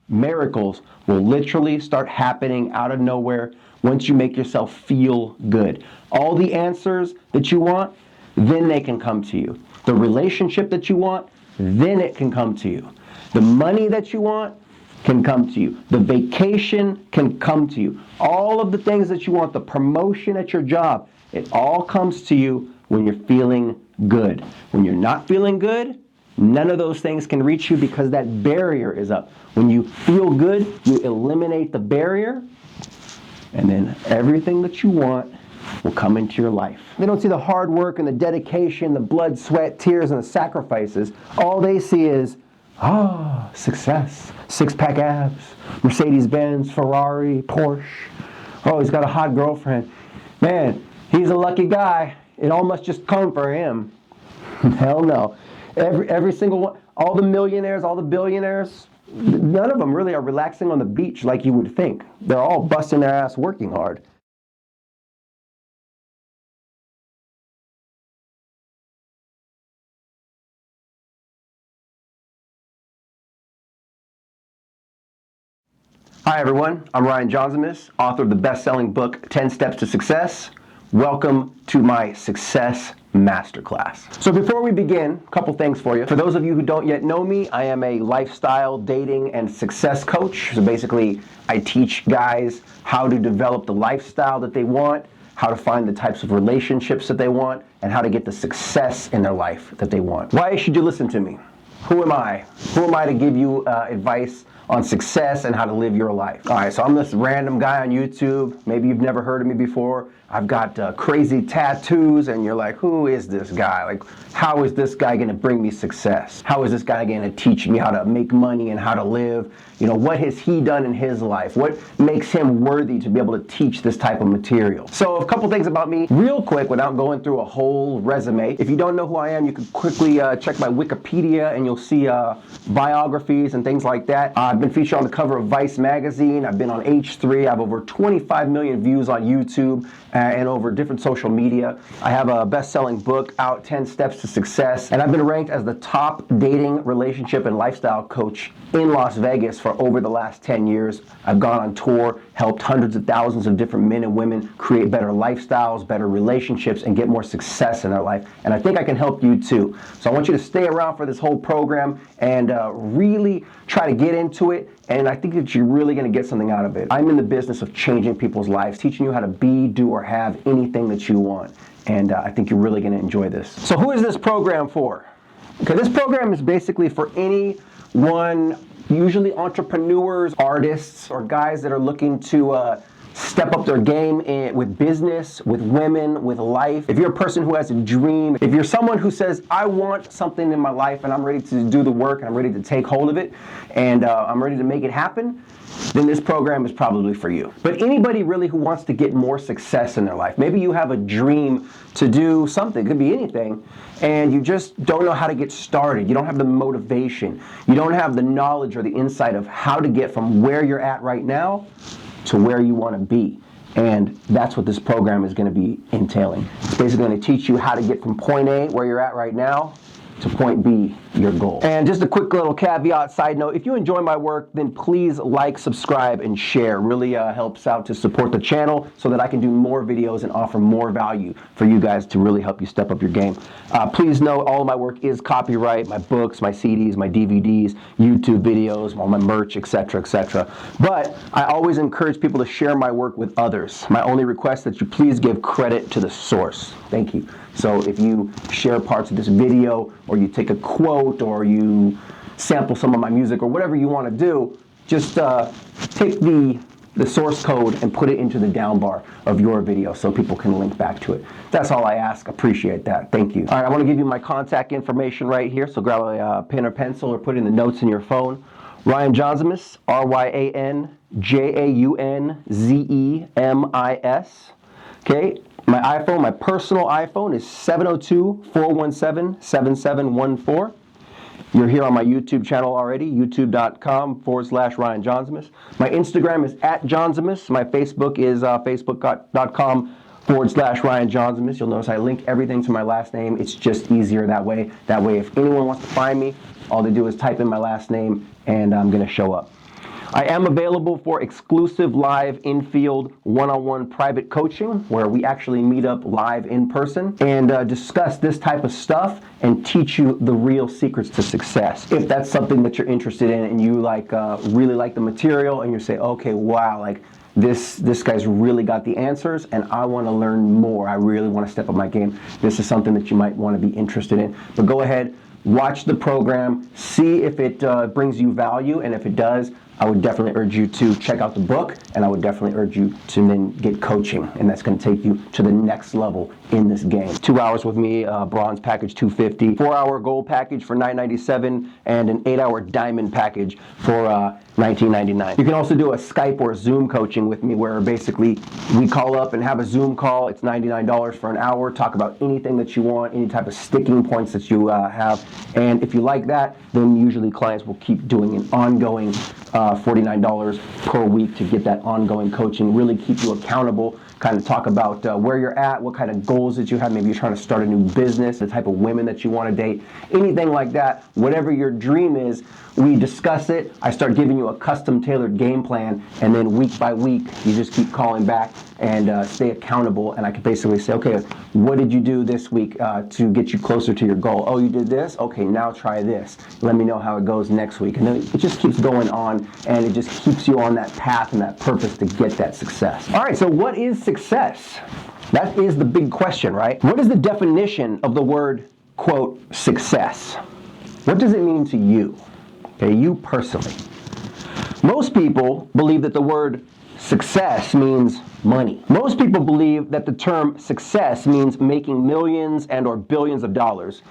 Miracles will literally start happening out of nowhere once you make yourself feel good. All the answers that you want, then they can come to you. The relationship that you want, then it can come to you. The money that you want can come to you. The vacation can come to you. All of the things that you want, the promotion at your job, it all comes to you when you're feeling good. When you're not feeling good, none of those things can reach you because that barrier is up. When you feel good, you eliminate the barrier, and then everything that you want will come into your life. They don't see the hard work and the dedication, the blood, sweat, tears, and the sacrifices. All they see is, success. Six-pack abs, Mercedes-Benz, Ferrari, Porsche. Oh, he's got a hot girlfriend. Man, he's a lucky guy. It all must just come for him. Hell no. Every single one, all the millionaires, all the billionaires, none of them really are relaxing on the beach like you would think. They're all busting their ass working hard. Hi everyone, I'm Ryan Jaunzemis, author of the best-selling book, 10 Steps to Success. Welcome to my Success Masterclass. So before we begin, a couple things for you. For those of you who don't yet know me, I am a lifestyle, dating, and success coach. So basically, I teach guys how to develop the lifestyle that they want, how to find the types of relationships that they want, and how to get the success in their life that they want. Why should you listen to me? Who am I? Who am I to give you advice on success and how to live your life? All right, so I'm this random guy on YouTube. Maybe you've never heard of me before. I've got crazy tattoos, and you're like, who is this guy? Like, how is this guy gonna bring me success? How is this guy gonna teach me how to make money and how to live? You know, what has he done in his life? What makes him worthy to be able to teach this type of material? So a couple things about me, real quick, without going through a whole resume. If you don't know who I am, you can quickly check my Wikipedia, and you'll see biographies and things like that. I've been featured on the cover of Vice magazine. I've been on H3. I have over 25 million views on YouTube and over different social media. I have a best-selling book out, 10 Steps to Success, and I've been ranked as the top dating, relationship, and lifestyle coach in Las Vegas for over the last 10 years. I've gone on tour, helped hundreds of thousands of different men and women create better lifestyles, better relationships, and get more success in their life. And I think I can help you too. So I want you to stay around for this whole program and really try to get into it. And I think that you're really going to get something out of it. I'm in the business of changing people's lives, teaching you how to be, do, or have anything that you want. And I think you're really going to enjoy this. So who is this program for? Okay, this program is basically for anyone, usually entrepreneurs, artists, or guys that are looking to step up their game with business, with women, with life. If you're a person who has a dream, if you're someone who says, I want something in my life and I'm ready to do the work and I'm ready to take hold of it and I'm ready to make it happen, then this program is probably for you. But anybody really who wants to get more success in their life, maybe you have a dream to do something, it could be anything, and you just don't know how to get started. You don't have the motivation. You don't have the knowledge or the insight of how to get from where you're at right now to where you want to be. And that's what this program is going to be entailing. It's basically going to teach you how to get from point A, where you're at right now, to point B, your goal. And just a quick little caveat, side note, if you enjoy my work, then please like, subscribe, and share. Really helps out to support the channel so that I can do more videos and offer more value for you guys to really help you step up your game. Please know all of my work is copyright, my books, my CDs, my DVDs, YouTube videos, all my merch, etc., etc. But I always encourage people to share my work with others. My only request that you please give credit to the source. Thank you. So if you share parts of this video, or you take a quote, or you sample some of my music, or whatever you want to do, just take the source code and put it into the down bar of your video so people can link back to it. That's all I ask. Appreciate that. Thank you. All right, I want to give you my contact information right here, so grab a pen or pencil or put in the notes in your phone. Ryan Jaunzemis, RyanJaunzemis. Okay. My iPhone, my personal iPhone is 702-417-7714. You're here on my YouTube channel already, youtube.com/Ryan Jaunzemis. My Instagram is @Jaunzemis. My Facebook is facebook.com/Ryan Jaunzemis. You'll notice I link everything to my last name. It's just easier that way. That way, if anyone wants to find me, all they do is type in my last name and I'm going to show up. I am available for exclusive live in-field one-on-one private coaching where we actually meet up live in person and discuss this type of stuff and teach you the real secrets to success. If that's something that you're interested in and you really like the material and you say, okay, wow, like this guy's really got the answers and I want to learn more. I really want to step up my game. This is something that you might want to be interested in. But go ahead, watch the program, see if it brings you value, and if it does, I would definitely urge you to check out the book, and I would definitely urge you to then get coaching, and that's going to take you to the next level in this game. 2 hours with me, bronze package $250, 4-hour gold package for $997, and an 8-hour diamond package for $1999. You can also do a Skype or Zoom coaching with me where basically we call up and have a Zoom call. It's $99 for an hour, talk about anything that you want, any type of sticking points that you have, and if you like that, then usually clients will keep doing an ongoing $49 per week to get that ongoing coaching, really keep you accountable, kind of talk about where you're at, what kind of goals that you have, maybe you're trying to start a new business, the type of women that you want to date, anything like that, whatever your dream is, we discuss it, I start giving you a custom tailored game plan, and then week by week, you just keep calling back and stay accountable, and I can basically say, okay, what did you do this week to get you closer to your goal? Oh, you did this? Okay, now try this. Let me know how it goes next week. And then it just keeps going on, and it just keeps you on that path and that purpose to get that success. All right, so what is success? That is the big question, right? What is the definition of the word, quote, success? What does it mean to you? Okay, you personally. Most people believe that the word success means money. Most people believe that the term success means making millions and or billions of dollars,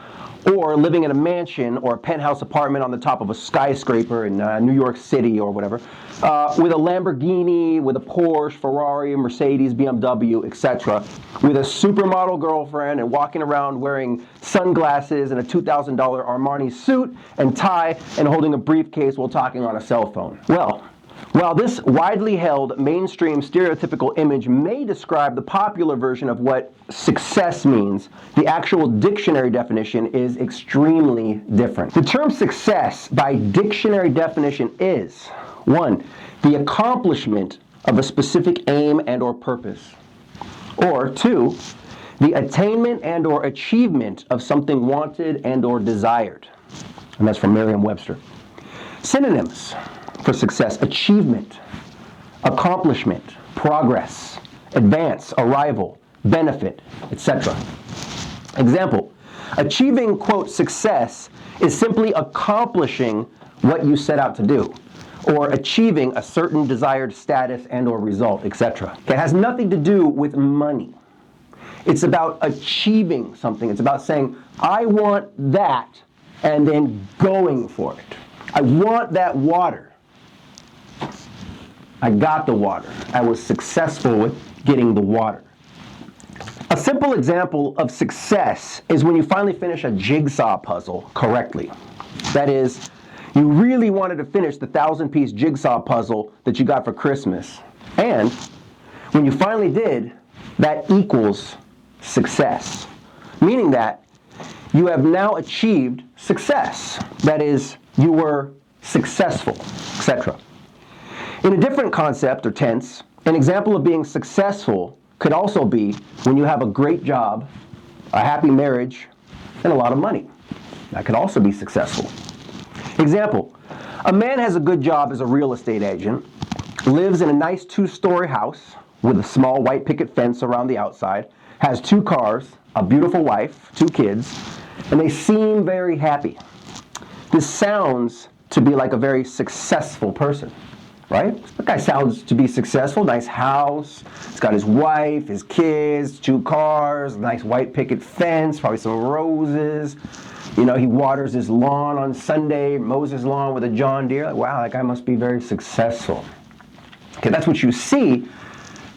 or living in a mansion or a penthouse apartment on the top of a skyscraper in New York City or whatever, with a Lamborghini, with a Porsche, Ferrari, Mercedes, BMW, etc., with a supermodel girlfriend and walking around wearing sunglasses and a $2,000 Armani suit and tie and holding a briefcase while talking on a cell phone. Well, while this widely held mainstream stereotypical image may describe the popular version of what success means, the actual dictionary definition is extremely different. The term success, by dictionary definition, is 1. The accomplishment of a specific aim and or purpose, or 2. The attainment and or achievement of something wanted and or desired. And that's from Merriam-Webster. Synonyms for success: achievement, accomplishment, progress, advance, arrival, benefit, etc. Example: achieving, quote, success is simply accomplishing what you set out to do, or achieving a certain desired status and or result, etc. It has nothing to do with money. It's about achieving something. It's about saying, I want that, and then going for it. I want that water. I got the water. I was successful with getting the water. A simple example of success is when you finally finish a jigsaw puzzle correctly. That is, you really wanted to finish the 1,000-piece jigsaw puzzle that you got for Christmas. And when you finally did, that equals success. Meaning that you have now achieved success. That is, you were successful, etc. In a different concept or tense, an example of being successful could also be when you have a great job, a happy marriage, and a lot of money. That could also be successful. Example: a man has a good job as a real estate agent, lives in a nice 2-story house with a small white picket fence around the outside, has 2 cars, a beautiful wife, 2 kids, and they seem very happy. This sounds to be like a very successful person. Right? That guy sounds to be successful. Nice house. He's got his wife, his kids, 2 cars, nice white picket fence, probably some roses. You know, he waters his lawn on Sunday, mows his lawn with a John Deere. Like, wow, that guy must be very successful. Okay, that's what you see,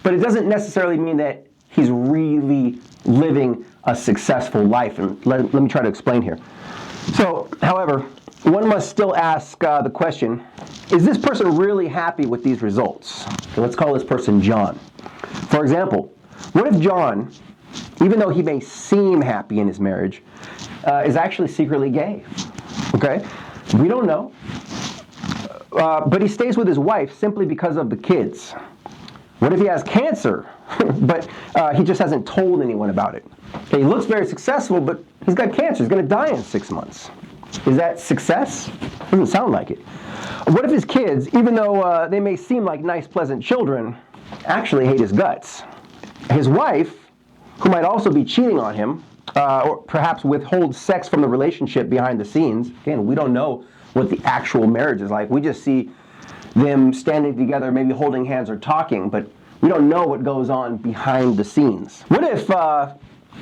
but it doesn't necessarily mean that he's really living a successful life. And let me try to explain here. So, however, one must still ask the question, is this person really happy with these results? So let's call this person John. For example, what if John, even though he may seem happy in his marriage, is actually secretly gay? Okay? We don't know. but he stays with his wife simply because of the kids? What if he has cancer, but he just hasn't told anyone about it? Okay, he looks very successful, but he's got cancer. He's going to die in 6 months. Is that success? Doesn't sound like it. What if his kids, even though they may seem like nice, pleasant children, actually hate his guts? His wife, who might also be cheating on him, or perhaps withhold sex from the relationship behind the scenes. Again, we don't know what the actual marriage is like. We just see them standing together, maybe holding hands or talking, but we don't know what goes on behind the scenes. What if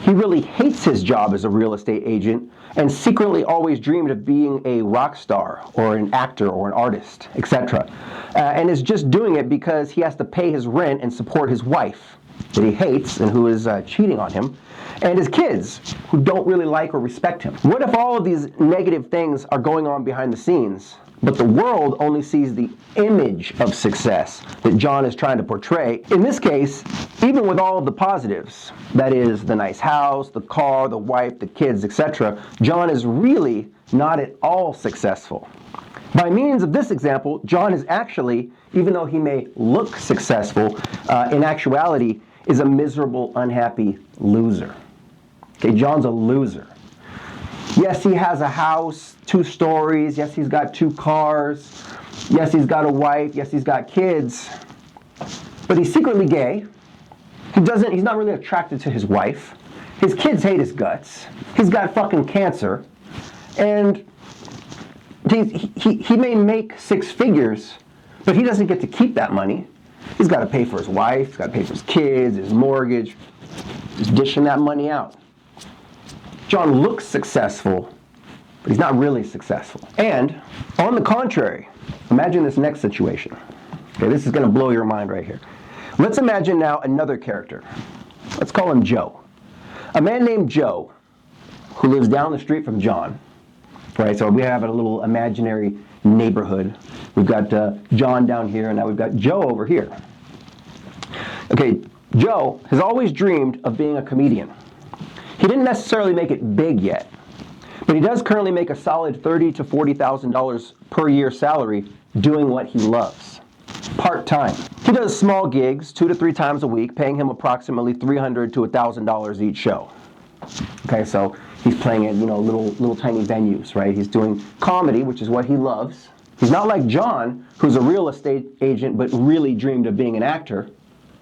he really hates his job as a real estate agent and secretly always dreamed of being a rock star or an actor or an artist, etc., and is just doing it because he has to pay his rent and support his wife that he hates and who is cheating on him, and his kids who don't really like or respect him? What if all of these negative things are going on behind the scenes, but the world only sees the image of success that John is trying to portray? In this case, even with all of the positives, that is, the nice house, the car, the wife, the kids, etc., John is really not at all successful. By means of this example, John is actually, even though he may look successful, in actuality is a miserable, unhappy loser. Okay, John's a loser. Yes, he has a house, 2 stories. Yes, he's got 2 cars. Yes, he's got a wife. Yes, he's got kids. But he's secretly gay. He's not really attracted to his wife. His kids hate his guts. He's got fucking cancer. And he may make 6 figures, but he doesn't get to keep that money. He's got to pay for his wife. He's got to pay for his kids, his mortgage. He's dishing that money out. John looks successful, but he's not really successful. And on the contrary, imagine this next situation. Okay, this is going to blow your mind right here. Let's imagine now another character. Let's call him Joe. A man named Joe who lives down the street from John. Right, so we have a little imaginary neighborhood. We've got John down here, and now we've got Joe over here. Okay, Joe has always dreamed of being a comedian. He didn't necessarily make it big yet, but he does currently make a solid $30,000 to $40,000 per year salary doing what he loves, part-time. He does small gigs 2 to 3 times a week, paying him approximately $300 to $1,000 each show. Okay, so he's playing at, little tiny venues, right? He's doing comedy, which is what he loves. He's not like John, who's a real estate agent but really dreamed of being an actor,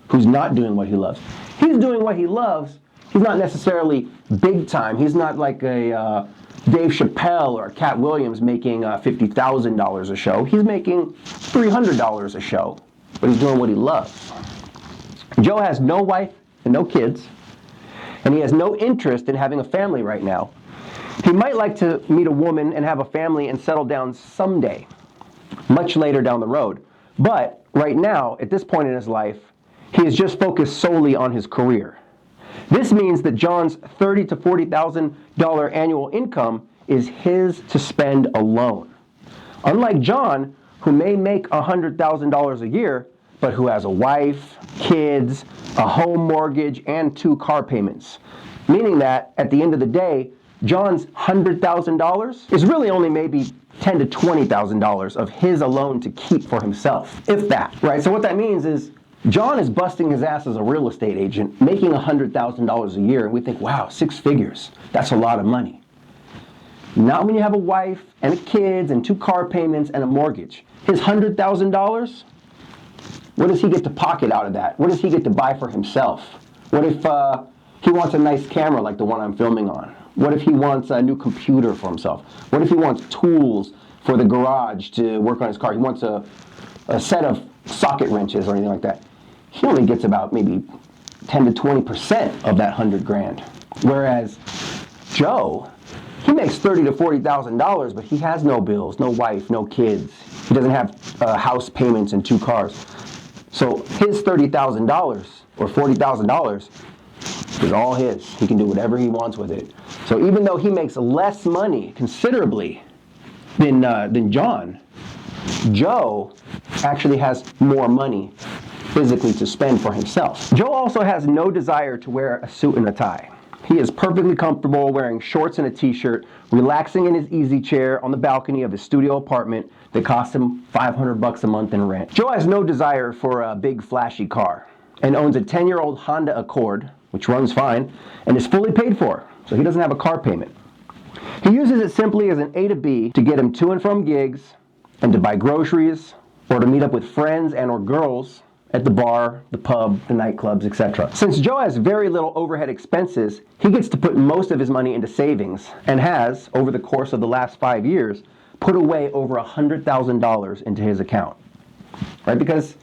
who's not doing what he loves. He's doing what he loves. He's not necessarily big time. He's not like a Dave Chappelle or Cat Williams making $50,000 a show. He's making $300 a show, but he's doing what he loves. Joe has no wife and no kids, and he has no interest in having a family right now. He might like to meet a woman and have a family and settle down someday, much later down the road. But right now, at this point in his life, he is just focused solely on his career. This means that John's $30,000 to $40,000 annual income is his to spend alone. Unlike John, who may make $100,000 a year, but who has a wife, kids, a home mortgage, and 2 car payments. Meaning that, at the end of the day, John's $100,000 is really only maybe $10,000 to $20,000 of his alone to keep for himself, if that. Right? So what that means is, John is busting his ass as a real estate agent, making $100,000 a year, and we think, wow, 6 figures, that's a lot of money. Not when you have a wife and kids and 2 car payments and a mortgage. His $100,000, what does he get to pocket out of that? What does he get to buy for himself? What if he wants a nice camera like the one I'm filming on? What if he wants a new computer for himself? What if he wants tools for the garage to work on his car? He wants a set of socket wrenches or anything like that. He only gets about maybe 10 to 20% of that $100,000. Whereas Joe, he makes $30,000 to $40,000, but he has no bills, no wife, no kids. He doesn't have house payments and 2 cars. So his $30,000 or $40,000 is all his. He can do whatever he wants with it. So even though he makes less money considerably than John, Joe actually has more money physically to spend for himself. Joe also has no desire to wear a suit and a tie. He is perfectly comfortable wearing shorts and a t-shirt, relaxing in his easy chair on the balcony of his studio apartment, that cost him $500 a month in rent. Joe has no desire for a big flashy car and owns a 10-year-old Honda Accord, which runs fine and is fully paid for, so he doesn't have a car payment. He uses it simply as an A to B to get him to and from gigs and to buy groceries or to meet up with friends and or girls at the bar, the pub, the nightclubs, etc. Since Joe has very little overhead expenses, he gets to put most of his money into savings and has, over the course of the last 5 years, put away over $100,000 into his account. Right? Because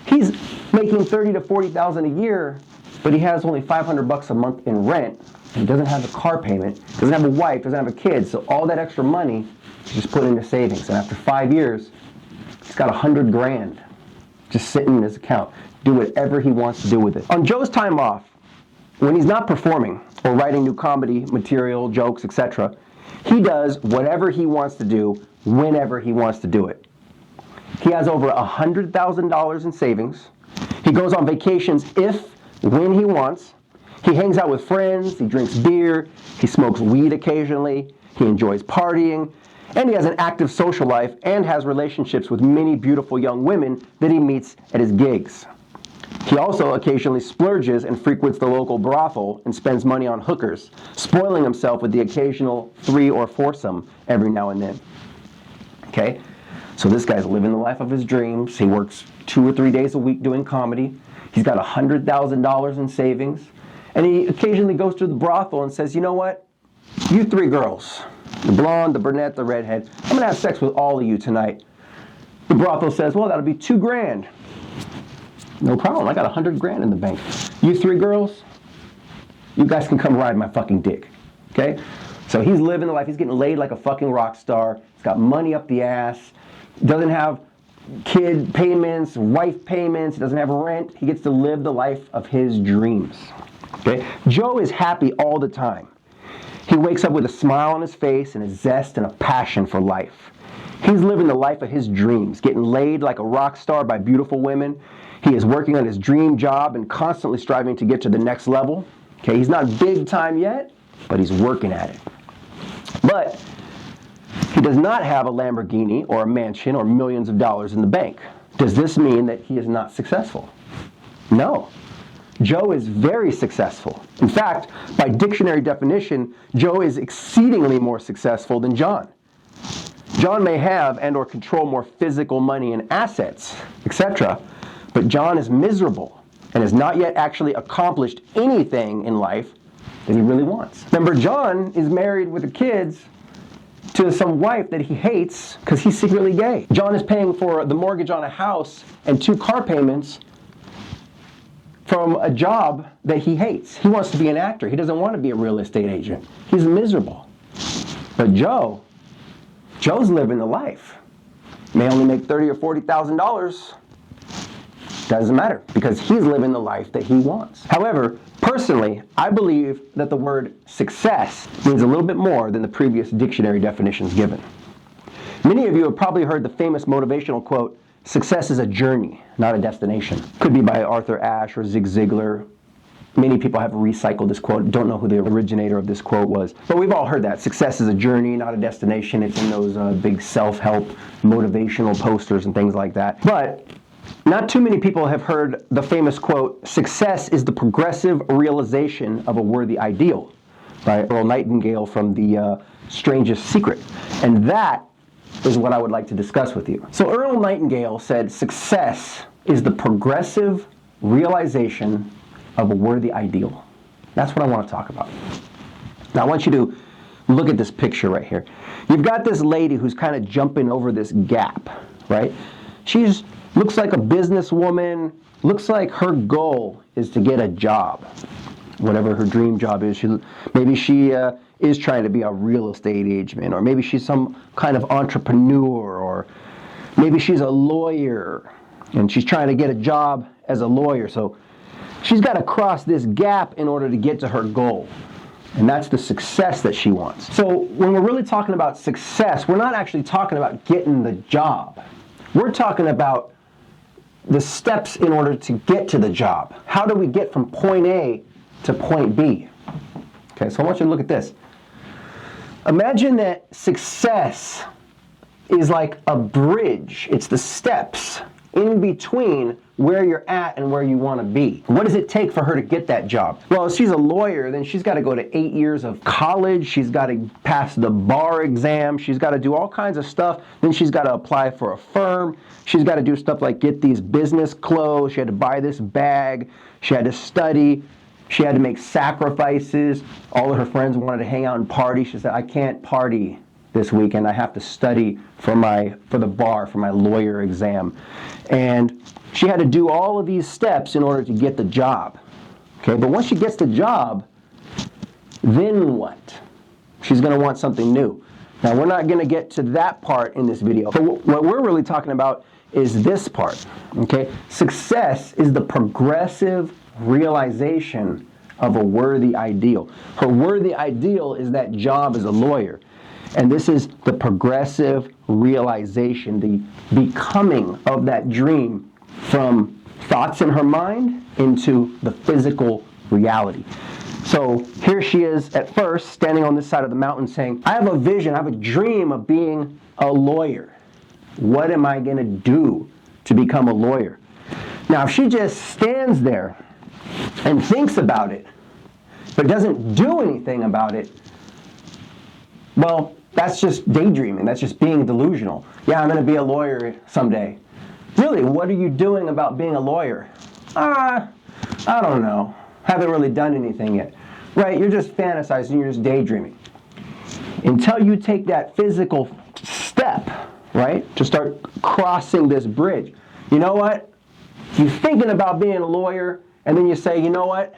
he's making $30,000 to $40,000 a year, but he has only $500 a month in rent. He doesn't have a car payment, doesn't have a wife, doesn't have a kid, so all that extra money is just put into savings. And after 5 years, he's got $100,000 just sitting in his account. Do whatever he wants to do with it. On Joe's time off, when he's not performing or writing new comedy material, jokes, etc., he does whatever he wants to do whenever he wants to do it. He has over $100,000 in savings. He goes on vacations when he wants. He hangs out with friends, he drinks beer, he smokes weed occasionally, he enjoys partying, and he has an active social life and has relationships with many beautiful young women that he meets at his gigs. He also occasionally splurges and frequents the local brothel and spends money on hookers, spoiling himself with the occasional 3 or foursome every now and then. Okay? So this guy's living the life of his dreams. He works 2 or 3 days a week doing comedy. He's got $100,000 in savings. And he occasionally goes to the brothel and says, you know what? You 3 girls, the blonde, the brunette, the redhead, I'm going to have sex with all of you tonight. The brothel says, well, that'll be $2,000. No problem, I got $100,000 in the bank. You 3 girls, you guys can come ride my fucking dick, okay? So he's living the life, he's getting laid like a fucking rock star, he's got money up the ass, doesn't have kid payments, wife payments, doesn't have rent, he gets to live the life of his dreams, okay? Joe is happy all the time. He wakes up with a smile on his face and a zest and a passion for life. He's living the life of his dreams, getting laid like a rock star by beautiful women. He is working on his dream job and constantly striving to get to the next level. Okay, he's not big time yet, but he's working at it. But he does not have a Lamborghini or a mansion or millions of dollars in the bank. Does this mean that he is not successful? No. Joe is very successful. In fact, by dictionary definition, Joe is exceedingly more successful than John. John may have and or control more physical money and assets, etc., but John is miserable and has not yet actually accomplished anything in life that he really wants. Remember, John is married with the kids to some wife that he hates because he's secretly gay. John is paying for the mortgage on a house and 2 car payments from a job that he hates. He wants to be an actor. He doesn't want to be a real estate agent. He's miserable. But Joe's living the life. May only make $30,000 or $40,000. Doesn't matter, because he's living the life that he wants. However, personally, I believe that the word success means a little bit more than the previous dictionary definitions given. Many of you have probably heard the famous motivational quote, "Success is a journey, not a destination." Could be by Arthur Ashe or Zig Ziglar. Many people have recycled this quote. Don't know who the originator of this quote was. But we've all heard that. Success is a journey, not a destination. It's in those big self-help motivational posters and things like that. But not too many people have heard the famous quote, "Success is the progressive realization of a worthy ideal," by Earl Nightingale from The Strangest Secret. And that is what I would like to discuss with you. So Earl Nightingale said, success is the progressive realization of a worthy ideal. That's what I want to talk about. Now I want you to look at this picture right here. You've got this lady who's kind of jumping over this gap, right? She's looks like a businesswoman, looks like her goal is to get a job, whatever her dream job is. Maybe she is trying to be a real estate agent, or maybe she's some kind of entrepreneur, or maybe she's a lawyer and she's trying to get a job as a lawyer. So she's got to cross this gap in order to get to her goal. And that's the success that she wants. So when we're really talking about success, we're not actually talking about getting the job. We're talking about the steps in order to get to the job. How do we get from point A to point B? Okay, so I want you to look at this. Imagine that success is like a bridge. It's the steps in between where you're at and where you want to be. What does it take for her to get that job? Well, if she's a lawyer, then she's got to go to 8 years of college. She's got to pass the bar exam. She's got to do all kinds of stuff. Then she's got to apply for a firm. She's got to do stuff like get these business clothes. She had to buy this bag. She had to study. She had to make sacrifices. All of her friends wanted to hang out and party. She said, I can't party this weekend. I have to study for the bar, for my lawyer exam. And she had to do all of these steps in order to get the job. Okay, but once she gets the job, then what? She's going to want something new. Now, we're not going to get to that part in this video. But what we're really talking about is this part. Okay, success is the progressive realization of a worthy ideal. Her worthy ideal is that job as a lawyer. And this is the progressive realization, the becoming of that dream from thoughts in her mind into the physical reality. So here she is at first standing on this side of the mountain saying, I have a vision, I have a dream of being a lawyer. What am I going to do to become a lawyer? Now, if she just stands there and thinks about it, but doesn't do anything about it, well, that's just daydreaming. That's just being delusional. Yeah, I'm going to be a lawyer someday. Really, what are you doing about being a lawyer? I don't know. Haven't really done anything yet. Right, you're just fantasizing, you're just daydreaming. Until you take that physical step, right, to start crossing this bridge. You know what? You're thinking about being a lawyer, and then you say, you know what?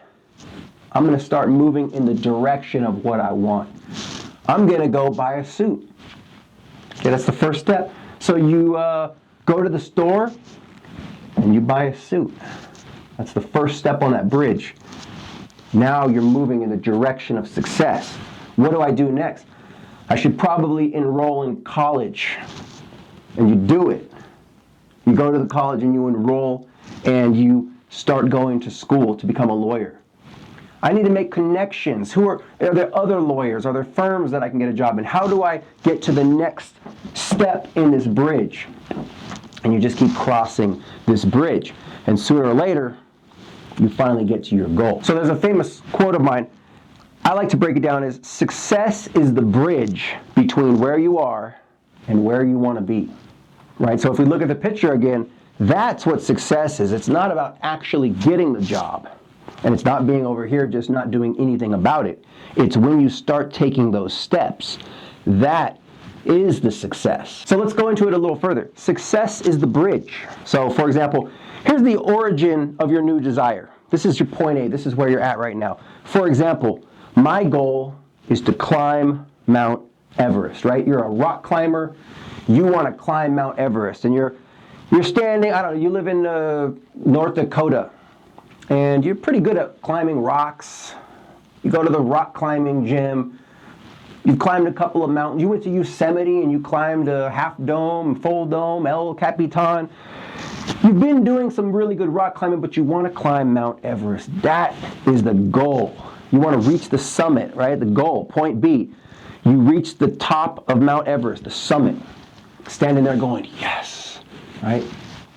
I'm going to start moving in the direction of what I want. I'm going to go buy a suit. Okay, that's the first step. So you go to the store and you buy a suit. That's the first step on that bridge. Now you're moving in the direction of success. What do I do next? I should probably enroll in college. And you do it. You go to the college and you enroll and you start going to school to become a lawyer. I need to make connections. Are there other lawyers? Are there firms that I can get a job in? How do I get to the next step in this bridge? And you just keep crossing this bridge. And sooner or later, you finally get to your goal. So there's a famous quote of mine. I like to break it down as success is the bridge between where you are and where you want to be. Right? So if we look at the picture again, that's what success is. It's not about actually getting the job. And it's not being over here just not doing anything about it. It's when you start taking those steps. That is the success. So let's go into it a little further. Success is the bridge. So for example, here's the origin of your new desire. This is your point A. This is where you're at right now. For example, my goal is to climb Mount Everest, right? You're a rock climber. You want to climb Mount Everest. And you're standing, I don't know, you live in North Dakota. And you're pretty good at climbing rocks. You go to the rock climbing gym. You've climbed a couple of mountains. You went to Yosemite and you climbed a Half Dome, Full Dome, El Capitan. You've been doing some really good rock climbing, but you want to climb Mount Everest. That is the goal. You want to reach the summit, right? The goal, point B. You reach the top of Mount Everest, the summit. Standing there going, yes, right?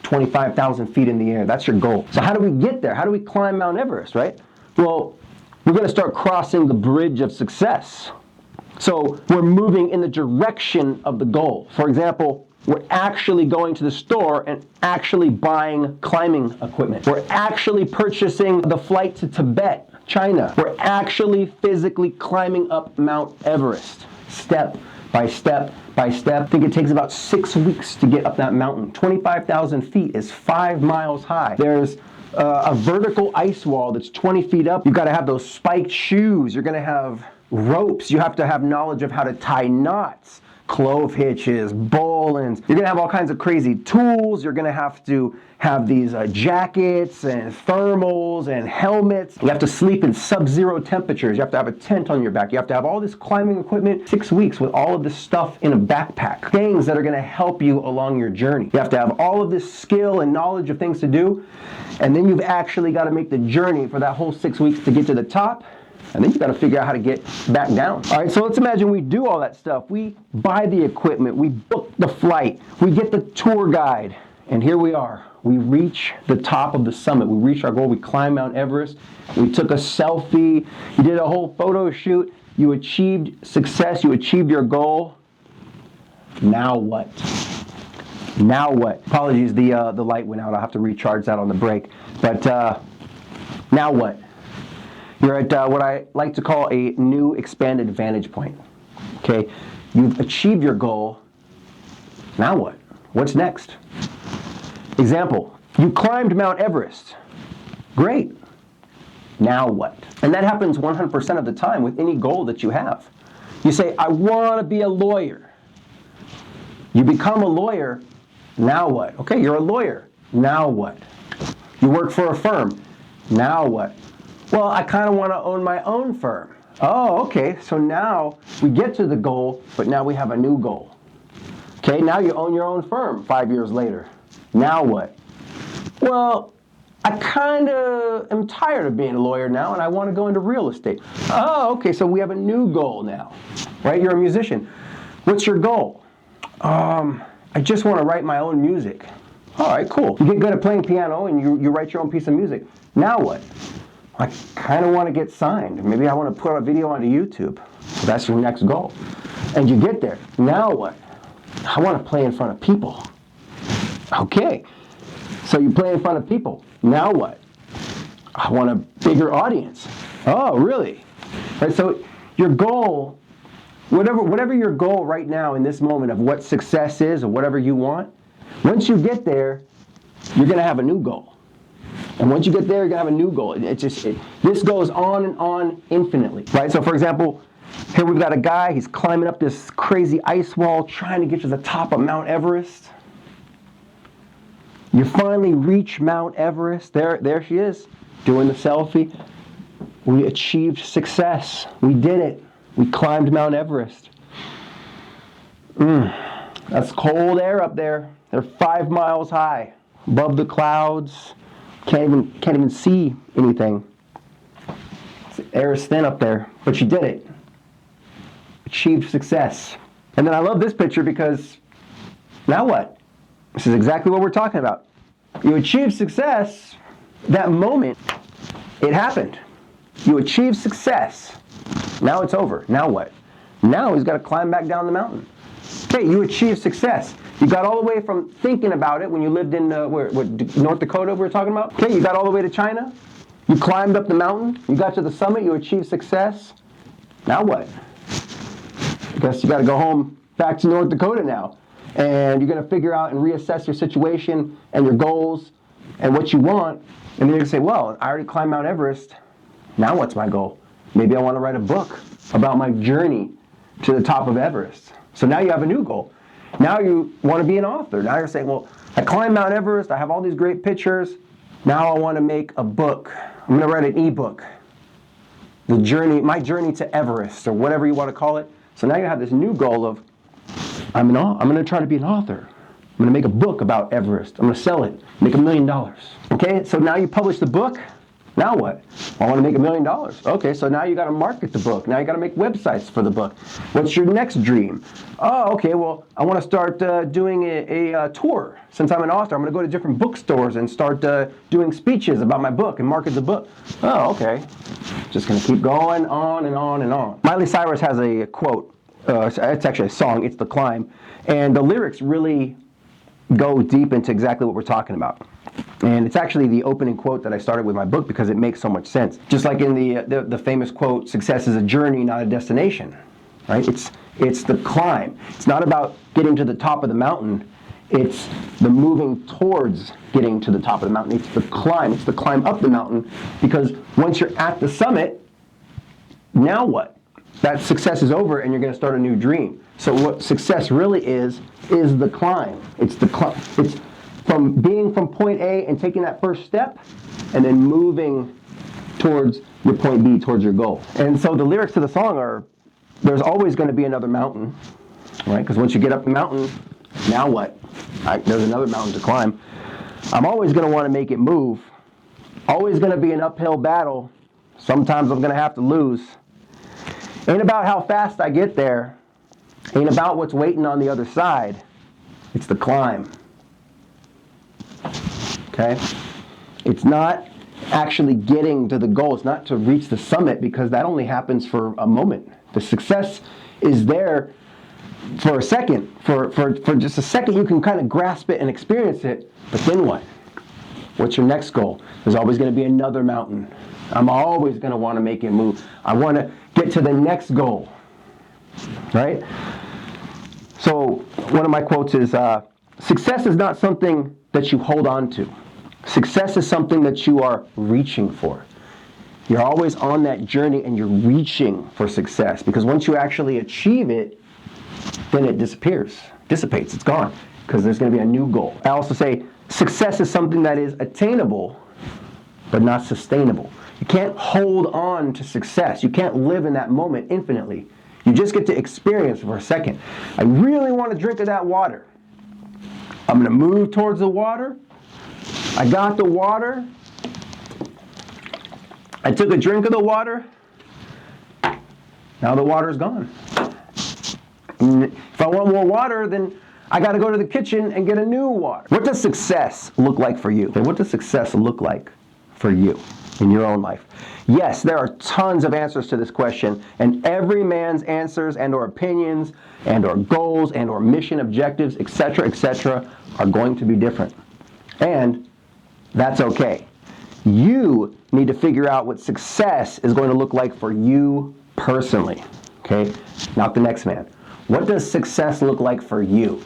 25,000 feet in the air. That's your goal. So how do we get there? How do we climb Mount Everest, right? Well, we're going to start crossing the bridge of success. So we're moving in the direction of the goal. For example, we're actually going to the store and actually buying climbing equipment. We're actually purchasing the flight to Tibet, China. We're actually physically climbing up Mount Everest, step by step by step. I think it takes about 6 weeks to get up that mountain. 25,000 feet is 5 miles high. There's a vertical ice wall that's 20 feet up. You've got to have those spiked shoes. You're going to have ropes. You have to have knowledge of how to tie knots, clove hitches, bowlines. You're going to have all kinds of crazy tools. You're going to have these jackets and thermals and helmets. You have to sleep in sub-zero temperatures. You have to have a tent on your back. You have to have all this climbing equipment, 6 weeks with all of this stuff in a backpack. Things that are going to help you along your journey. You have to have all of this skill and knowledge of things to do. And then you've actually got to make the journey for that whole 6 weeks to get to the top. And then you got to figure out how to get back down. All right, so let's imagine we do all that stuff. We buy the equipment, we book the flight, we get the tour guide, and here we are. We reach the top of the summit. We reached our goal. We climbed Mount Everest. We took a selfie. You did a whole photo shoot. You achieved success. You achieved your goal. Now what? Now what? Apologies, the light went out. I'll have to recharge that on the break. But now what? You're at what I like to call a new expanded vantage point. Okay, you've achieved your goal. Now what? What's next? Example, you climbed Mount Everest. Great. Now what? And that happens 100% of the time with any goal that you have. You say, I want to be a lawyer. You become a lawyer. Now what? Okay, you're a lawyer. Now what? You work for a firm. Now what? Well, I kind of want to own my own firm. Oh, okay, so now we get to the goal, but now we have a new goal. Okay, now you own your own firm 5 years later. Now what? Well, I kind of am tired of being a lawyer now, and I want to go into real estate. Oh, okay, so we have a new goal now, right? You're a musician. What's your goal? I just want to write my own music. All right, cool. You get good at playing piano, and you write your own piece of music. Now what? I kind of want to get signed. Maybe I want to put a video onto YouTube. So that's your next goal. And you get there. Now what? I want to play in front of people. Okay. So you play in front of people. Now what? I want a bigger audience. Oh, really? Right, so your goal, whatever your goal right now in this moment of what success is or whatever you want, once you get there, you're going to have a new goal. And once you get there, you're going to have a new goal. This goes on and on infinitely, right? So for example, here we've got a guy, he's climbing up this crazy ice wall, trying to get to the top of Mount Everest. You finally reach Mount Everest. There she is, doing the selfie. We achieved success. We did it. We climbed Mount Everest. That's cold air up there. They're 5 miles high, above the clouds. Can't even see anything. The air is thin up there, but you did it. Achieved success. And then I love this picture because now what? This is exactly what we're talking about. You achieved success. That moment, it happened. You achieved success. Now it's over. Now what? Now he's got to climb back down the mountain. Okay, you achieved success. You got all the way from thinking about it when you lived in North Dakota we were talking about. Okay, you got all the way to China. You climbed up the mountain. You got to the summit. You achieved success. Now what? I guess you got to go home back to North Dakota now. And you're going to figure out and reassess your situation and your goals and what you want. And then you're going to say, well, I already climbed Mount Everest. Now what's my goal? Maybe I want to write a book about my journey to the top of Everest. So now you have a new goal. Now you want to be an author. Now you're saying, well, I climbed Mount Everest. I have all these great pictures. Now I want to make a book. I'm going to write an ebook. My journey to Everest, or whatever you want to call it. So now you have this new goal of, I'm going to try to be an author. I'm going to make a book about Everest. I'm going to sell it, make $1 million. Okay, so now you publish the book. Now what? I want to make $1 million. Okay, so now you got to market the book. Now you got to make websites for the book. What's your next dream? Oh, okay, well, I want to start doing a tour. Since I'm an author, I'm going to go to different bookstores and start doing speeches about my book and market the book. Oh, okay. Just going to keep going on and on and on. Miley Cyrus has a quote. It's actually a song, It's the Climb. And the lyrics really go deep into exactly what we're talking about. And it's actually the opening quote that I started with my book because it makes so much sense. Just like in the famous quote, success is a journey, not a destination. Right? It's the climb. It's not about getting to the top of the mountain. It's the moving towards getting to the top of the mountain. It's the climb. It's the climb up the mountain, because once you're at the summit, now what? That success is over and you're going to start a new dream. So what success really is the climb. It's the climb. It's from being from point A and taking that first step and then moving towards your point B, towards your goal. And so the lyrics to the song are, there's always going to be another mountain, right? Because once you get up the mountain, now what? There's another mountain to climb. I'm always going to want to make it move. Always going to be an uphill battle. Sometimes I'm going to have to lose. Ain't about how fast I get there. Ain't about what's waiting on the other side. It's the climb. Okay? It's not actually getting to the goal. It's not to reach the summit, because that only happens for a moment. The success is there for a second. For just a second, you can kind of grasp it and experience it. But then what? What's your next goal? There's always going to be another mountain. I'm always going to want to make it move. I want to get to the next goal. Right? So one of my quotes is, success is not something that you hold on to. Success is something that you are reaching for. You're always on that journey and you're reaching for success, because once you actually achieve it, then it dissipates, it's gone, because there's going to be a new goal. I also say success is something that is attainable, but not sustainable. You can't hold on to success. You can't live in that moment infinitely. You just get to experience for a second. I really want to drink of that water. I'm going to move towards the water. I got the water. I took a drink of the water. Now the water's gone. And if I want more water, then I got to go to the kitchen and get a new water. What does success look like for you? What does success look like for you in your own life? Yes, there are tons of answers to this question, and every man's answers and or opinions and or goals and or mission objectives, etc., are going to be different. And that's okay. You need to figure out what success is going to look like for you personally, okay? Not the next man. What does success look like for you?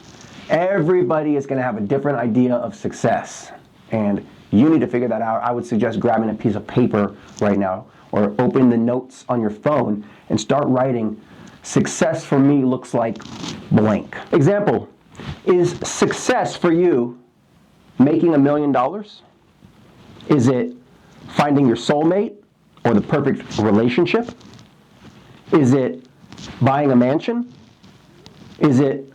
Everybody is going to have a different idea of success, and you need to figure that out. I would suggest grabbing a piece of paper right now, or open the notes on your phone and start writing, success for me looks like blank. Example, is success for you making $1 million? Is it finding your soulmate or the perfect relationship? Is it buying a mansion? Is it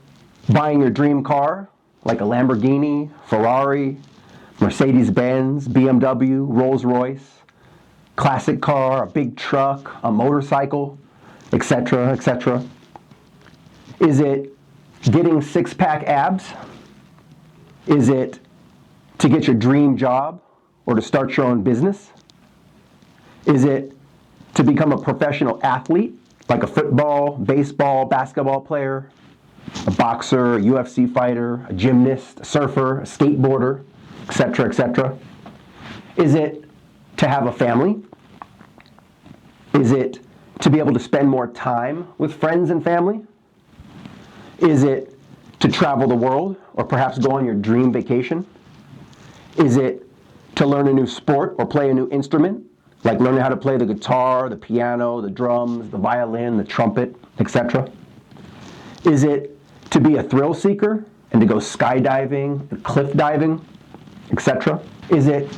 buying your dream car, like a Lamborghini, Ferrari, Mercedes-Benz, BMW, Rolls-Royce, classic car, a big truck, a motorcycle, etc.? Is it getting six-pack abs? Is it to get your dream job or to start your own business? Is it to become a professional athlete, like a football, baseball, basketball player, a boxer, a UFC fighter, a gymnast, a surfer, a skateboarder, etc.? Is it to have a family? Is it to be able to spend more time with friends and family? Is it to travel the world or perhaps go on your dream vacation? Is it to learn a new sport or play a new instrument, like learning how to play the guitar, the piano, the drums, the violin, the trumpet, etc.? Is it to be a thrill seeker and to go skydiving and cliff diving, etc.? Is it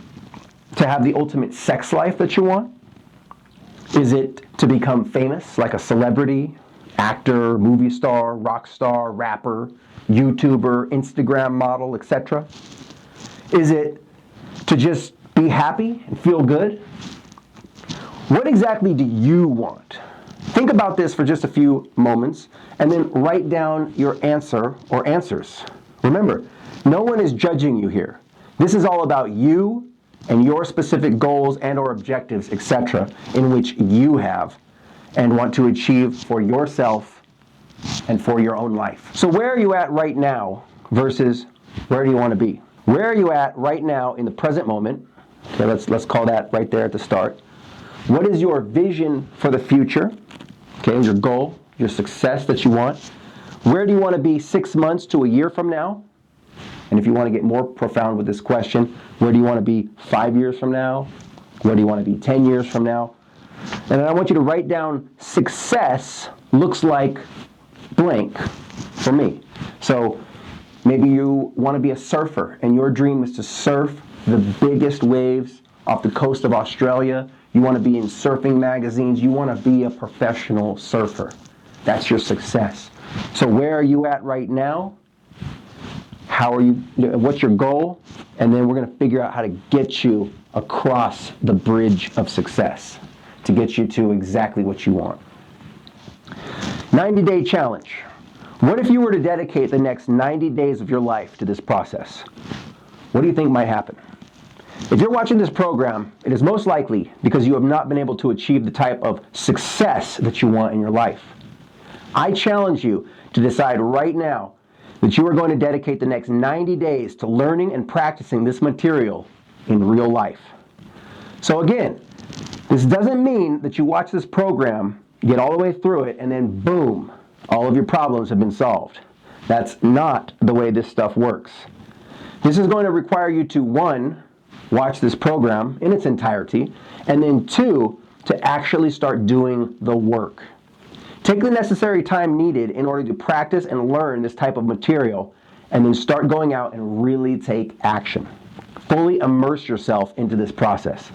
to have the ultimate sex life that you want? Is it to become famous, like a celebrity, actor, movie star, rock star, rapper, YouTuber, Instagram model, etc.? Is it to just be happy and feel good? What exactly do you want? Think about this for just a few moments and then write down your answer or answers. Remember, no one is judging you here. This is all about you and your specific goals and or objectives, etc., in which you have and want to achieve for yourself and for your own life. So where are you at right now versus where do you want to be? Where are you at right now in the present moment? Okay, let's call that right there at the start. What is your vision for the future? Okay, your goal, your success that you want. Where do you want to be 6 months to a year from now? And if you want to get more profound with this question, where do you want to be 5 years from now? Where do you want to be 10 years from now? And then I want you to write down success looks like blank for me. So maybe you want to be a surfer and your dream is to surf the biggest waves off the coast of Australia. You want to be in surfing magazines. You want to be a professional surfer. That's your success. So where are you at right now? How are you? What's your goal? And then we're going to figure out how to get you across the bridge of success. to get you to exactly what you want. 90-day challenge. What if you were to dedicate the next 90 days of your life to this process? What do you think might happen? If you're watching this program, it is most likely because you have not been able to achieve the type of success that you want in your life. I challenge you to decide right now that you are going to dedicate the next 90 days to learning and practicing this material in real life. So again, this doesn't mean that you watch this program, get all the way through it, and then boom, all of your problems have been solved. That's not the way this stuff works. This is going to require you to, 1, watch this program in its entirety, and then 2, to actually start doing the work. Take the necessary time needed in order to practice and learn this type of material, and then start going out and really take action. Fully immerse yourself into this process.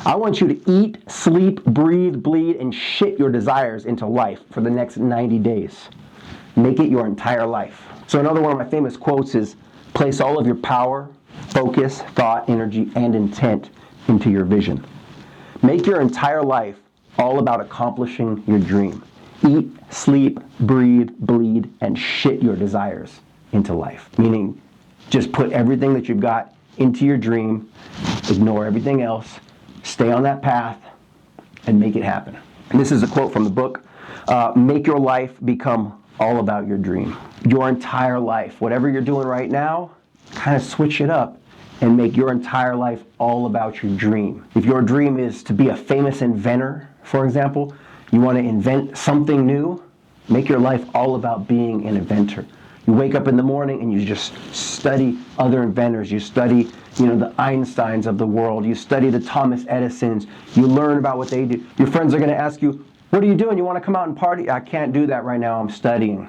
I want you to eat, sleep, breathe, bleed, and shit your desires into life for the next 90 days. Make it your entire life. So another one of my famous quotes is, place all of your power, focus, thought, energy, and intent into your vision. Make your entire life all about accomplishing your dream. Eat, sleep, breathe, bleed, and shit your desires into life. Meaning, just put everything that you've got into your dream, ignore everything else, stay on that path, and make it happen. And this is a quote from the book, Make Your Life Become All About Your Dream. Your entire life, whatever you're doing right now, kind of switch it up and make your entire life all about your dream. If your dream is to be a famous inventor, for example, you want to invent something new, make your life all about being an inventor. You wake up in the morning and you just study other inventors. You study, the Einsteins of the world. You study the Thomas Edisons. You learn about what they do. Your friends are going to ask you, what are you doing? You want to come out and party? I can't do that right now. I'm studying.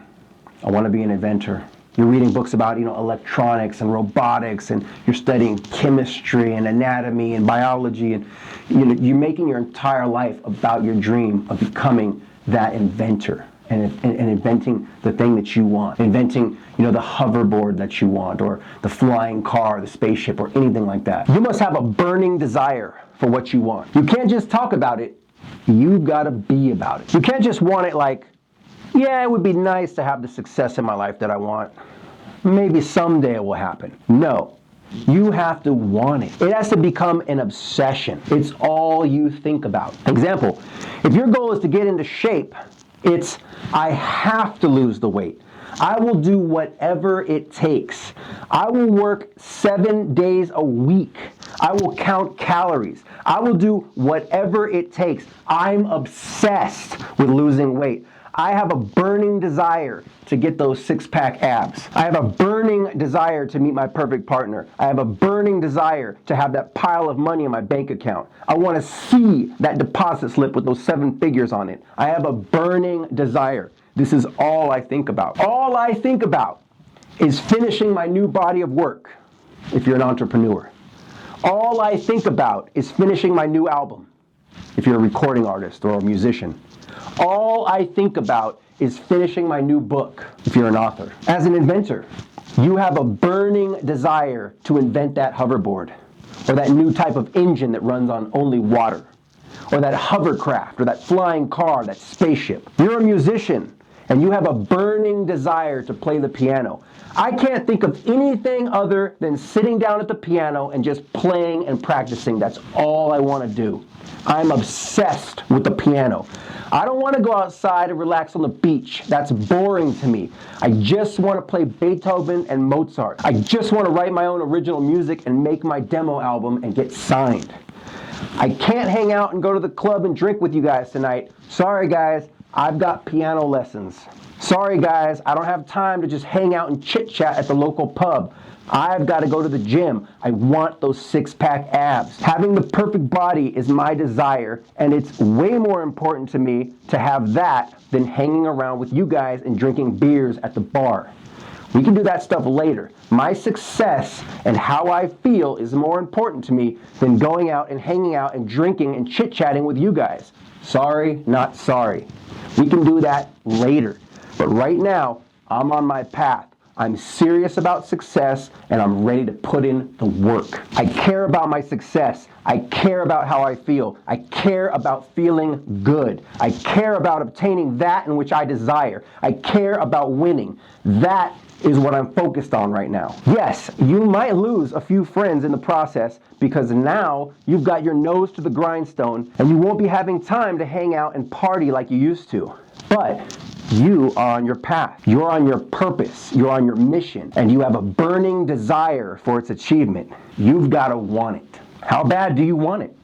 I want to be an inventor. You're reading books about, electronics and robotics, and you're studying chemistry and anatomy and biology, and you're making your entire life about your dream of becoming that inventor and inventing the thing that you want, inventing, the hoverboard that you want, or the flying car, the spaceship, or anything like that. You must have a burning desire for what you want. You can't just talk about it. You've got to be about it. You can't just want it like, yeah, it would be nice to have the success in my life that I want. Maybe someday it will happen. No, you have to want it. It has to become an obsession. It's all you think about. Example, if your goal is to get into shape, it's, I have to lose the weight. I will do whatever it takes. I will work 7 days a week. I will count calories. I will do whatever it takes. I'm obsessed with losing weight. I have a burning desire to get those six-pack abs. I have a burning desire to meet my perfect partner. I have a burning desire to have that pile of money in my bank account. I want to see that deposit slip with those 7 figures on it. I have a burning desire. This is all I think about. All I think about is finishing my new body of work, if you're an entrepreneur. All I think about is finishing my new album, if you're a recording artist or a musician. All I think about is finishing my new book, if you're an author. As an inventor, you have a burning desire to invent that hoverboard, or that new type of engine that runs on only water, or that hovercraft, or that flying car, that spaceship. You're a musician, and you have a burning desire to play the piano. I can't think of anything other than sitting down at the piano and just playing and practicing. That's all I want to do. I'm obsessed with the piano. I don't want to go outside and relax on the beach. That's boring to me. I just want to play Beethoven and Mozart. I just want to write my own original music and make my demo album and get signed. I can't hang out and go to the club and drink with you guys tonight. Sorry guys, I've got piano lessons. Sorry guys, I don't have time to just hang out and chit-chat at the local pub. I've got to go to the gym. I want those six-pack abs. Having the perfect body is my desire, and it's way more important to me to have that than hanging around with you guys and drinking beers at the bar. We can do that stuff later. My success and how I feel is more important to me than going out and hanging out and drinking and chit-chatting with you guys. Sorry, not sorry. We can do that later. But right now, I'm on my path. I'm serious about success and I'm ready to put in the work. I care about my success. I care about how I feel. I care about feeling good. I care about obtaining that in which I desire. I care about winning. That is what I'm focused on right now. Yes, you might lose a few friends in the process because now you've got your nose to the grindstone and you won't be having time to hang out and party like you used to. But you are on your path. You're on your purpose. You're on your mission. And you have a burning desire for its achievement. You've got to want it. How bad do you want it?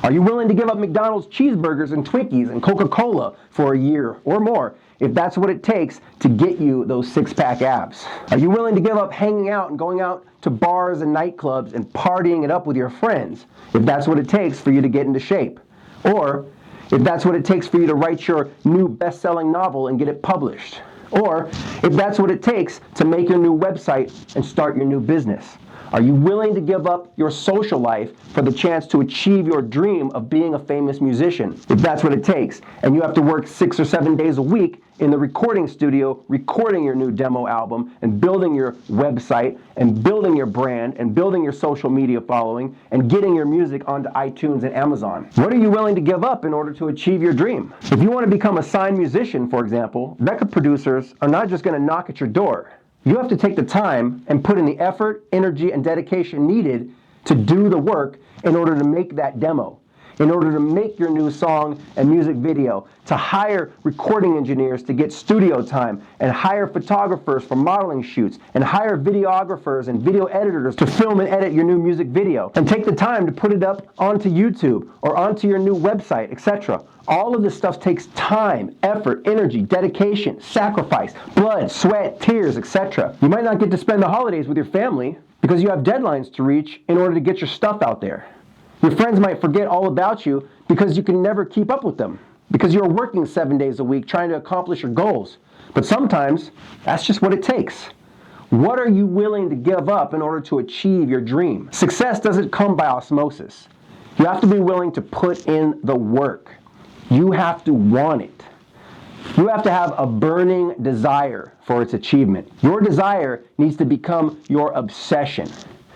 Are you willing to give up McDonald's cheeseburgers and Twinkies and Coca-Cola for a year or more if that's what it takes to get you those six-pack abs? Are you willing to give up hanging out and going out to bars and nightclubs and partying it up with your friends if that's what it takes for you to get into shape? Or if that's what it takes for you to write your new best-selling novel and get it published? Or if that's what it takes to make your new website and start your new business? Are you willing to give up your social life for the chance to achieve your dream of being a famous musician, if that's what it takes, and you have to work 6 or 7 days a week in the recording studio, recording your new demo album, and building your website, and building your brand, and building your social media following, and getting your music onto iTunes and Amazon? What are you willing to give up in order to achieve your dream? If you want to become a signed musician, for example, record producers are not just going to knock at your door. You have to take the time and put in the effort, energy, and dedication needed to do the work in order to make that demo, in order to make your new song and music video, to hire recording engineers to get studio time, and hire photographers for modeling shoots, and hire videographers and video editors to film and edit your new music video, and take the time to put it up onto YouTube or onto your new website, etc. All of this stuff takes time, effort, energy, dedication, sacrifice, blood, sweat, tears, etc. You might not get to spend the holidays with your family because you have deadlines to reach in order to get your stuff out there. Your friends might forget all about you because you can never keep up with them, because you're working 7 days a week trying to accomplish your goals. But sometimes that's just what it takes. What are you willing to give up in order to achieve your dream? Success doesn't come by osmosis. You have to be willing to put in the work. You have to want it. You have to have a burning desire for its achievement. Your desire needs to become your obsession.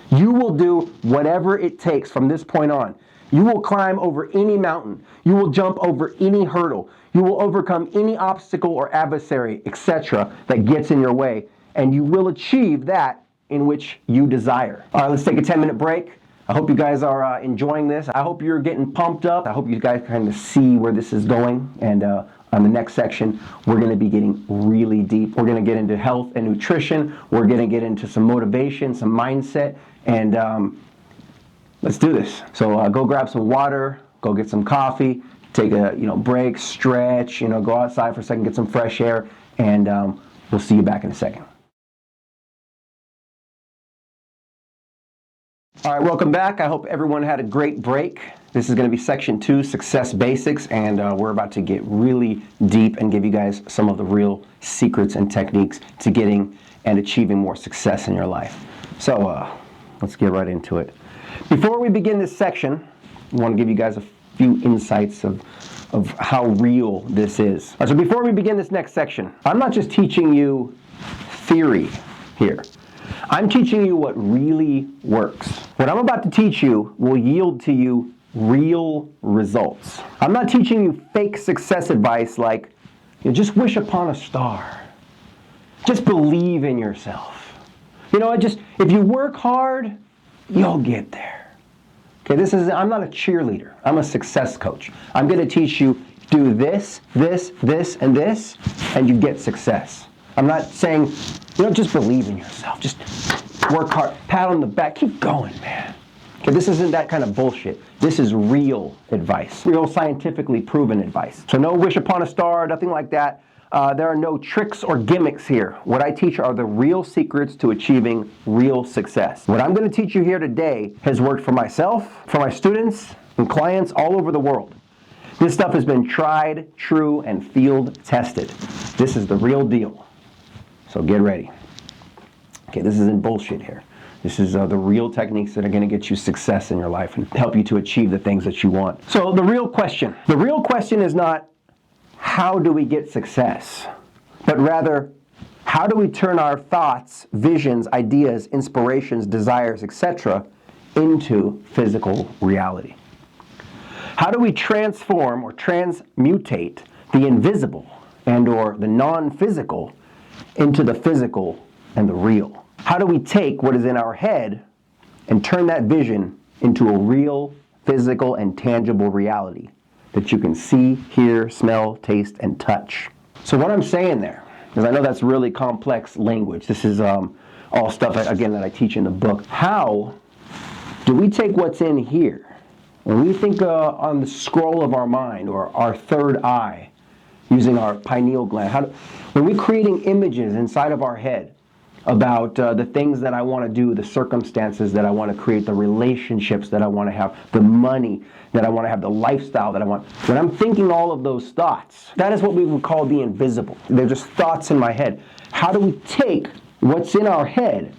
You will do whatever it takes from this point on. You will climb over any mountain. You will jump over any hurdle. You will overcome any obstacle or adversary, etc., that gets in your way. And you will achieve that in which you desire. All right, let's take a 10-minute break. I hope you guys are enjoying this. I hope you're getting pumped up. I hope you guys kind of see where this is going. And on the next section, we're going to be getting really deep. We're going to get into health and nutrition. We're going to get into some motivation, some mindset, and let's do this. So go grab some water, go get some coffee, take a break, stretch, go outside for a second, get some fresh air, and we'll see you back in a second. All right, welcome back. I hope everyone had a great break. This is going to be section 2, Success Basics, and we're about to get really deep and give you guys some of the real secrets and techniques to getting and achieving more success in your life. So let's get right into it. Before we begin this section, I want to give you guys a few insights of how real this is. All right, so before we begin this next section, I'm not just teaching you theory here. I'm teaching you what really works. What I'm about to teach you will yield to you real results. I'm not teaching you fake success advice like, just wish upon a star. Just believe in yourself. If you work hard, you'll get there. Okay, I'm not a cheerleader. I'm a success coach. I'm going to teach you do this, this, this, and this, and you get success. I'm not saying, just believe in yourself. Just work hard, pat on the back, keep going, man. Okay, this isn't that kind of bullshit. This is real advice, real scientifically proven advice. So no wish upon a star, nothing like that. There are no tricks or gimmicks here. What I teach are the real secrets to achieving real success. What I'm going to teach you here today has worked for myself, for my students, and clients all over the world. This stuff has been tried, true, and field tested. This is the real deal. So get ready. Okay, this isn't bullshit here. This is the real techniques that are going to get you success in your life and help you to achieve the things that you want. So the real question is not how do we get success, but rather How do we turn our thoughts, visions, ideas, inspirations, desires, etc. into physical reality? How do we transform or transmutate the invisible and or the non-physical into the physical and the real? How do we take what is in our head and turn that vision into a real, physical, and tangible reality that you can see, hear, smell, taste, and touch? So what I'm saying there, because I know that's really complex language. This is all stuff, again, that I teach in the book. How do we take what's in here? When we think on the scroll of our mind or our third eye, using our pineal gland, when we're creating images inside of our head about the things that I want to do, the circumstances that I want to create, the relationships that I want to have, the money that I want to have, the lifestyle that I want. When I'm thinking all of those thoughts, that is what we would call the invisible. They're just thoughts in my head. How do we take what's in our head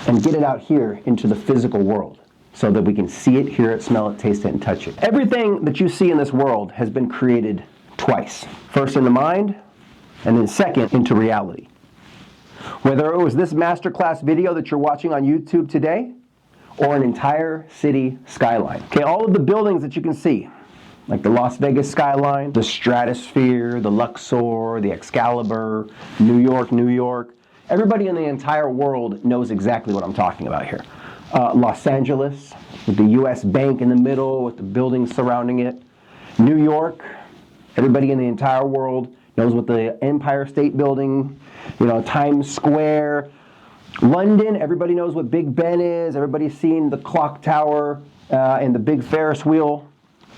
and get it out here into the physical world so that we can see it, hear it, smell it, taste it, and touch it? Everything that you see in this world has been created twice. First in the mind, and then second into reality. Whether it was this masterclass video that you're watching on YouTube today, or an entire city skyline. Okay, all of the buildings that you can see, like the Las Vegas skyline, the Stratosphere, the Luxor, the Excalibur, New York, everybody in the entire world knows exactly what I'm talking about here. Los Angeles, with the US Bank in the middle, with the buildings surrounding it. New York, everybody in the entire world knows what the Empire State Building, Times Square. London, everybody knows what Big Ben is. Everybody's seen the clock tower and the big Ferris wheel.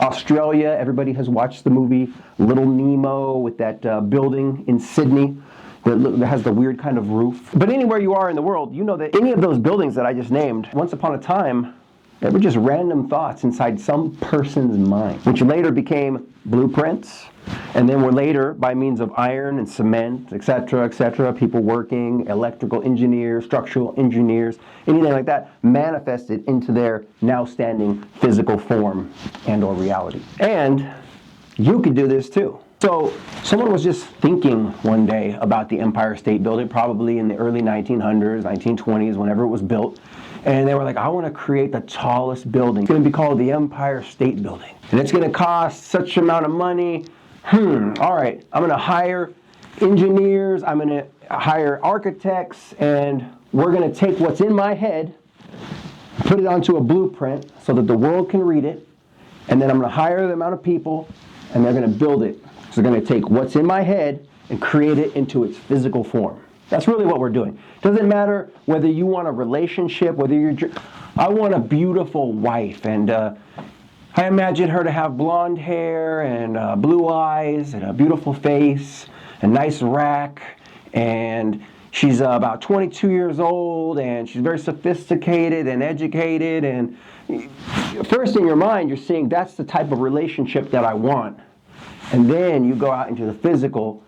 Australia, everybody has watched the movie Little Nemo with that building in Sydney that has the weird kind of roof. But anywhere you are in the world, you know that any of those buildings that I just named, once upon a time, they were just random thoughts inside some person's mind, which later became blueprints, and then were later, by means of iron and cement, etc., people working, electrical engineers, structural engineers, anything like that, manifested into their now standing physical form and or reality. And you could do this too. So someone was just thinking one day about the Empire State Building, probably in the early 1900s, 1920s, whenever it was built. And they were like, I want to create the tallest building. It's going to be called the Empire State Building. And it's going to cost such amount of money. All right, I'm going to hire engineers, I'm going to hire architects, and we're going to take what's in my head, put it onto a blueprint so that the world can read it, and then I'm going to hire the amount of people, and they're going to build it. So they're going to take what's in my head and create it into its physical form. That's really what we're doing. Doesn't matter whether you want a relationship, I want a beautiful wife, and I imagine her to have blonde hair and blue eyes and a beautiful face, a nice rack, and she's about 22 years old, and she's very sophisticated and educated, and first in your mind you're seeing that's the type of relationship that I want. And then you go out into the physical,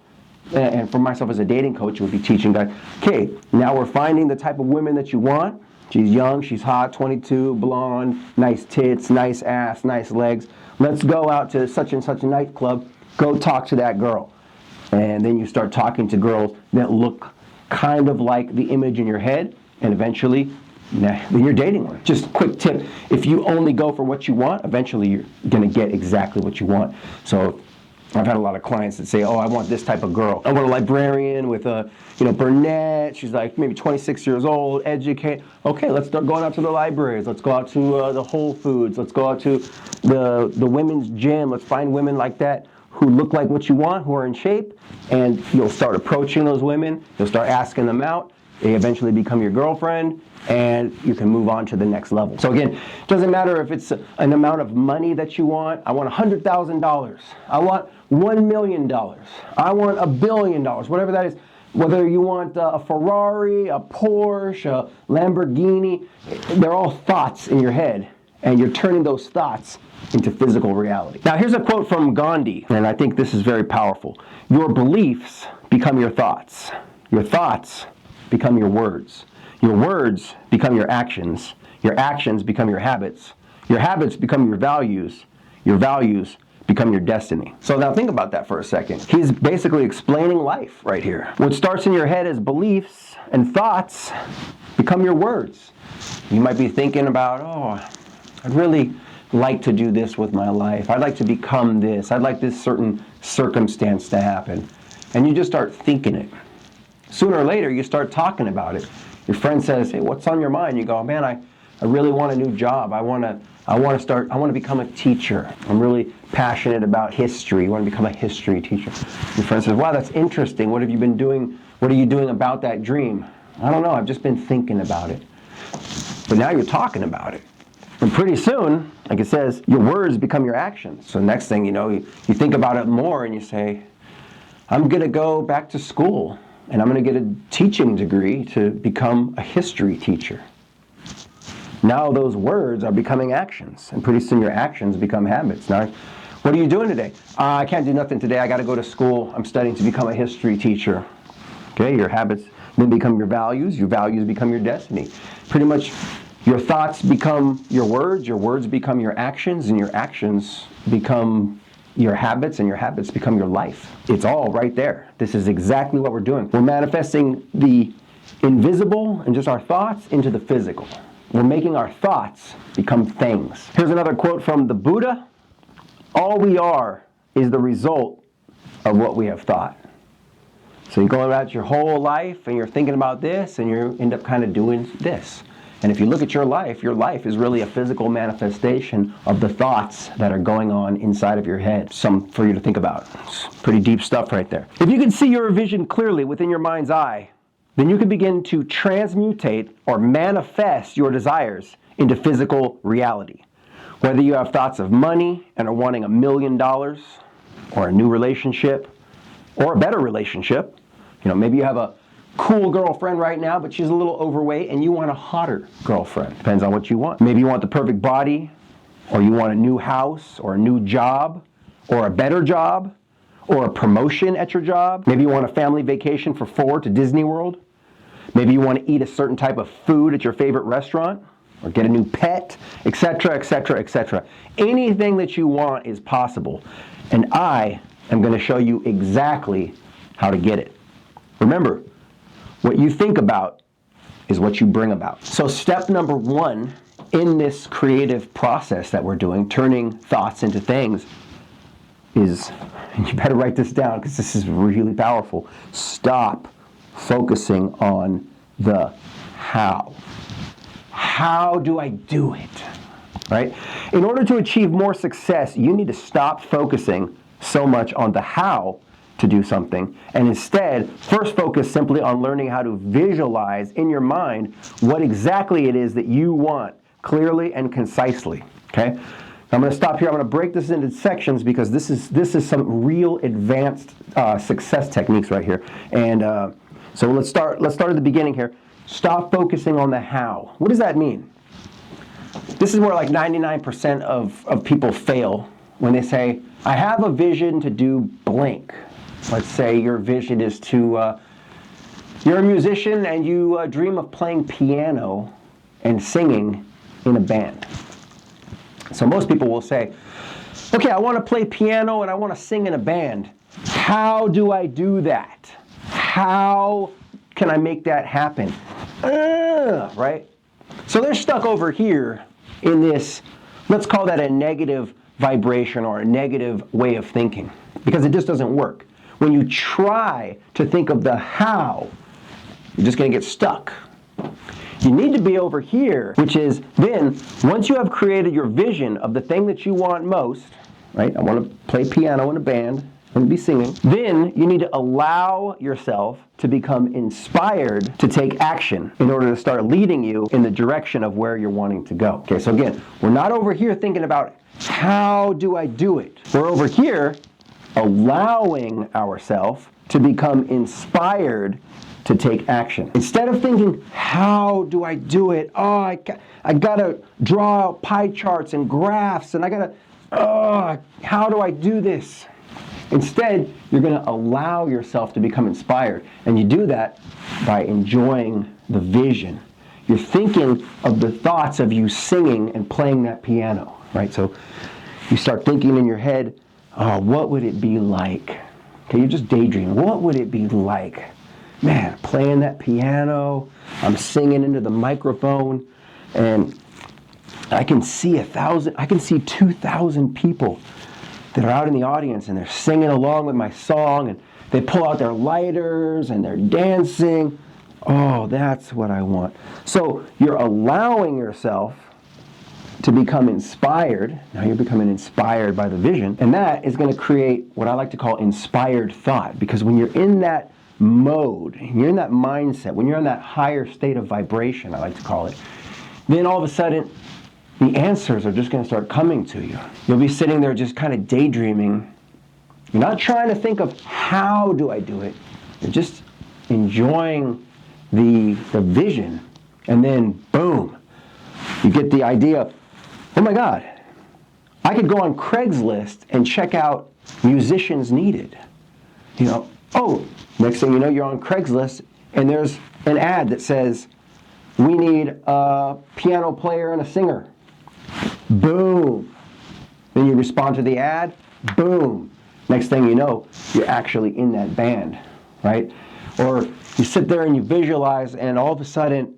and for myself as a dating coach, would be teaching that, okay, now we're finding the type of women that you want. She's young, she's hot, 22, blonde, nice tits, nice ass, nice legs. Let's go out to such and such a nightclub, go talk to that girl. And then you start talking to girls that look kind of like the image in your head, and eventually, then you're dating one. Just quick tip, if you only go for what you want, eventually you're gonna get exactly what you want. So I've had a lot of clients that say, oh, I want this type of girl. I want a librarian with a, brunette. She's like maybe 26 years old, educated. Okay, let's start going out to the libraries. Let's go out to the Whole Foods. Let's go out to the women's gym. Let's find women like that who look like what you want, who are in shape, and you'll start approaching those women. You'll start asking them out. They eventually become your girlfriend, and you can move on to the next level. So again, it doesn't matter if it's an amount of money that you want. I want $100,000. I want $1 million. I want $1 billion, whatever that is. Whether you want a Ferrari, a Porsche, a Lamborghini, they're all thoughts in your head, and you're turning those thoughts into physical reality. Now here's a quote from Gandhi, and I think this is very powerful. Your beliefs become your thoughts. Your thoughts become your words. Your words become your actions. Your actions become your habits. Your habits become your values. Your values become your destiny. So now think about that for a second. He's basically explaining life right here. What starts in your head as beliefs and thoughts become your words. You might be thinking about, oh, I'd really like to do this with my life. I'd like to become this. I'd like this certain circumstance to happen. And you just start thinking it. Sooner or later, you start talking about it. Your friend says, hey, what's on your mind? You go, man, I really want a new job. I want to become a teacher. I'm really passionate about history. I want to become a history teacher. Your friend says, wow, that's interesting. What have you been doing? What are you doing about that dream? I don't know. I've just been thinking about it. But now you're talking about it. And pretty soon, like it says, your words become your actions. So next thing you know, you think about it more and you say, I'm going to go back to school and I'm going to get a teaching degree to become a history teacher. Now those words are becoming actions, and pretty soon your actions become habits. Now, what are you doing today? I can't do nothing today. I got to go to school. I'm studying to become a history teacher. Okay, your habits then become your values become your destiny. Pretty much your thoughts become your words become your actions, and your actions become your habits, and your habits become your life. It's all right there. This is exactly what we're doing. We're manifesting the invisible and just our thoughts into the physical. We're making our thoughts become things. Here's another quote from the Buddha. All we are is the result of what we have thought. So you're going about your whole life and you're thinking about this and you end up kind of doing this. And if you look at your life is really a physical manifestation of the thoughts that are going on inside of your head. Some for you to think about. It's pretty deep stuff right there. If you can see your vision clearly within your mind's eye, then you can begin to transmutate or manifest your desires into physical reality. Whether you have thoughts of money and are wanting $1 million, or a new relationship, or a better relationship. Maybe you have a cool girlfriend right now, but she's a little overweight and you want a hotter girlfriend. Depends on what you want. Maybe you want the perfect body, or you want a new house, or a new job, or a better job, or a promotion at your job. Maybe you want a family vacation for 4 to Disney World. Maybe you want to eat a certain type of food at your favorite restaurant, or get a new pet, etc., etc., etc. Anything that you want is possible. And I am going to show you exactly how to get it. Remember, what you think about is what you bring about. So step number 1 in this creative process that we're doing, turning thoughts into things, is, and you better write this down because this is really powerful, stop focusing on the how. How do I do it? Right? In order to achieve more success, you need to stop focusing so much on the how to do something, and instead first focus simply on learning how to visualize in your mind what exactly it is that you want, clearly and concisely. Okay? I'm going to stop here. I'm going to break this into sections because this is some real advanced success techniques right here. And so let's start at the beginning here. Stop focusing on the how. What does that mean? This is where like 99% of people fail when they say, I have a vision to do blank. Let's say your vision is to, you're a musician and you dream of playing piano and singing in a band. So most people will say, okay, I want to play piano and I want to sing in a band. How do I do that? How can I make that happen? Right? So they're stuck over here in this, let's call that a negative vibration or a negative way of thinking, because it just doesn't work. When you try to think of the how, you're just going to get stuck. You need to be over here, which is then, once you have created your vision of the thing that you want most, right? I want to play piano in a band and be singing. Then you need to allow yourself to become inspired to take action in order to start leading you in the direction of where you're wanting to go. Okay, so again, we're not over here thinking about how do I do it? We're over here allowing ourselves to become inspired to take action. Instead of thinking, how do I do it? Oh, I gotta draw out pie charts and graphs, and I gotta, how do I do this? Instead, you're gonna allow yourself to become inspired. And you do that by enjoying the vision. You're thinking of the thoughts of you singing and playing that piano, right? So you start thinking in your head, oh, what would it be like? Okay, you're just daydreaming. What would it be like? Man, playing that piano, I'm singing into the microphone, and I can see 2,000 people that are out in the audience, and they're singing along with my song, and they pull out their lighters, and they're dancing. Oh, that's what I want. So you're allowing yourself to become inspired. Now you're becoming inspired by the vision, and that is going to create what I like to call inspired thought, because when you're in that mode, you're in that mindset, when you're in that higher state of vibration, I like to call it, then all of a sudden the answers are just going to start coming to you. You'll be sitting there just kind of daydreaming. You're not trying to think of how do I do it. You're just enjoying the vision, and then boom, you get the idea, oh my God, I could go on Craigslist and check out musicians needed. You know, oh, next thing you know, you're on Craigslist and there's an ad that says, we need a piano player and a singer. Boom. Then you respond to the ad, boom. Next thing you know, you're actually in that band, right? Or you sit there and you visualize, and all of a sudden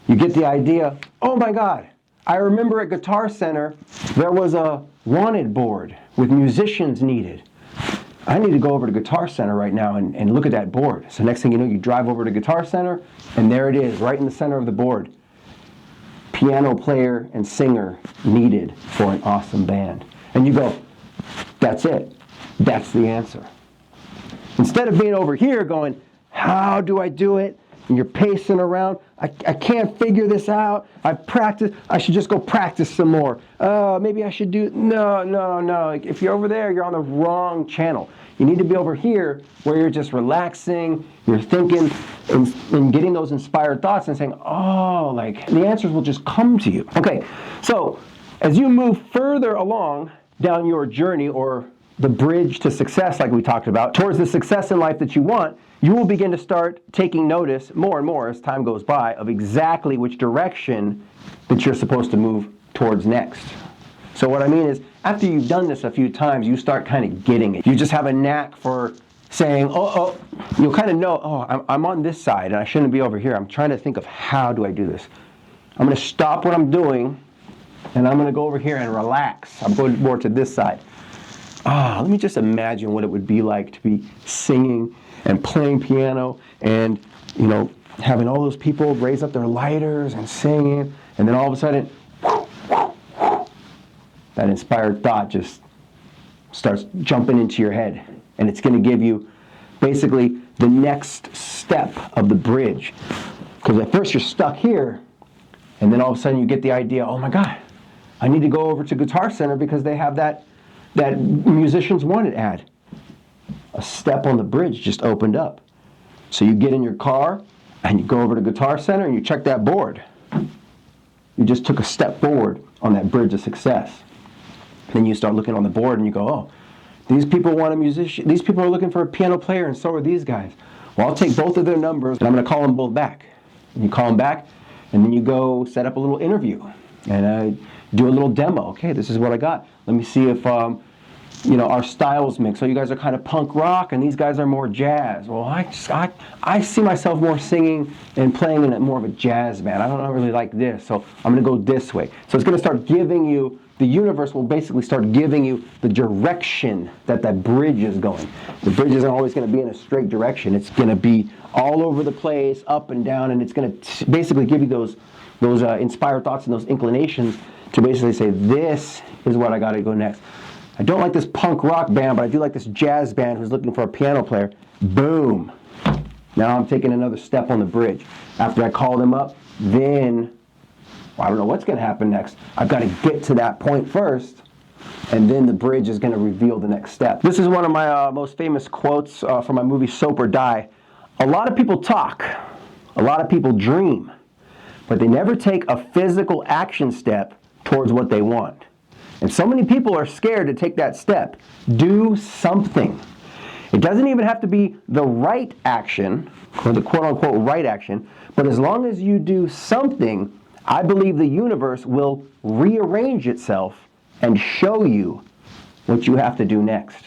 you get the idea, oh my God, I remember at Guitar Center there was a wanted board with musicians needed. I need to go over to Guitar Center right now and look at that board. So next thing you know, you drive over to Guitar Center, and there it is, right in the center of the board. Piano player and singer needed for an awesome band. And you go, that's it. That's the answer. Instead of being over here going, how do I do it? And you're pacing around. I can't figure this out. I've practiced. I should just go practice some more. Maybe I should do, no. If you're over there, you're on the wrong channel. You need to be over here where you're just relaxing, you're thinking and getting those inspired thoughts and saying, oh, like the answers will just come to you. Okay, so as you move further along down your journey, or the bridge to success like we talked about, towards the success in life that you want, you will begin to start taking notice more and more as time goes by of exactly which direction that you're supposed to move towards next. So what I mean is, after you've done this a few times, you start kind of getting it. You just have a knack for saying, oh, you'll kind of know, oh, I'm on this side and I shouldn't be over here. I'm trying to think of how do I do this. I'm going to stop what I'm doing and I'm going to go over here and relax. I'm going more to this side. Let me just imagine what it would be like to be singing and playing piano and, you know, having all those people raise up their lighters and singing, and then all of a sudden, that inspired thought just starts jumping into your head, and it's going to give you basically the next step of the bridge. Because at first you're stuck here, and then all of a sudden you get the idea, oh my God, I need to go over to Guitar Center because they have that musicians wanted ad. A step on the bridge just opened up. So you get in your car and you go over to Guitar Center and you check that board. You just took a step forward on that bridge of success. Then you start looking on the board and you go, oh, these people want a musician. These people are looking for a piano player, and so are these guys. Well, I'll take both of their numbers and I'm going to call them both back. And you call them back, and then you go set up a little interview and do a little demo. Okay, this is what I got. Let me see if you know, our styles mix. So you guys are kind of punk rock and these guys are more jazz. Well, I see myself more singing and playing in more of a jazz band. I don't really like this, so I'm going to go this way. So it's going to start giving you, the universe will basically start giving you the direction that bridge is going. The bridge isn't always going to be in a straight direction. It's going to be all over the place, up and down, and it's going to basically give you those inspired thoughts and those inclinations to basically say, this is what I got to go next. I don't like this punk rock band, but I do like this jazz band who's looking for a piano player. Boom. Now I'm taking another step on the bridge. After I call them up, then, well, I don't know what's going to happen next. I've got to get to that point first, and then the bridge is going to reveal the next step. This is one of my most famous quotes from my movie Soap or Die. A lot of people talk. A lot of people dream. But they never take a physical action step towards what they want. And so many people are scared to take that step. Do something. It doesn't even have to be the right action, or the quote-unquote right action, but as long as you do something, I believe the universe will rearrange itself and show you what you have to do next.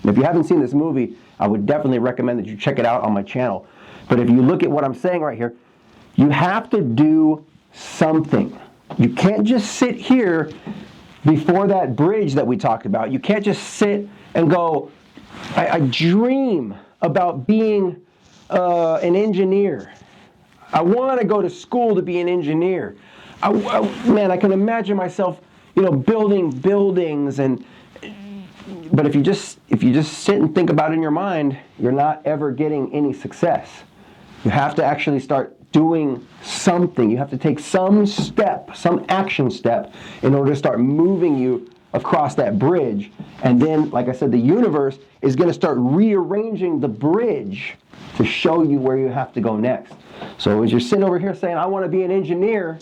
And if you haven't seen this movie, I would definitely recommend that you check it out on my channel. But if you look at what I'm saying right here, you have to do something. You can't just sit here before that bridge that we talked about. You can't just sit and go, I dream about being an engineer. I want to go to school to be an engineer. Man, I can imagine myself, building buildings but if you just sit and think about it in your mind, you're not ever getting any success. You have to actually start doing something. You have to take some step, some action step, in order to start moving you across that bridge. And then, like I said, the universe is going to start rearranging the bridge to show you where you have to go next. So as you're sitting over here saying, I want to be an engineer,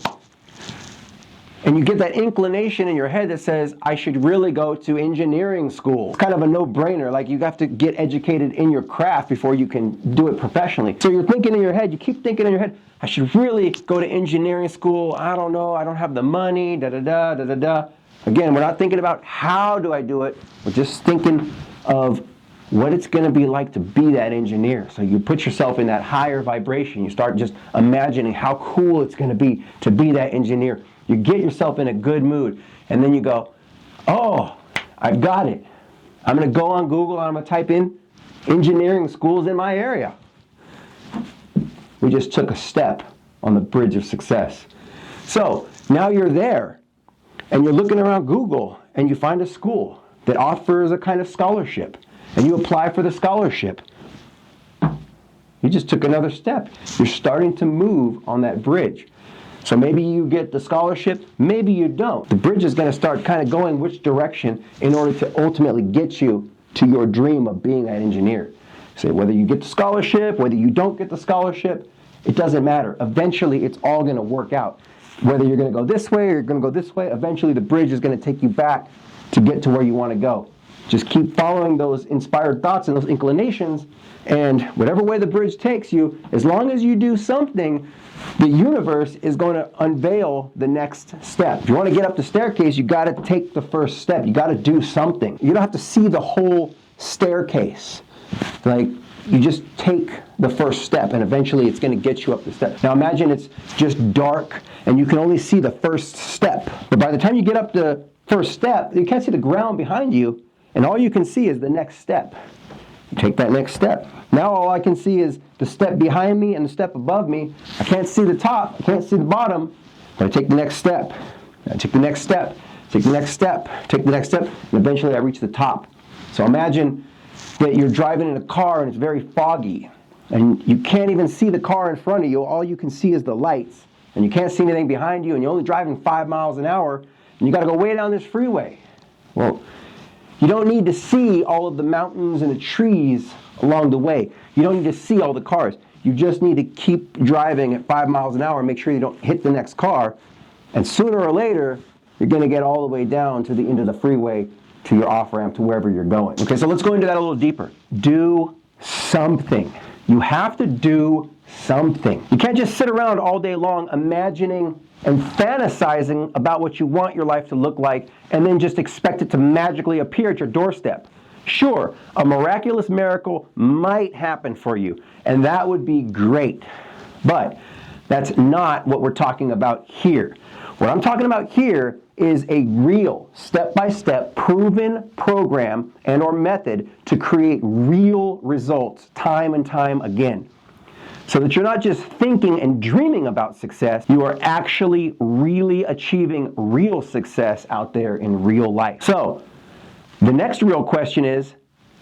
and you get that inclination in your head that says, I should really go to engineering school. It's kind of a no-brainer. Like, you have to get educated in your craft before you can do it professionally. So you're thinking in your head, you keep thinking in your head, I should really go to engineering school. I don't know, I don't have the money, da-da-da, da-da-da. Again, we're not thinking about how do I do it. We're just thinking of what it's going to be like to be that engineer. So you put yourself in that higher vibration. You start just imagining how cool it's going to be that engineer. You get yourself in a good mood, and then you go, oh, I've got it. I'm going to go on Google and I'm going to type in engineering schools in my area. We just took a step on the bridge of success. So now you're there, and you're looking around Google, and you find a school that offers a kind of scholarship, and you apply for the scholarship. You just took another step. You're starting to move on that bridge. So maybe you get the scholarship, maybe you don't. The bridge is going to start kind of going which direction in order to ultimately get you to your dream of being an engineer. So whether you get the scholarship, whether you don't get the scholarship, it doesn't matter. Eventually, it's all going to work out. Whether you're going to go this way or you're going to go this way, eventually the bridge is going to take you back to get to where you want to go. Just keep following those inspired thoughts and those inclinations, and whatever way the bridge takes you, as long as you do something, the universe is going to unveil the next step. If you want to get up the staircase, you got to take the first step. You got to do something. You don't have to see the whole staircase. Like, you just take the first step, and eventually it's going to get you up the step. Now imagine it's just dark, and you can only see the first step. But by the time you get up the first step, you can't see the ground behind you, and all you can see is the next step. You take that next step. Now all I can see is the step behind me and the step above me. I can't see the top, I can't see the bottom, but I take the next step. I take the next step, take the next step, take the next step, and eventually I reach the top. So imagine that you're driving in a car and it's very foggy, and you can't even see the car in front of you. All you can see is the lights, and you can't see anything behind you, and you're only driving 5 miles an hour, and you got to go way down this freeway. Well, you don't need to see all of the mountains and the trees along the way. You don't need to see all the cars. You just need to keep driving at 5 miles an hour and make sure you don't hit the next car. And sooner or later, you're going to get all the way down to the end of the freeway, to your off-ramp, to wherever you're going. Okay, so let's go into that a little deeper. Do something. You have to do something. You can't just sit around all day long imagining and fantasizing about what you want your life to look like and then just expect it to magically appear at your doorstep. Sure, a miraculous miracle might happen for you, and that would be great. But that's not what we're talking about here. What I'm talking about here is a real, step-by-step, proven program and or method to create real results time and time again. So that you're not just thinking and dreaming about success, you are actually really achieving real success out there in real life. So, the next real question is,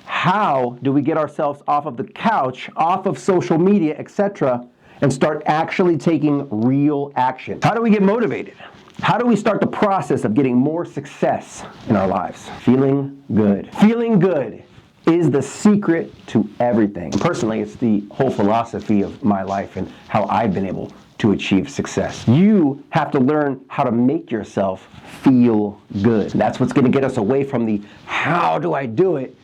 how do we get ourselves off of the couch, off of social media, etc., and start actually taking real action? How do we get motivated? How do we start the process of getting more success in our lives? Feeling good. Feeling good is the secret to everything. And personally, it's the whole philosophy of my life and how I've been able to achieve success. You have to learn how to make yourself feel good. That's what's going to get us away from the how do I do it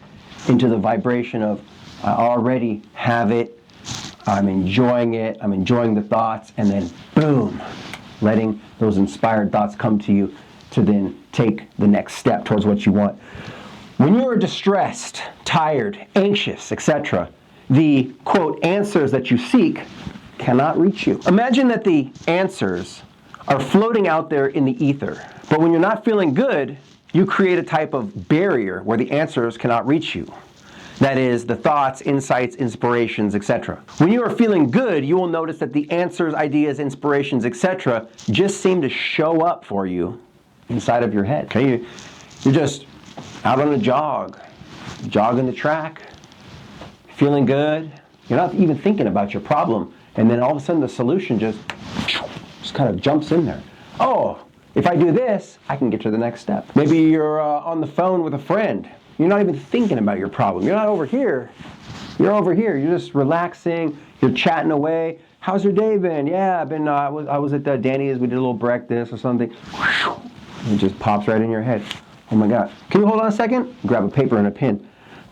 into the vibration of I already have it, I'm enjoying the thoughts, and then boom, letting those inspired thoughts come to you to then take the next step towards what you want. When you are distressed, tired, anxious, etc., the, quote, answers that you seek cannot reach you. Imagine that the answers are floating out there in the ether, but when you're not feeling good, you create a type of barrier where the answers cannot reach you. That is, the thoughts, insights, inspirations, etc. When you are feeling good, you will notice that the answers, ideas, inspirations, etc. just seem to show up for you inside of your head. Okay, you're just out on a jog, jogging the track, feeling good. You're not even thinking about your problem, and then all of a sudden the solution just kind of jumps in there. Oh, if I do this, I can get to the next step. Maybe you're on the phone with a friend. You're not even thinking about your problem. You're not over here. You're over here. You're just relaxing. You're chatting away. How's your day been? Yeah, I've been. I was at Danny's. We did a little breakfast or something. It just pops right in your head. Oh my God. Can you hold on a second? Grab a paper and a pen.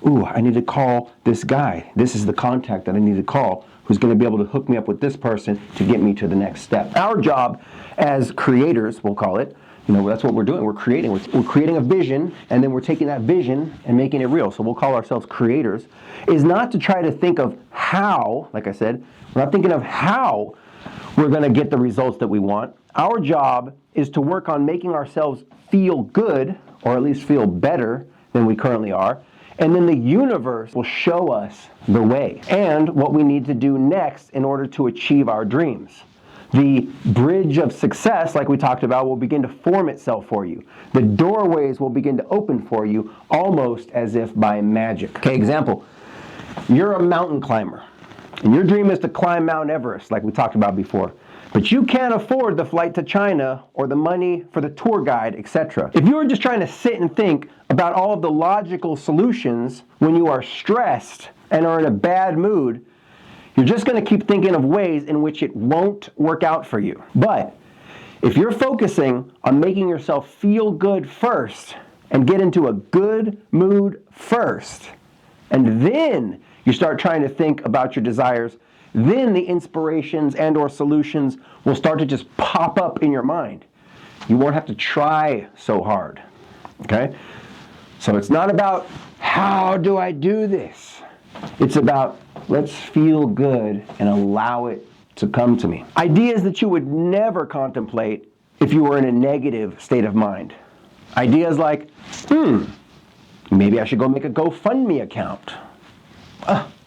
Ooh, I need to call this guy. This is the contact that I need to call, who's going to be able to hook me up with this person to get me to the next step. Our job as creators, we'll call it, that's what we're doing. We're creating a vision, and then we're taking that vision and making it real. So we'll call ourselves creators, is not to try to think of how, like I said, we're not thinking of how we're going to get the results that we want. Our job is to work on making ourselves feel good, or at least feel better than we currently are, and then the universe will show us the way and what we need to do next in order to achieve our dreams. The bridge of success, like we talked about, will begin to form itself for you. The doorways will begin to open for you almost as if by magic. Okay, example. You're a mountain climber, and your dream is to climb Mount Everest, like we talked about before. But you can't afford the flight to China or the money for the tour guide, etc. If you were just trying to sit and think about all of the logical solutions when you are stressed and are in a bad mood, you're just going to keep thinking of ways in which it won't work out for you. But if you're focusing on making yourself feel good first and get into a good mood first, and then you start trying to think about your desires, then the inspirations and or solutions will start to just pop up in your mind. You won't have to try so hard. Okay? So it's not about how do I do this? It's about let's feel good and allow it to come to me. Ideas that you would never contemplate if you were in a negative state of mind. Ideas like, maybe I should go make a GoFundMe account.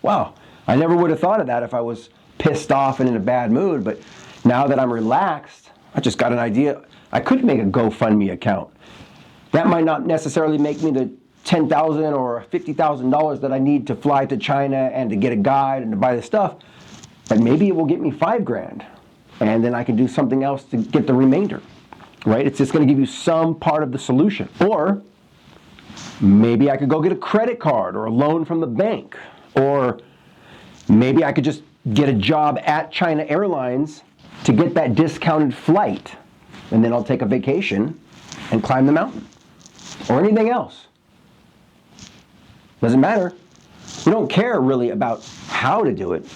Wow, I never would have thought of that if I was pissed off and in a bad mood, but now that I'm relaxed, I just got an idea. I could make a GoFundMe account. That might not necessarily make me the $10,000 or $50,000 that I need to fly to China and to get a guide and to buy the stuff, but maybe it will get me $5,000, and then I can do something else to get the remainder, right? It's just going to give you some part of the solution. Or maybe I could go get a credit card or a loan from the bank, or maybe I could just get a job at China Airlines to get that discounted flight, and then I'll take a vacation and climb the mountain, or anything else. Doesn't matter. We don't care really about how to do it.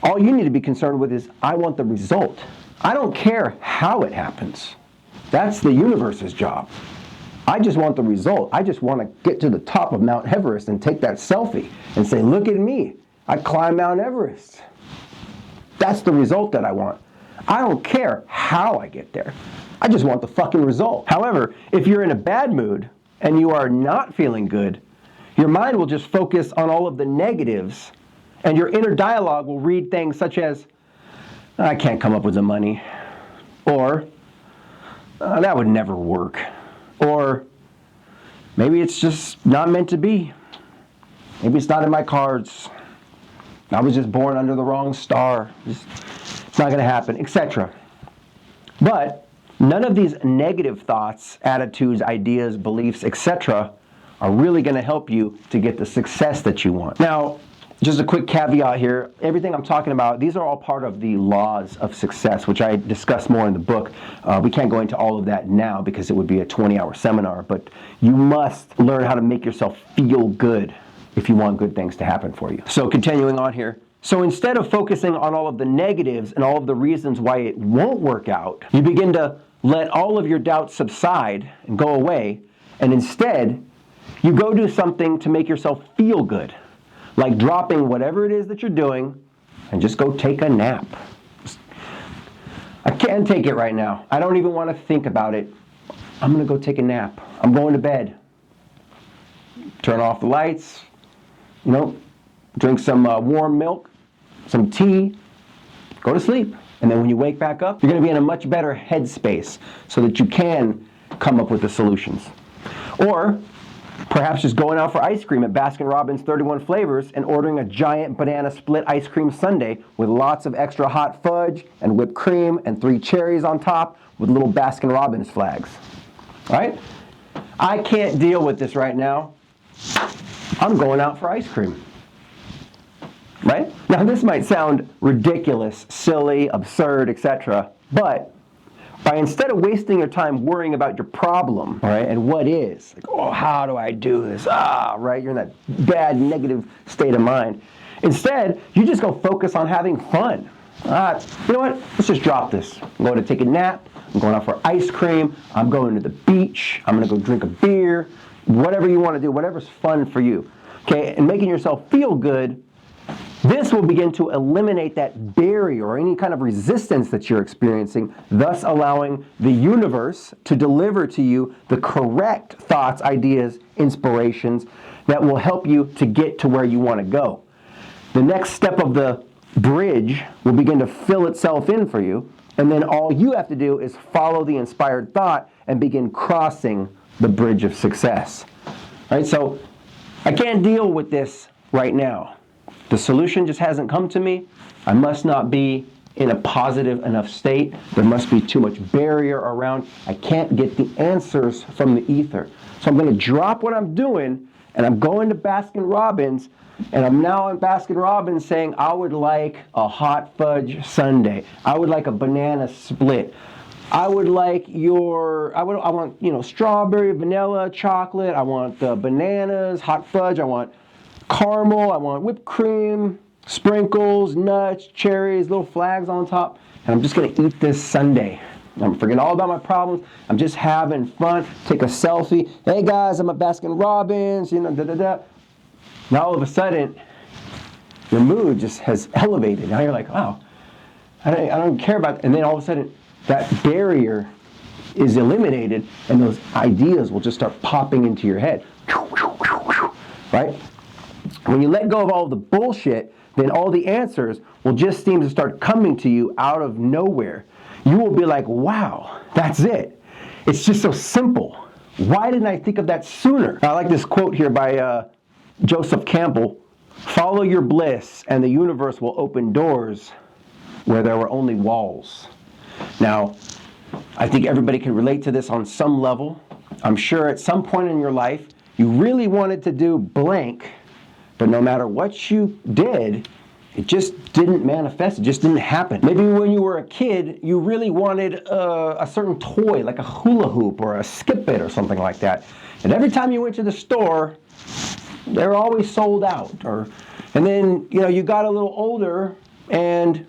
All you need to be concerned with is, I want the result. I don't care how it happens. That's the universe's job. I just want the result. I just want to get to the top of Mount Everest and take that selfie and say, look at me. I climbed Mount Everest. That's the result that I want. I don't care how I get there. I just want the fucking result. However, if you're in a bad mood and you are not feeling good, your mind will just focus on all of the negatives, and your inner dialogue will read things such as, I can't come up with the money, or that would never work, or maybe it's just not meant to be. Maybe it's not in my cards. I was just born under the wrong star. It's not going to happen, etc. But none of these negative thoughts, attitudes, ideas, beliefs, etc. are really going to help you to get the success that you want. Now, just a quick caveat here. Everything I'm talking about, these are all part of the laws of success, which I discuss more in the book. We can't go into all of that now because it would be a 20-hour seminar, but you must learn how to make yourself feel good if you want good things to happen for you. So continuing on here. So instead of focusing on all of the negatives and all of the reasons why it won't work out, you begin to let all of your doubts subside and go away, and instead you go do something to make yourself feel good, like dropping whatever it is that you're doing and just go take a nap. I can't take it right now. I don't even want to think about it. I'm going to go take a nap. I'm going to bed. Turn off the lights, drink some warm milk, some tea, go to sleep. And then when you wake back up, you're going to be in a much better headspace so that you can come up with the solutions. Or perhaps just going out for ice cream at Baskin-Robbins 31 flavors and ordering a giant banana split ice cream sundae with lots of extra hot fudge and whipped cream and 3 cherries on top with little Baskin-Robbins flags. All right? I can't deal with this right now. I'm going out for ice cream. Right? Now this might sound ridiculous, silly, absurd, etc., but by instead of wasting your time worrying about your problem, right, and what is, like, oh, how do I do this? Right, you're in that bad, negative state of mind. Instead, you just go focus on having fun. You know what? Let's just drop this. I'm going to take a nap. I'm going out for ice cream. I'm going to the beach. I'm going to go drink a beer. Whatever you want to do, whatever's fun for you. Okay, and making yourself feel good. This will begin to eliminate that barrier or any kind of resistance that you're experiencing, thus allowing the universe to deliver to you the correct thoughts, ideas, inspirations that will help you to get to where you want to go. The next step of the bridge will begin to fill itself in for you, and then all you have to do is follow the inspired thought and begin crossing the bridge of success. All right, so I can't deal with this right now. The solution just hasn't come to me. I must not be in a positive enough state. There must be too much barrier around. I can't get the answers from the ether. So I'm going to drop what I'm doing, and I'm going to Baskin-Robbins, and I'm now in Baskin-Robbins saying, I would like a hot fudge sundae. I would like a banana split. I would like I want, strawberry, vanilla, chocolate. I want the bananas, hot fudge. I want caramel, I want whipped cream, sprinkles, nuts, cherries, little flags on top, and I'm just going to eat this sundae. I'm forgetting all about my problems. I'm just having fun. Take a selfie. Hey guys, I'm at Baskin-Robbins, da-da-da. Now all of a sudden, your mood just has elevated. Now you're like, wow, I don't care about it. And then all of a sudden, that barrier is eliminated, and those ideas will just start popping into your head. Right? When you let go of all of the bullshit, then all the answers will just seem to start coming to you out of nowhere. You will be like, wow, that's it. It's just so simple. Why didn't I think of that sooner? I like this quote here by Joseph Campbell. Follow your bliss and the universe will open doors where there were only walls. Now, I think everybody can relate to this on some level. I'm sure at some point in your life, you really wanted to do blank, but no matter what you did, it just didn't manifest. It just didn't happen. Maybe when you were a kid, you really wanted a certain toy, like a hula hoop or a skip it or something like that. And every time you went to the store, they were always sold out. And then you got a little older and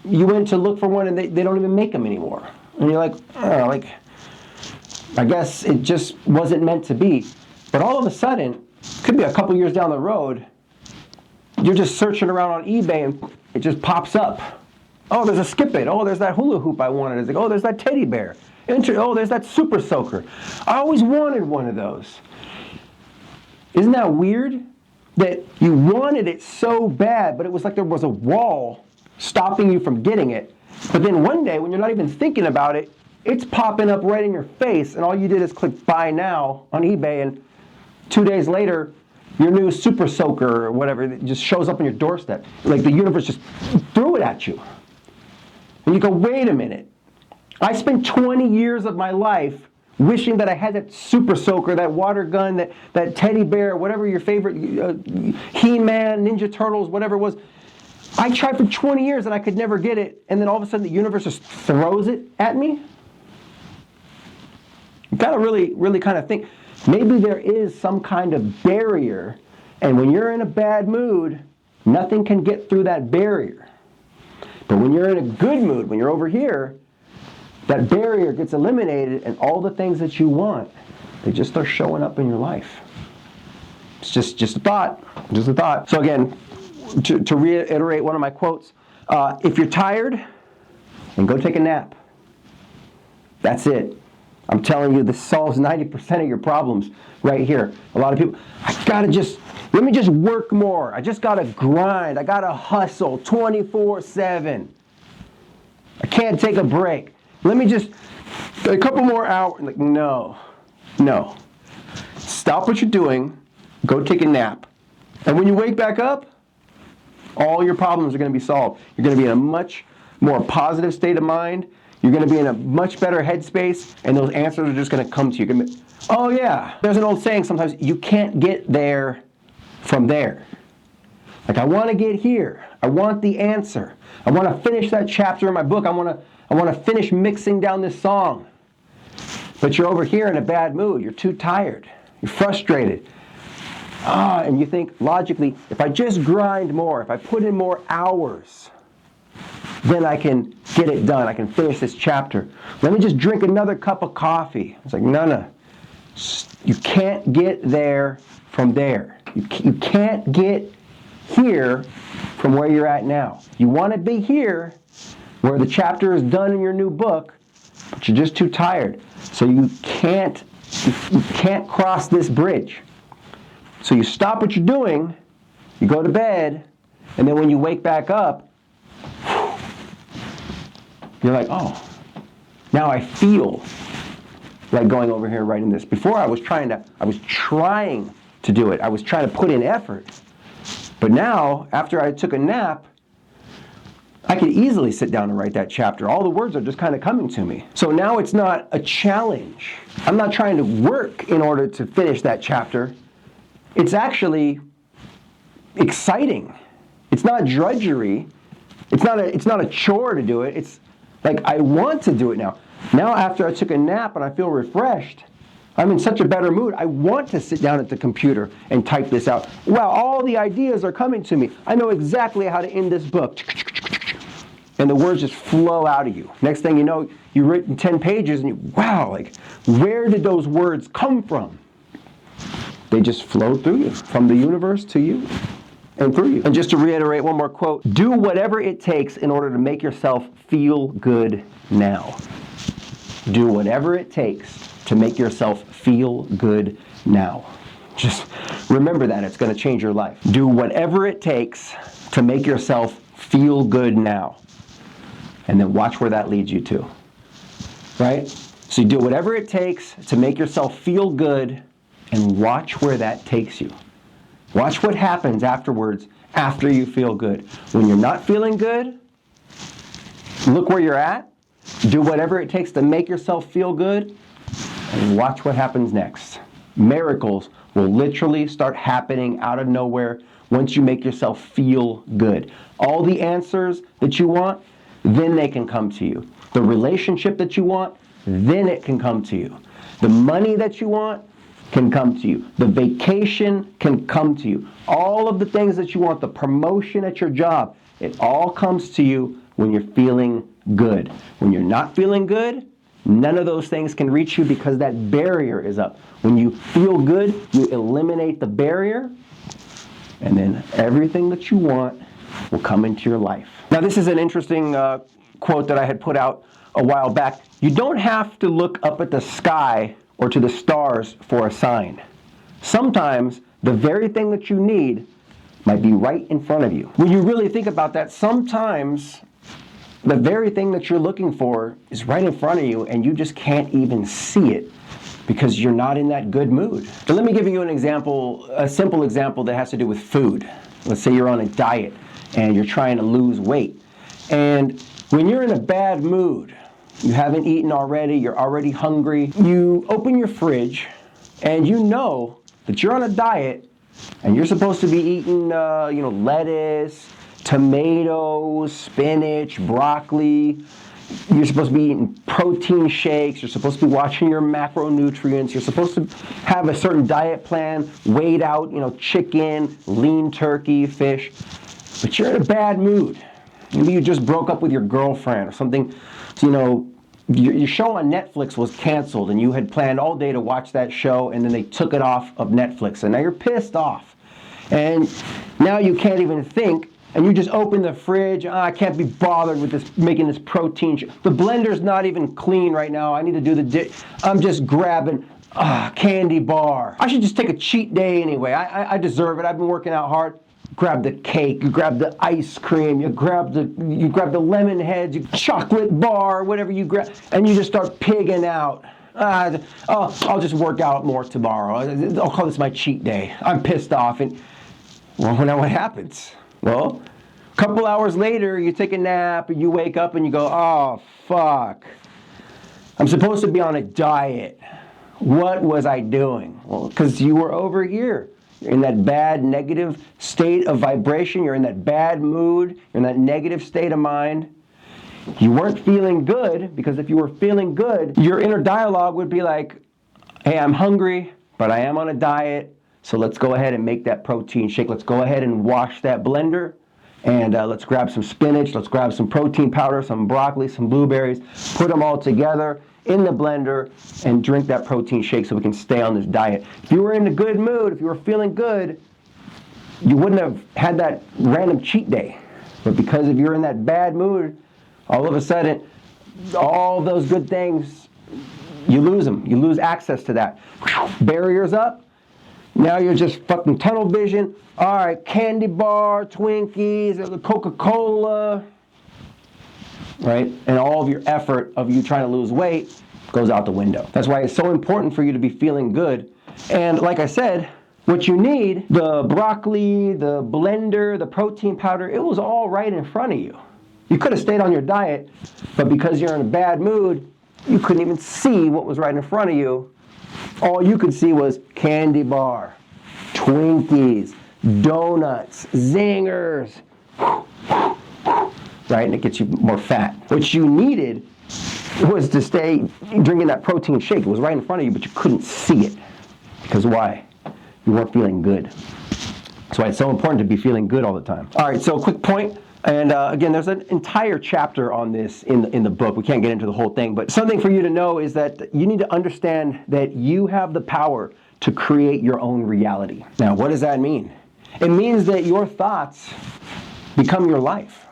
you went to look for one and they don't even make them anymore. And you're like, I guess it just wasn't meant to be. But all of a sudden, could be a couple years down the road, you're just searching around on eBay and it just pops up. Oh, there's a skip it. Oh, there's that hula hoop I wanted. It's like, oh, there's that teddy bear. Oh, there's that super soaker. I always wanted one of those. Isn't that weird? That you wanted it so bad, but it was like there was a wall stopping you from getting it. But then one day, when you're not even thinking about it, it's popping up right in your face, and all you did is click buy now on eBay, and 2 days later, your new super soaker or whatever just shows up on your doorstep. Like the universe just threw it at you. And you go, wait a minute. I spent 20 years of my life wishing that I had that super soaker, that water gun, that teddy bear, whatever your favorite, He-Man, Ninja Turtles, whatever it was. I tried for 20 years and I could never get it, and then all of a sudden the universe just throws it at me. You gotta really kind of think. Maybe there is some kind of barrier, and when you're in a bad mood, nothing can get through that barrier. But when you're in a good mood, when you're over here, that barrier gets eliminated, and all the things that you want They just start showing up in your life. It's just a thought, just a thought. So again, to reiterate one of my quotes, if you're tired, then go take a nap. That's it. I'm telling you, this solves 90% of your problems right here. A lot of people, let me just work more. I just gotta grind. I gotta hustle 24/7. I can't take a break. Let me just, a couple more hours. Like, no. Stop what you're doing, go take a nap. And when you wake back up, all your problems are gonna be solved. You're gonna be in a much more positive state of mind. You're going to be in a much better headspace, and those answers are just going to come to you. Oh yeah, there's an old saying sometimes, you can't get there from there. Like, I want to get here. I want the answer. I want to finish that chapter in my book. I want to finish mixing down this song. But you're over here in a bad mood. You're too tired. You're frustrated. And you think logically, if I just grind more, if I put in more hours, then I can get it done. I can finish this chapter. Let me just drink another cup of coffee. It's like, no. You can't get there from there. You can't get here from where you're at now. You want to be here where the chapter is done in your new book, but you're just too tired. So you can't cross this bridge. So you stop what you're doing, you go to bed, and then when you wake back up, you're like, oh, now I feel like going over here and writing this. Before I was trying to do it. I was trying to put in effort. But now, after I took a nap, I could easily sit down and write that chapter. All the words are just kind of coming to me. So now it's not a challenge. I'm not trying to work in order to finish that chapter. It's actually exciting. It's not drudgery. It's not a chore to do it. It's like, I want to do it now. Now, after I took a nap and I feel refreshed, I'm in such a better mood. I want to sit down at the computer and type this out. Wow, all the ideas are coming to me. I know exactly how to end this book. And the words just flow out of you. Next thing you know, you've written 10 pages and wow, like, where did those words come from? They just flow through you, from the universe to you. And through you. And just to reiterate one more quote, do whatever it takes in order to make yourself feel good now. Do whatever it takes to make yourself feel good now. Just remember that. It's going to change your life. Do whatever it takes to make yourself feel good now. And then watch where that leads you to. Right? So you do whatever it takes to make yourself feel good, and watch where that takes you. Watch what happens afterwards, after you feel good. When you're not feeling good, look where you're at, do whatever it takes to make yourself feel good, and watch what happens next. Miracles will literally start happening out of nowhere once you make yourself feel good. All the answers that you want, then they can come to you. The relationship that you want, then it can come to you. The money that you want, can come to you. The vacation can come to you. All of the things that you want, the promotion at your job, it all comes to you when you're feeling good. When you're not feeling good, none of those things can reach you because that barrier is up. When you feel good, you eliminate the barrier, and then everything that you want will come into your life. Now, this is an interesting quote that I had put out a while back. You don't have to look up at the sky or to the stars for a sign. Sometimes the very thing that you need might be right in front of you. When you really think about that, sometimes the very thing that you're looking for is right in front of you and you just can't even see it because you're not in that good mood. So let me give you an example, a simple example that has to do with food. Let's say you're on a diet and you're trying to lose weight. And when you're in a bad mood, you haven't eaten already, you're already hungry, you open your fridge and you know that you're on a diet and you're supposed to be eating lettuce, tomatoes, spinach, broccoli. You're supposed to be eating protein shakes. You're supposed to be watching your macronutrients. You're supposed to have a certain diet plan, weighed out, chicken, lean turkey, fish. But you're in a bad mood. Maybe you just broke up with your girlfriend or something, your show on Netflix was canceled and you had planned all day to watch that show, and then they took it off of Netflix, and now you're pissed off. And now you can't even think, and you just open the fridge. I can't be bothered with this, making this protein shake. The blender's not even clean right now. I need to do the I'm just grabbing candy bar. I should just take a cheat day anyway. I deserve it. I've been working out hard. Grab the cake, you grab the ice cream, you grab the lemon heads, you chocolate bar, whatever you grab, and you just start pigging out. I'll just work out more tomorrow. I'll call this my cheat day. I'm pissed off. And well, now what happens? Well, a couple hours later, you take a nap and you wake up and you go, oh, fuck. I'm supposed to be on a diet. What was I doing? Well, because you were over here. You're in that bad, negative state of vibration. You're in that bad mood. You're in that negative state of mind. You weren't feeling good, because if you were feeling good, your inner dialogue would be like, hey, I'm hungry, but I am on a diet, so let's go ahead and make that protein shake. Let's go ahead and wash that blender, and let's grab some spinach, let's grab some protein powder, some broccoli, some blueberries, put them all together in the blender and drink that protein shake so we can stay on this diet. If you were in a good mood, if you were feeling good, you wouldn't have had that random cheat day. But because if you're in that bad mood, all of a sudden, all those good things, you lose them. You lose access to that. Barriers up. Now you're just fucking tunnel vision. All right, candy bar, Twinkies, Coca-Cola, right? And all of your effort of you trying to lose weight goes out the window. That's why it's so important for you to be feeling good. And like I said, what you need, the broccoli, the blender, the protein powder, it was all right in front of you. You could have stayed on your diet, but because you're in a bad mood, you couldn't even see what was right in front of you. All you could see was candy bar, Twinkies, donuts, zingers, right? And it gets you more fat. What you needed was to stay drinking that protein shake. It was right in front of you, but you couldn't see it. Because why? You weren't feeling good. That's why it's so important to be feeling good all the time. All right, so quick point. And again, there's an entire chapter on this in the book. We can't get into the whole thing, but something for you to know is that you need to understand that you have the power to create your own reality. Now, what does that mean? It means that your thoughts become your life.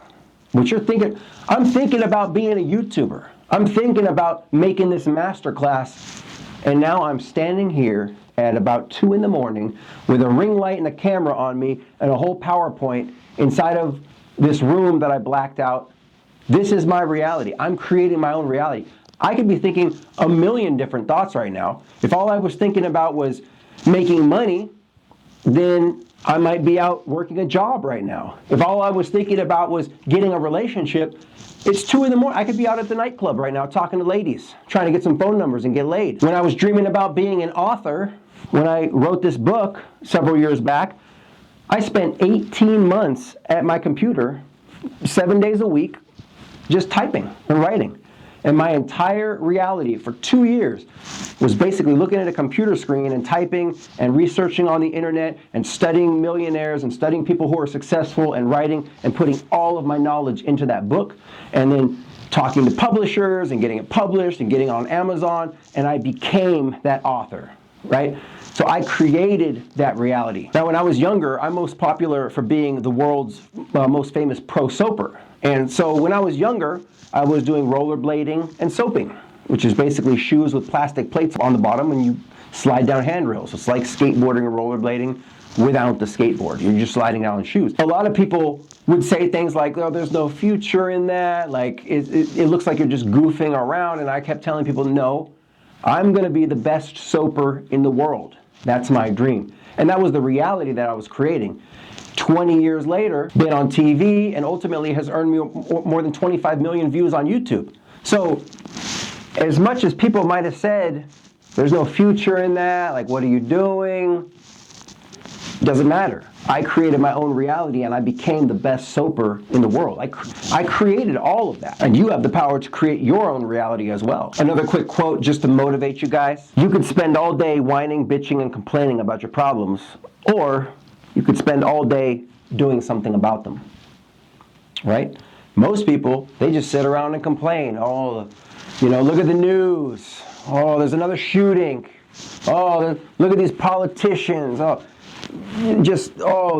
What you're thinking, I'm thinking about being a YouTuber. I'm thinking about making this masterclass, and now I'm standing here at about 2 in the morning with a ring light and a camera on me and a whole PowerPoint inside of this room that I blacked out. This is my reality. I'm creating my own reality. I could be thinking a million different thoughts right now. If all I was thinking about was making money, then I might be out working a job right now. If all I was thinking about was getting a relationship, it's 2 in the morning. I could be out at the nightclub right now talking to ladies, trying to get some phone numbers and get laid. When I was dreaming about being an author, when I wrote this book several years back, I spent 18 months at my computer, 7 days a week, just typing and writing. And my entire reality for 2 years was basically looking at a computer screen and typing and researching on the internet and studying millionaires and studying people who are successful and writing and putting all of my knowledge into that book, and then talking to publishers and getting it published and getting it on Amazon, and I became that author, right? So I created that reality. Now, when I was younger, I'm most popular for being the world's most famous pro soaper. And so when I was younger, I was doing rollerblading and soaping, which is basically shoes with plastic plates on the bottom and you slide down handrails. It's like skateboarding or rollerblading without the skateboard. You're just sliding down shoes. A lot of people would say things like, oh, there's no future in that. Like, it looks like you're just goofing around. And I kept telling people, no, I'm going to be the best soaper in the world. That's my dream. And that was the reality that I was creating. 20 years later, been on TV, and ultimately has earned me more than 25 million views on YouTube. So, as much as people might have said, there's no future in that, like, what are you doing? Doesn't matter. I created my own reality and I became the best soaper in the world. I created all of that. And you have the power to create your own reality as well. Another quick quote just to motivate you guys. You could spend all day whining, bitching, and complaining about your problems, or you could spend all day doing something about them, right? Most people, they just sit around and complain. Oh, You know, look at the news. Oh, there's another shooting. Oh, look at these politicians. Oh,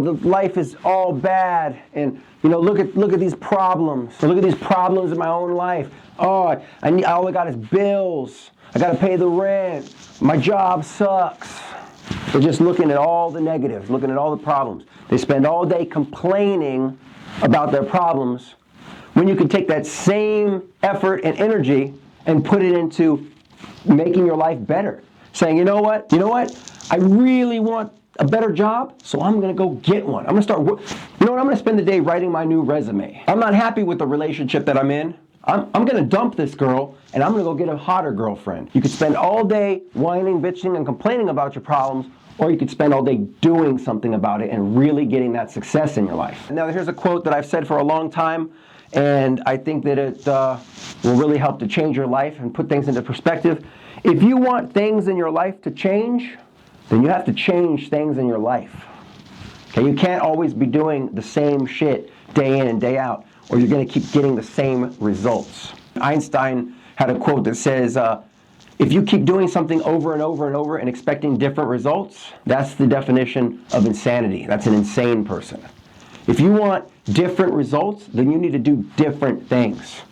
the life is all bad. And you know, look at these problems. So look at these problems in my own life. Oh, all I got is bills. I got to pay the rent. My job sucks. They're just looking at all the negatives, looking at all the problems. They spend all day complaining about their problems when you can take that same effort and energy and put it into making your life better. Saying, you know what? I really want a better job, so I'm going to go get one. I'm going to start, I'm going to spend the day writing my new resume. I'm not happy with the relationship that I'm in. I'm going to dump this girl, and I'm going to go get a hotter girlfriend. You could spend all day whining, bitching, and complaining about your problems, or you could spend all day doing something about it and really getting that success in your life. Now, here's a quote that I've said for a long time, and I think that it will really help to change your life and put things into perspective. If you want things in your life to change, then you have to change things in your life. Okay, you can't always be doing the same shit day in and day out, or you're going to keep getting the same results. Einstein had a quote that says, if you keep doing something over and over and over and expecting different results, that's the definition of insanity. That's an insane person. If you want different results, then you need to do different things.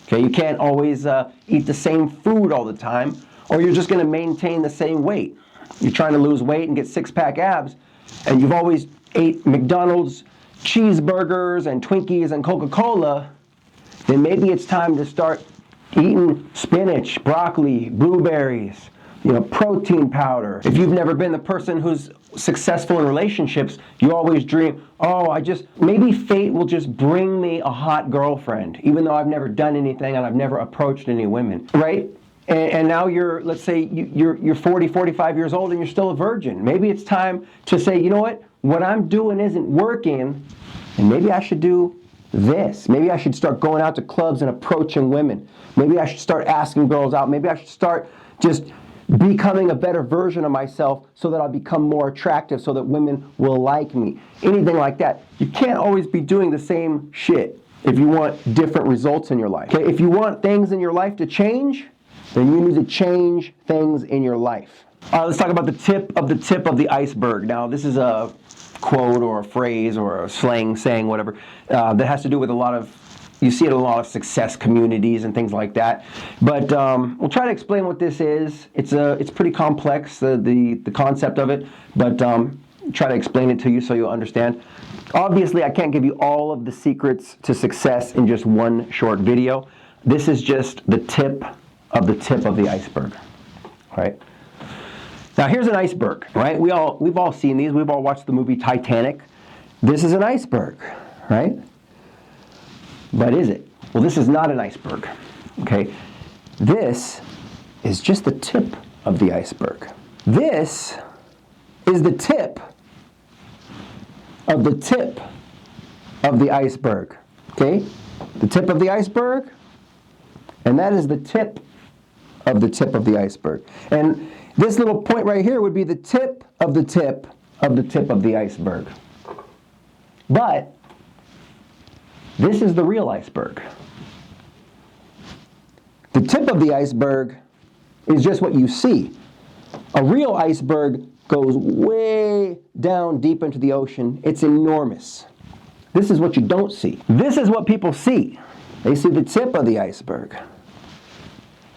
Okay, you can't always eat the same food all the time, or you're just going to maintain the same weight. You're trying to lose weight and get six-pack abs, and you've always ate McDonald's cheeseburgers and Twinkies and Coca-Cola, then maybe it's time to start eating spinach, broccoli, blueberries, protein powder. If you've never been the person who's successful in relationships, you always dream, maybe fate will just bring me a hot girlfriend, even though I've never done anything and I've never approached any women, right? And now let's say you're 40, 45 years old and you're still a virgin. Maybe it's time to say, you know what I'm doing isn't working, and maybe I should do this. Maybe I should start going out to clubs and approaching women. Maybe I should start asking girls out. Maybe I should start just becoming a better version of myself so that I'll become more attractive, so that women will like me. Anything like that. You can't always be doing the same shit if you want different results in your life. Okay? If you want things in your life to change, then you need to change things in your life. All right, let's talk about the tip of the iceberg. Now, this is a quote or a phrase or a slang saying, whatever, that has to do with you see it in a lot of success communities and things like that. But we'll try to explain what this is. It's pretty complex, the concept of it, but try to explain it to you so you'll understand. Obviously, I can't give you all of the secrets to success in just one short video. This is just the tip of the iceberg, right? Now here's an iceberg, right? We've all seen these. We've all watched the movie Titanic. This is an iceberg, right? But is it? Well, this is not an iceberg, okay? This is just the tip of the iceberg. This is the tip of the iceberg, okay? The tip of the iceberg, and that is the tip of the iceberg. And this little point right here would be the tip of the iceberg. But this is the real iceberg. The tip of the iceberg is just what you see. A real iceberg goes way down deep into the ocean. It's enormous. This is what you don't see. This is what people see. They see the tip of the iceberg.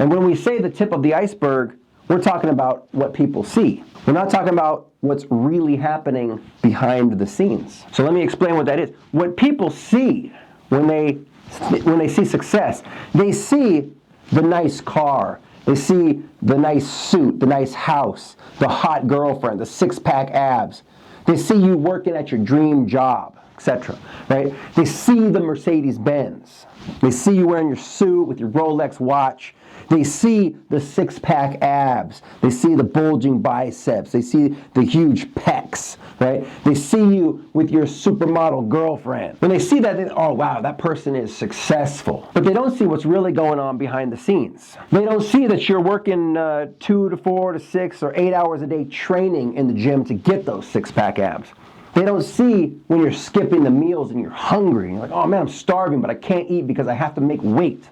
And when we say the tip of the iceberg, we're talking about what people see. We're not talking about what's really happening behind the scenes. So let me explain what that is. What people see when they see success, they see the nice car, they see the nice suit, the nice house, the hot girlfriend, the six-pack abs. They see you working at your dream job, etc. Right? They see the Mercedes-Benz. They see you wearing your suit with your Rolex watch. They see the six-pack abs. They see the bulging biceps. They see the huge pecs, right? They see you with your supermodel girlfriend. When they see that, they, oh wow, that person is successful. But they don't see what's really going on behind the scenes. They don't see that you're working 2 to 4 to 6 or 8 hours a day training in the gym to get those six-pack abs. They don't see when you're skipping the meals and you're hungry. You're like, oh man, I'm starving, but I can't eat because I have to make weight.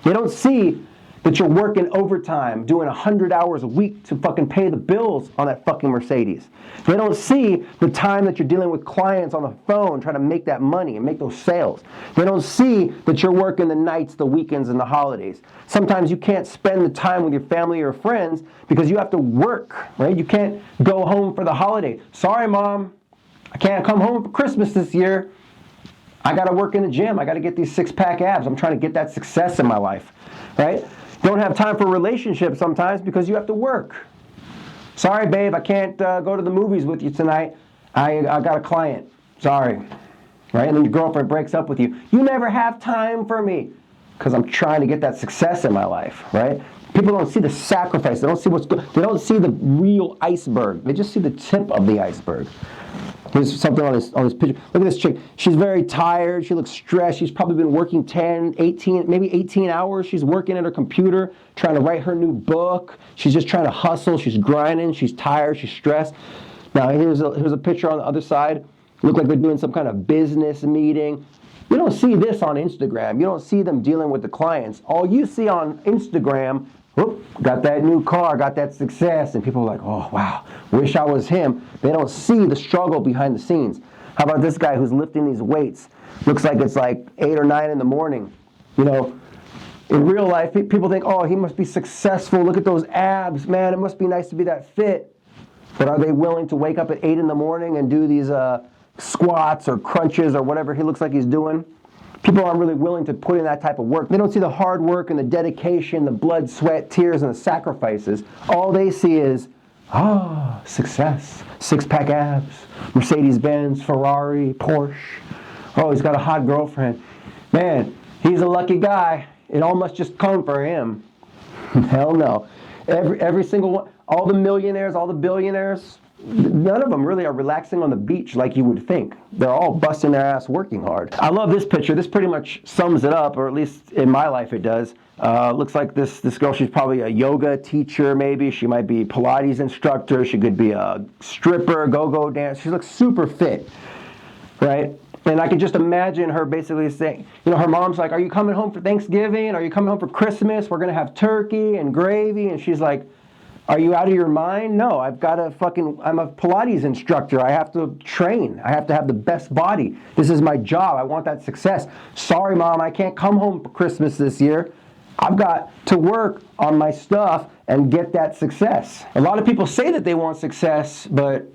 They don't see that you're working overtime, doing 100 hours a week to fucking pay the bills on that fucking Mercedes. They don't see the time that you're dealing with clients on the phone trying to make that money and make those sales. They don't see that you're working the nights, the weekends, and the holidays. Sometimes you can't spend the time with your family or friends because you have to work, right? You can't go home for the holiday. Sorry, Mom, I can't come home for Christmas this year. I got to work in the gym. I got to get these six-pack abs. I'm trying to get that success in my life, right? Don't have time for relationships sometimes because you have to work. Sorry, babe, I can't go to the movies with you tonight. I got a client. Sorry. Right? And then your girlfriend breaks up with you. You never have time for me because I'm trying to get that success in my life, right? People don't see the sacrifice. They don't see they don't see the real iceberg. They just see the tip of the iceberg. Here's something on this picture. Look at this chick. She's very tired. She looks stressed. She's probably been working 10, 18, maybe 18 hours. She's working at her computer, trying to write her new book. She's just trying to hustle. She's grinding. She's tired. She's stressed. Now, here's a picture on the other side. Look like they're doing some kind of business meeting. You don't see this on Instagram. You don't see them dealing with the clients. All you see on Instagram, whoop, got that new car, got that success, and people are like, oh, wow, wish I was him. They don't see the struggle behind the scenes. How about this guy who's lifting these weights? Looks like it's like 8 or 9 in the morning. You know, in real life, people think, oh, he must be successful. Look at those abs, man. It must be nice to be that fit. But are they willing to wake up at 8 in the morning and do these squats or crunches or whatever he looks like he's doing? People aren't really willing to put in that type of work. They don't see the hard work and the dedication, the blood, sweat, tears, and the sacrifices. All they see is, success. Six-pack abs, Mercedes-Benz, Ferrari, Porsche. Oh, he's got a hot girlfriend. Man, he's a lucky guy. It all must just come for him. Hell no. Every single one, all the millionaires, all the billionaires, none of them really are relaxing on the beach like you would think. They're all busting their ass working hard. I love this picture. This pretty much sums it up, or at least in my life it does. Looks like this girl, she's probably a yoga teacher maybe. She might be Pilates instructor. She could be a stripper, go-go dancer. She looks super fit, right? And I could just imagine her basically saying, you know, her mom's like, are you coming home for Thanksgiving? Are you coming home for Christmas? We're going to have turkey and gravy. And she's like, are you out of your mind? No, I'm a Pilates instructor. I have to train. I have to have the best body. This is my job. I want that success. Sorry, Mom, I can't come home for Christmas this year. I've got to work on my stuff and get that success. A lot of people say that they want success, but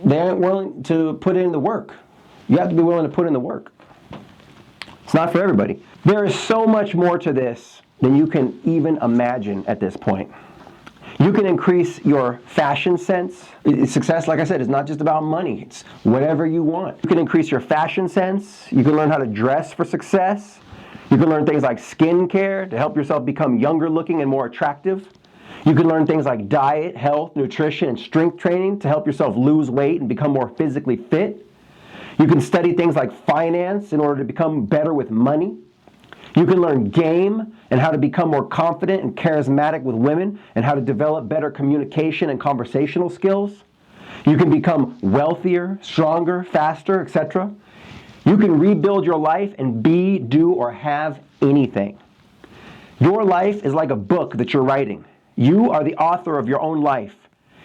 they aren't willing to put in the work. You have to be willing to put in the work. It's not for everybody. There is so much more to this than you can even imagine at this point. You can increase your fashion sense. Success, like I said, is not just about money. It's whatever you want. You can increase your fashion sense. You can learn how to dress for success. You can learn things like skincare to help yourself become younger looking and more attractive. You can learn things like diet, health, nutrition, and strength training to help yourself lose weight and become more physically fit. You can study things like finance in order to become better with money. You can learn game and how to become more confident and charismatic with women and how to develop better communication and conversational skills. You can become wealthier, stronger, faster, etc. You can rebuild your life and be, do, or have anything. Your life is like a book that you're writing. You are the author of your own life.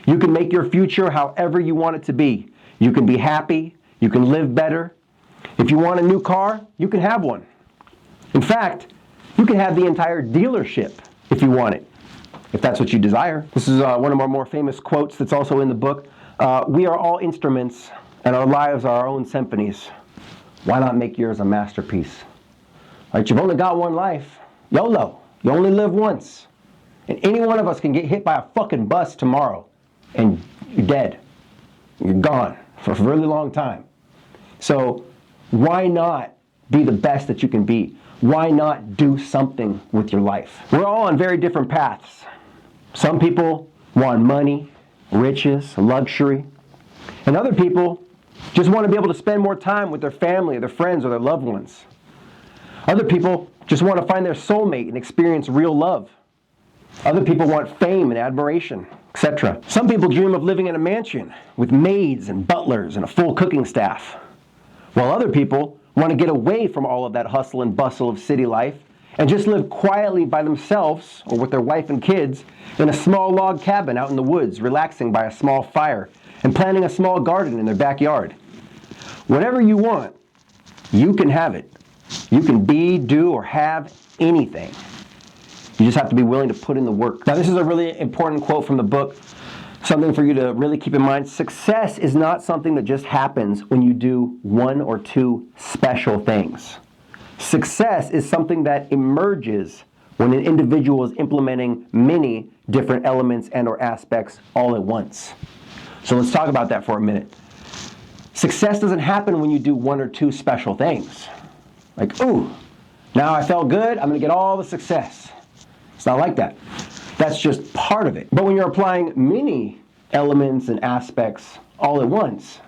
You can make your future however you want it to be. You can be happy. You can live better. If you want a new car, you can have one. In fact, you can have the entire dealership if you want it, if that's what you desire. This is one of our more famous quotes that's also in the book. We are all instruments, and our lives are our own symphonies. Why not make yours a masterpiece? Right, you've only got one life. YOLO. You only live once. And any one of us can get hit by a fucking bus tomorrow, and you're dead. You're gone for a really long time. So why not be the best that you can be? Why not do something with your life? We're all on very different paths. Some people want money, riches, luxury. And other people just want to be able to spend more time with their family, their friends, or their loved ones. Other people just want to find their soulmate and experience real love. Other people want fame and admiration, etc. Some people dream of living in a mansion with maids and butlers and a full cooking staff, while other people want to get away from all of that hustle and bustle of city life and just live quietly by themselves or with their wife and kids in a small log cabin out in the woods, relaxing by a small fire and planting a small garden in their backyard. Whatever you want, you can have it. You can be, do, or have anything. You just have to be willing to put in the work. Now, this is a really important quote from the book, something for you to really keep in mind. Success is not something that just happens when you do one or two special things. Success is something that emerges when an individual is implementing many different elements and or aspects all at once. So let's talk about that for a minute. Success doesn't happen when you do one or two special things. Like, ooh, now I felt good, I'm going to get all the success. It's not like that. That's just part of it. But when you're applying many elements and aspects all at once,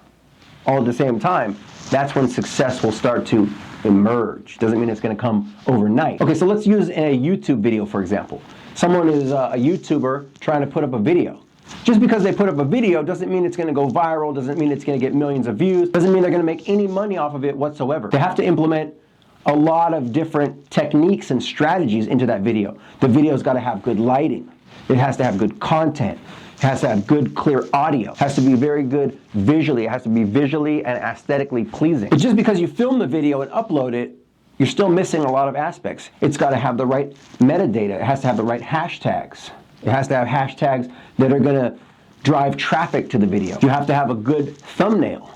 all at the same time, that's when success will start to emerge. Doesn't mean it's going to come overnight. Okay, so let's use a YouTube video, for example. Someone is a YouTuber trying to put up a video. Just because they put up a video doesn't mean it's going to go viral, doesn't mean it's going to get millions of views, doesn't mean they're going to make any money off of it whatsoever. They have to implement a lot of different techniques and strategies into that video. The video's got to have good lighting. It has to have good content. It has to have good, clear audio. It has to be very good visually. It has to be visually and aesthetically pleasing. But just because you film the video and upload it, you're still missing a lot of aspects. It's got to have the right metadata. It has to have the right hashtags. It has to have hashtags that are going to drive traffic to the video. You have to have a good thumbnail.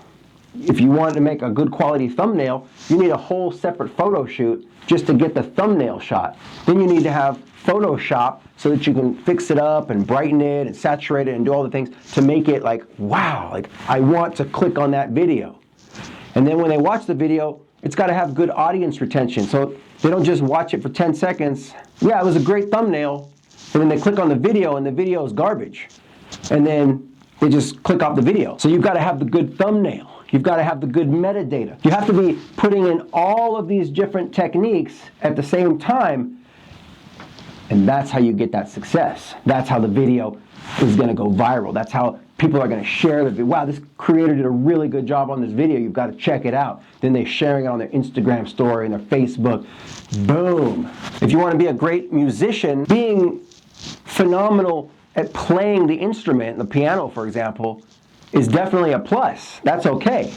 If you want to make a good quality thumbnail, you need a whole separate photo shoot just to get the thumbnail shot. Then you need to have Photoshop so that you can fix it up and brighten it and saturate it and do all the things to make it like, wow, like I want to click on that video. And then when they watch the video, it's got to have good audience retention. So they don't just watch it for 10 seconds. Yeah, it was a great thumbnail. And then they click on the video and the video is garbage. And then they just click off the video. So you've got to have the good thumbnail. You've got to have the good metadata. You have to be putting in all of these different techniques at the same time. And that's how you get that success. That's how the video is going to go viral. That's how people are going to share the video. Wow, this creator did a really good job on this video. You've got to check it out. Then they're sharing it on their Instagram story and their Facebook. Boom. If you want to be a great musician, being phenomenal at playing the instrument, the piano, for example, is definitely a plus. That's okay.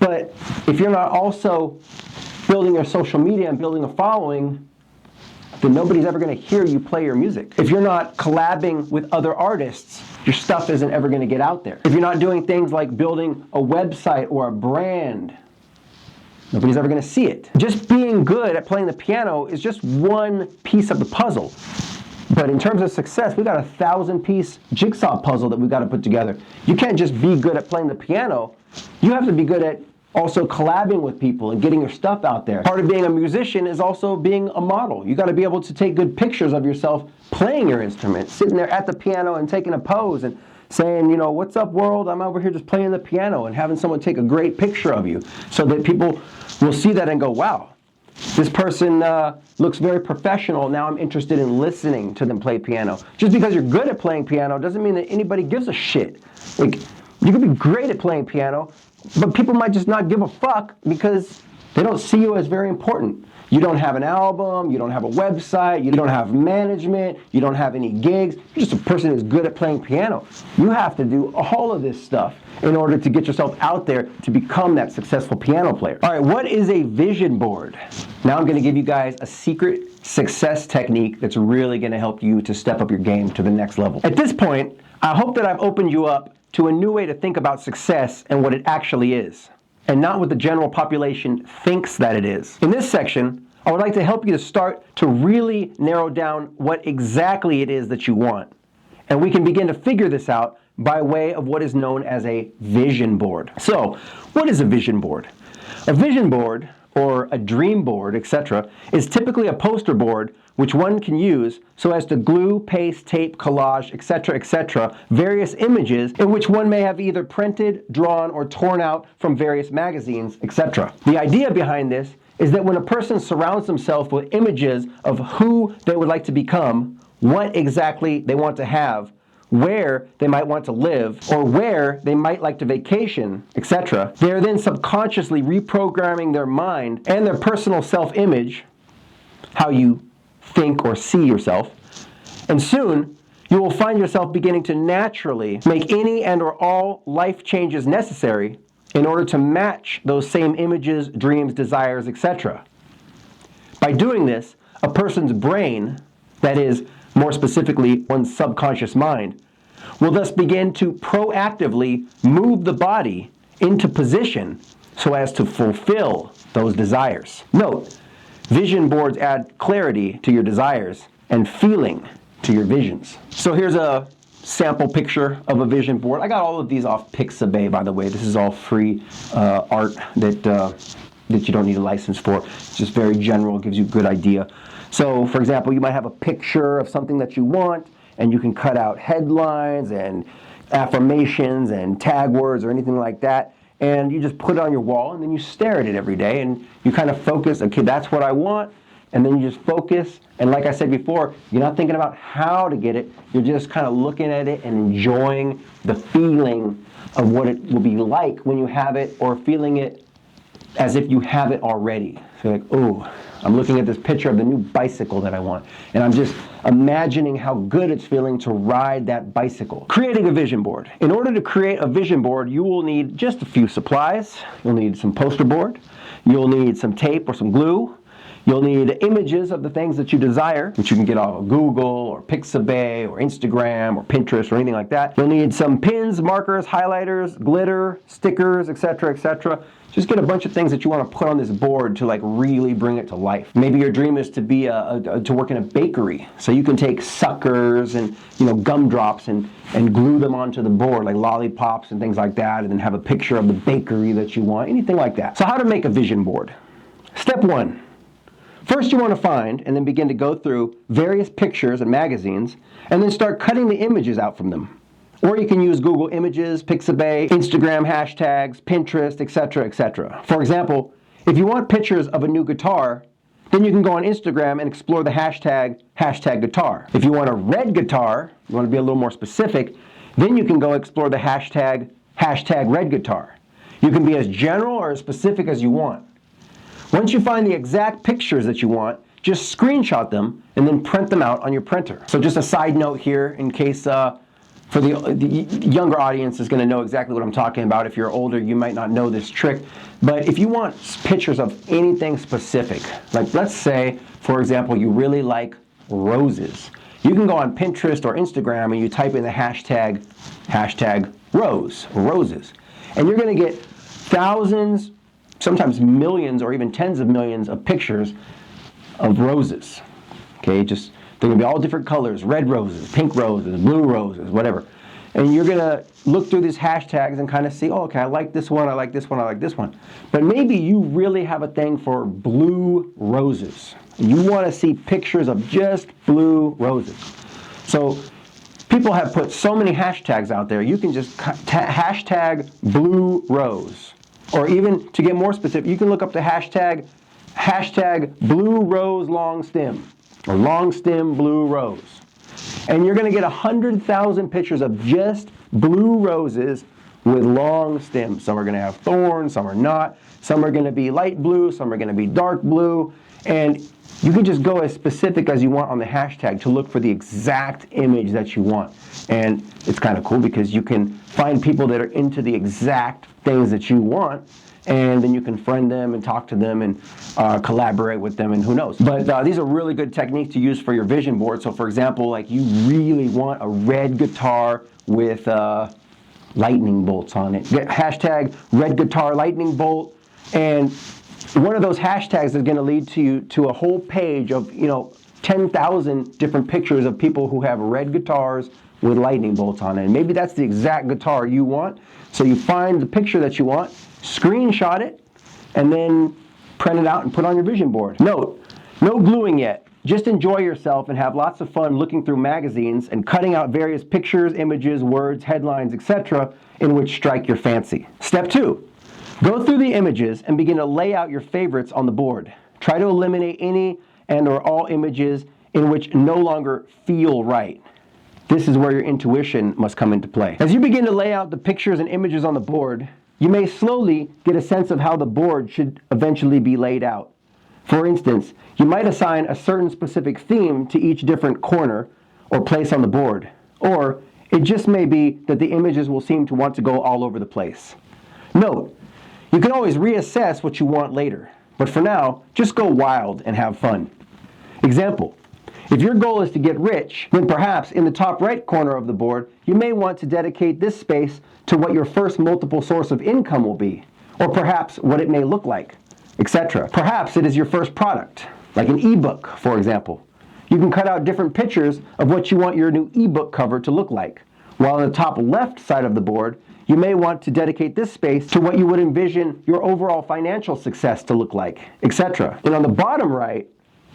But if you're not also building your social media and building a following, then nobody's ever going to hear you play your music. If you're not collabing with other artists, your stuff isn't ever going to get out there. If you're not doing things like building a website or a brand, nobody's ever going to see it. Just being good at playing the piano is just one piece of the puzzle. But in terms of success, we've got a 1,000-piece jigsaw puzzle that we've got to put together. You can't just be good at playing the piano. You have to be good at also collabing with people and getting your stuff out there. Part of being a musician is also being a model. You got to be able to take good pictures of yourself playing your instrument, sitting there at the piano and taking a pose and saying, you know, what's up world? I'm over here just playing the piano, and having someone take a great picture of you so that people will see that and go, wow, this person looks very professional. Now I'm interested in listening to them play piano. Just because you're good at playing piano doesn't mean that anybody gives a shit. Like, you could be great at playing piano, but people might just not give a fuck because they don't see you as very important. You don't have an album, you don't have a website, you don't have management, you don't have any gigs. You're just a person who's good at playing piano. You have to do all of this stuff in order to get yourself out there to become that successful piano player. All right, what is a vision board? Now I'm going to give you guys a secret success technique that's really going to help you to step up your game to the next level. At this point, I hope that I've opened you up to a new way to think about success and what it actually is, and not what the general population thinks that it is. In this section, I would like to help you to start to really narrow down what exactly it is that you want. And we can begin to figure this out by way of what is known as a vision board. So, what is a vision board? A vision board, or a dream board, etc., is typically a poster board which one can use so as to glue, paste, tape, collage, etc., various images in which one may have either printed, drawn, or torn out from various magazines, etc. The idea behind this is that when a person surrounds themselves with images of who they would like to become, what exactly they want to have, where they might want to live, or where they might like to vacation, etc., they are then subconsciously reprogramming their mind and their personal self-image how you think or see yourself. And soon, you will find yourself beginning to naturally make any and or all life changes necessary in order to match those same images, dreams, desires, etc. By doing this, a person's brain, that is, more specifically, one's subconscious mind, will thus begin to proactively move the body into position so as to fulfill those desires. Note, vision boards add clarity to your desires and feeling to your visions. So here's a sample picture of a vision board. I got all of these off Pixabay, by the way. This is all free art that you don't need a license for. It's just very general, gives you a good idea. So, for example, you might have a picture of something that you want, and you can cut out headlines and affirmations and tag words or anything like that, and you just put it on your wall, and then you stare at it every day, and you kind of focus, okay, that's what I want, and then you just focus, and like I said before, you're not thinking about how to get it, you're just kind of looking at it and enjoying the feeling of what it will be like when you have it, or feeling it as if you have it already. So you're like, oh, I'm looking at this picture of the new bicycle that I want, and I'm just imagining how good it's feeling to ride that bicycle. Creating a vision board. In order to create a vision board, you will need just a few supplies. You'll need some poster board. You'll need some tape or some glue. You'll need images of the things that you desire, which you can get off of Google or Pixabay or Instagram or Pinterest or anything like that. You'll need some pins, markers, highlighters, glitter, stickers, etc., etc. Just get a bunch of things that you want to put on this board to like really bring it to life. Maybe your dream is to be to work in a bakery, so you can take suckers and gumdrops and glue them onto the board like lollipops and things like that, and then have a picture of the bakery that you want, anything like that. So how to make a vision board? Step 1. First, you want to find and then begin to go through various pictures and magazines, and then start cutting the images out from them. Or you can use Google Images, Pixabay, Instagram hashtags, Pinterest, etc., etc. For example, if you want pictures of a new guitar, then you can go on Instagram and explore the hashtag guitar. If you want a red guitar, you want to be a little more specific, then you can go explore the hashtag red guitar. You can be as general or as specific as you want. Once you find the exact pictures that you want, just screenshot them and then print them out on your printer. So just a side note here, in case for the younger audience is going to know exactly what I'm talking about. If you're older, you might not know this trick. But if you want pictures of anything specific, like let's say, for example, you really like roses, you can go on Pinterest or Instagram and you type in the hashtag rose, or roses. And you're going to get thousands, sometimes millions or even tens of millions of pictures of roses. Okay, they're going to be all different colors, red roses, pink roses, blue roses, whatever. And you're going to look through these hashtags and kind of see, oh, okay, I like this one, I like this one, I like this one. But maybe you really have a thing for blue roses. You want to see pictures of just blue roses. So people have put so many hashtags out there, you can just hashtag blue rose. Or even to get more specific, you can look up the hashtag blue rose long stem, or long stem blue rose. And you're going to get 100,000 pictures of just blue roses with long stems. Some are going to have thorns, some are not. Some are going to be light blue, some are going to be dark blue. And you can just go as specific as you want on the hashtag to look for the exact image that you want. And it's kind of cool because you can find people that are into the exact things that you want, and then you can friend them and talk to them and collaborate with them, and who knows. But these are really good techniques to use for your vision board. So for example, like you really want a red guitar with lightning bolts on it. Hashtag red guitar lightning bolt, and one of those hashtags is going to lead to a whole page of 10,000 different pictures of people who have red guitars with lightning bolts on it. And maybe that's the exact guitar you want. So you find the picture that you want, screenshot it, and then print it out and put on your vision board. Note, no gluing yet. Just enjoy yourself and have lots of fun looking through magazines and cutting out various pictures, images, words, headlines, etc. in which strike your fancy. Step 2. Go through the images and begin to lay out your favorites on the board. Try to eliminate any and or all images in which no longer feel right. This is where your intuition must come into play. As you begin to lay out the pictures and images on the board, you may slowly get a sense of how the board should eventually be laid out. For instance, you might assign a certain specific theme to each different corner or place on the board. Or it just may be that the images will seem to want to go all over the place. Note, you can always reassess what you want later, but for now, just go wild and have fun. Example, if your goal is to get rich, then perhaps in the top right corner of the board, you may want to dedicate this space to what your first multiple source of income will be, or perhaps what it may look like, etc. Perhaps it is your first product, like an ebook, for example. You can cut out different pictures of what you want your new ebook cover to look like, while on the top left side of the board, you may want to dedicate this space to what you would envision your overall financial success to look like, etc. And on the bottom right,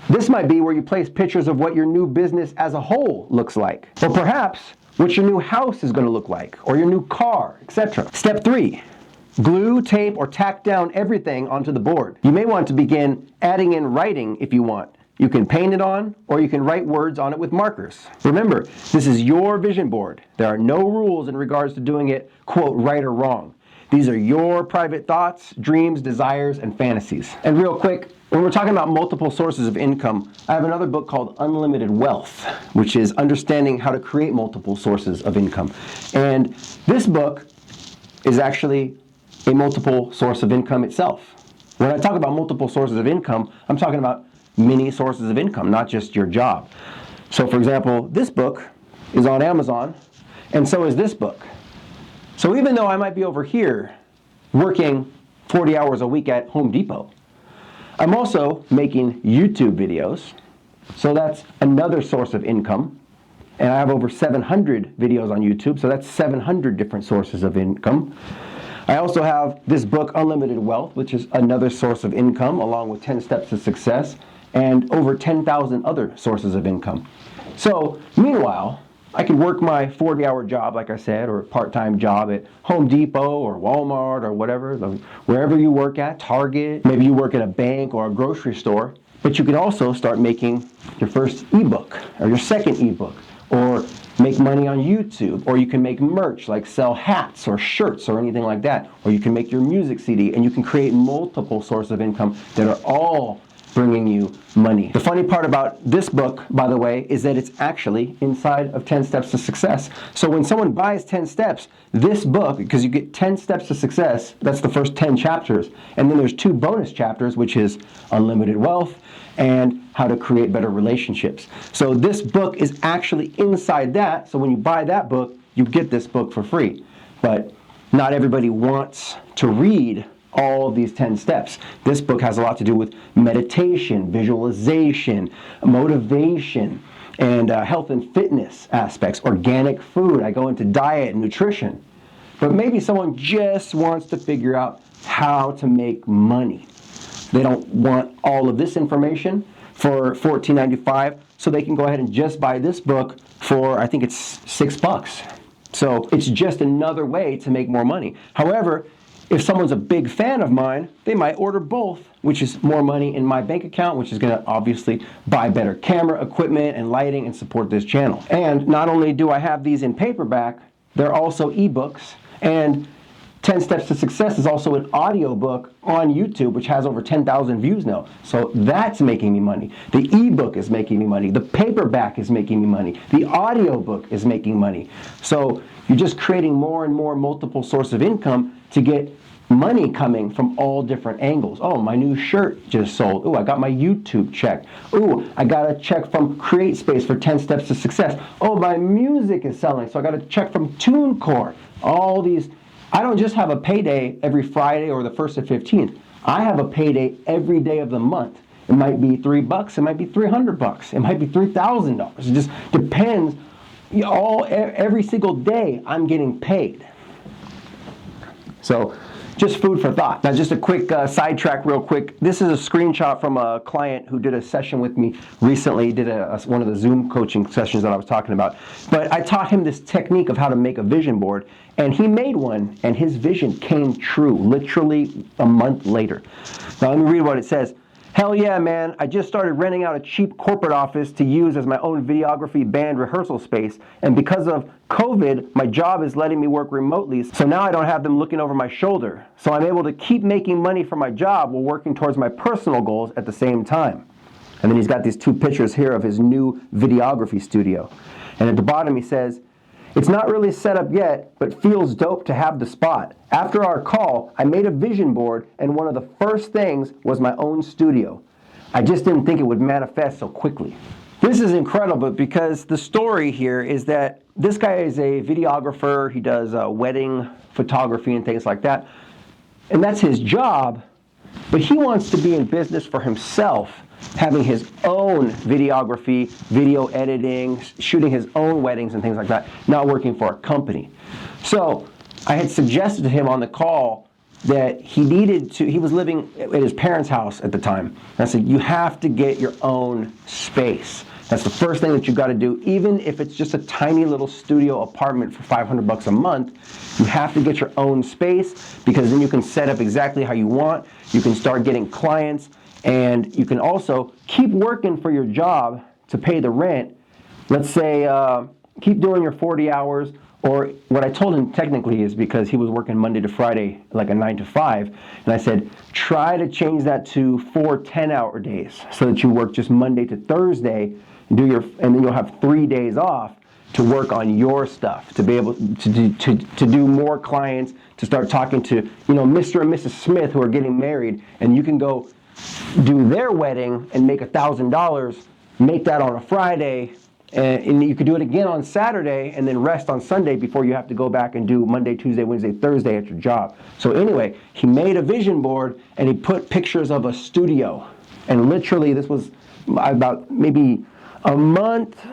this might be where you place pictures of what your new business as a whole looks like, or perhaps what your new house is going to look like, or your new car, etc. Step 3. Glue, tape, or tack down everything onto the board. You may want to begin adding in writing if you want. You can paint it on, or you can write words on it with markers. Remember, this is your vision board. There are no rules in regards to doing it, quote, right or wrong. These are your private thoughts, dreams, desires, and fantasies. And real quick, when we're talking about multiple sources of income, I have another book called Unlimited Wealth, which is understanding how to create multiple sources of income. And this book is actually a multiple source of income itself. When I talk about multiple sources of income, I'm talking about many sources of income, not just your job. So for example, this book is on Amazon, and so is this book. So even though I might be over here working 40 hours a week at Home Depot, I'm also making YouTube videos, so that's another source of income. And I have over 700 videos on YouTube, so that's 700 different sources of income. I also have this book, Unlimited Wealth, which is another source of income, along with 10 Steps to Success, and over 10,000 other sources of income. So, meanwhile, I could work my 40-hour job, like I said, or part-time job at Home Depot or Walmart or whatever, wherever you work at, Target, maybe you work at a bank or a grocery store, but you could also start making your first ebook or your second ebook, or make money on YouTube, or you can make merch, like sell hats or shirts or anything like that, or you can make your music CD, and you can create multiple sources of income that are all bringing you money. The funny part about this book, by the way, is that it's actually inside of 10 Steps to Success. So when someone buys 10 Steps, this book, because you get 10 Steps to Success, that's the first 10 chapters, and then there's 2 bonus chapters, which is Unlimited Wealth and How to Create Better Relationships. So this book is actually inside that, so when you buy that book, you get this book for free. But not everybody wants to read all these 10 steps. This book has a lot to do with meditation, visualization, motivation, and health and fitness aspects, organic food. I go into diet and nutrition. But maybe someone just wants to figure out how to make money. They don't want all of this information for $14.95, so they can go ahead and just buy this book for, I think it's $6. So it's just another way to make more money. However, if someone's a big fan of mine, they might order both, which is more money in my bank account, which is going to obviously buy better camera equipment and lighting and support this channel. And not only do I have these in paperback, they're also ebooks, and 10 Steps to Success is also an audio book on YouTube, which has over 10,000 views now. So that's making me money. The ebook is making me money. The paperback is making me money. The audio book is making money. So you're just creating more and more multiple sources of income to get money coming from all different angles. Oh, my new shirt just sold. Oh, I got my YouTube check. Oh, I got a check from CreateSpace for 10 Steps to Success. Oh, my music is selling, so I got a check from TuneCore. All these. I don't just have a payday every Friday or the 1st and 15th. I have a payday every day of the month. It might be $3, it might be $300, it might be $3,000. It just depends. Every single day I'm getting paid. So just food for thought. Now just a quick sidetrack real quick. This is a screenshot from a client who did a session with me recently. He did one of the Zoom coaching sessions that I was talking about. But I taught him this technique of how to make a vision board, and he made one, and his vision came true literally a month later. Now let me read what it says. Hell yeah, man. I just started renting out a cheap corporate office to use as my own videography band rehearsal space. And because of COVID, my job is letting me work remotely. So now I don't have them looking over my shoulder. So I'm able to keep making money from my job while working towards my personal goals at the same time. And then he's got these two pictures here of his new videography studio. And at the bottom he says, "It's not really set up yet, but feels dope to have the spot. After our call, I made a vision board, and one of the first things was my own studio. I just didn't think it would manifest so quickly." This is incredible because the story here is that this guy is a videographer. He does wedding photography and things like that. And that's his job, but he wants to be in business for himself, having his own videography, video editing, shooting his own weddings and things like that, not working for a company. So I had suggested to him on the call that he was living at his parents' house at the time. And I said, you have to get your own space. That's the first thing that you got to do, even if it's just a tiny little studio apartment for $500 a month. You have to get your own space because then you can set up exactly how you want. You can start getting clients, and you can also keep working for your job to pay the rent. Let's say keep doing your 40 hours, or what I told him technically is because he was working Monday to Friday, like a 9 to 5, and I said, try to change that to 4 10-hour days so that you work just Monday to Thursday, and then you'll have 3 days off to work on your stuff, to be able to do more clients, to start talking to Mr. and Mrs. Smith who are getting married, and you can go do their wedding and make $1,000, make that on a Friday, and you could do it again on Saturday and then rest on Sunday before you have to go back and do Monday, Tuesday, Wednesday, Thursday at your job. So anyway, he made a vision board and he put pictures of a studio. And literally this was about maybe a month,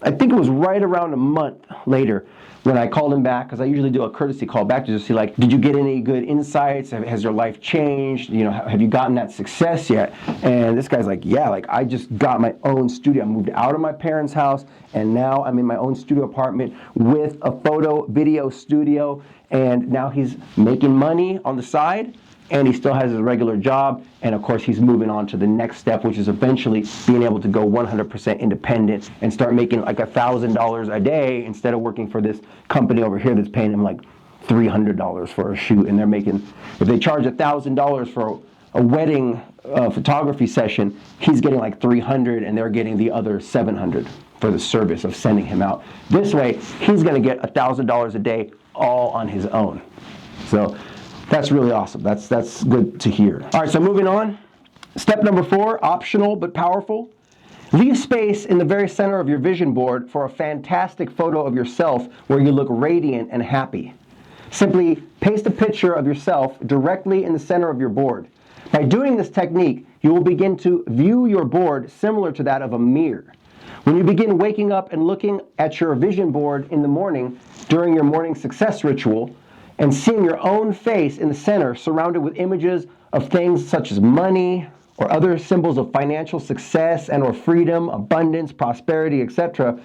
I think it was right around a month later when I called him back, because I usually do a courtesy call back to just see, like, did you get any good insights? Has your life changed? Have you gotten that success yet? And this guy's like, yeah, like I just got my own studio. I moved out of my parents' house, and now I'm in my own studio apartment with a photo video studio, and now he's making money on the side, and he still has his regular job, and of course he's moving on to the next step, which is eventually being able to go 100% independent and start making like $1,000 a day instead of working for this company over here that's paying him like $300 for a shoot. And they're making, if they charge $1,000 for a wedding photography session, he's getting like $300 and they're getting the other $700 for the service of sending him out. This way, he's gonna get $1,000 a day all on his own. So that's really awesome. That's good to hear. All right, so moving on. Step number 4, optional but powerful. Leave space in the very center of your vision board for a fantastic photo of yourself where you look radiant and happy. Simply paste a picture of yourself directly in the center of your board. By doing this technique, you will begin to view your board similar to that of a mirror. When you begin waking up and looking at your vision board in the morning during your morning success ritual, and seeing your own face in the center surrounded with images of things such as money or other symbols of financial success and or freedom, abundance, prosperity, etc.,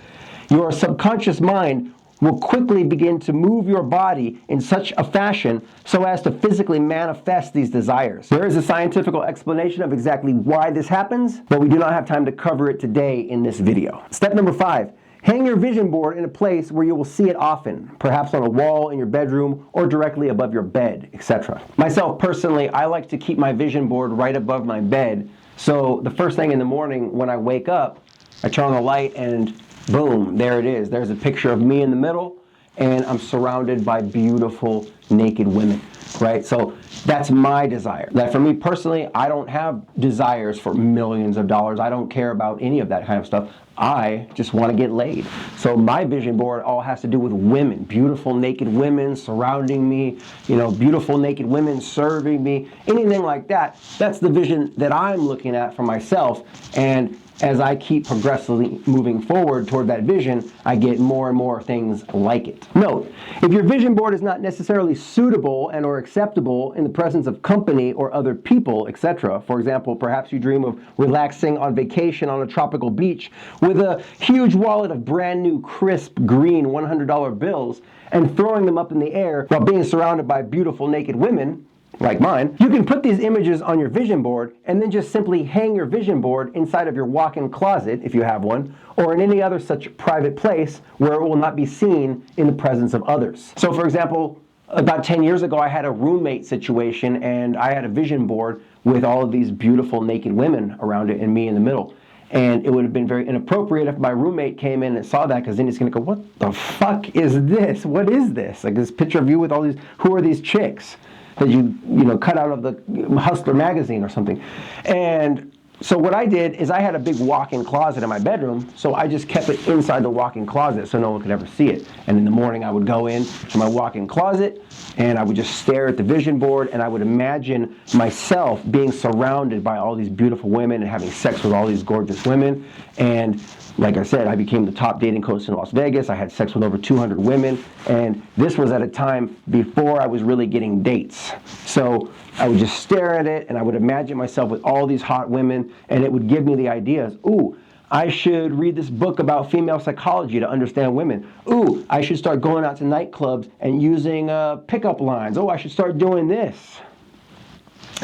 your subconscious mind will quickly begin to move your body in such a fashion so as to physically manifest these desires. There is a scientific explanation of exactly why this happens, but we do not have time to cover it today in this video. Step number 5. Hang your vision board in a place where you will see it often, perhaps on a wall in your bedroom or directly above your bed, etc. Myself personally, I like to keep my vision board right above my bed, so the first thing in the morning when I wake up, I turn on the light and boom, there it is. There's a picture of me in the middle, and I'm surrounded by beautiful naked women, right? So that's my desire. That for me personally, I don't have desires for millions of dollars. I don't care about any of that kind of stuff. I just want to get laid. So my vision board all has to do with women, beautiful naked women surrounding me, beautiful naked women serving me, anything like that. That's the vision that I'm looking at for myself. And as I keep progressively moving forward toward that vision, I get more and more things like it. Note, if your vision board is not necessarily suitable and or acceptable in the presence of company or other people, etc., for example, perhaps you dream of relaxing on vacation on a tropical beach with a huge wallet of brand new crisp green $100 bills and throwing them up in the air while being surrounded by beautiful naked women, like mine, you can put these images on your vision board and then just simply hang your vision board inside of your walk-in closet, if you have one, or in any other such private place where it will not be seen in the presence of others. So for example, about 10 years ago, I had a roommate situation and I had a vision board with all of these beautiful naked women around it and me in the middle. And it would have been very inappropriate if my roommate came in and saw that, because then he's going to go, what the fuck is this? What is this? Like this picture of you with all these, who are these chicks that you cut out of the Hustler magazine or something? And so what I did is I had a big walk-in closet in my bedroom, so I just kept it inside the walk-in closet so no one could ever see it. And in the morning I would go in to my walk-in closet and I would just stare at the vision board and I would imagine myself being surrounded by all these beautiful women and having sex with all these gorgeous women. And like I said, I became the top dating coach in Las Vegas. I had sex with over 200 women, and this was at a time before I was really getting dates. So I would just stare at it and I would imagine myself with all these hot women, and it would give me the ideas. Ooh, I should read this book about female psychology to understand women. Ooh, I should start going out to nightclubs and using pickup lines. Oh, I should start doing this.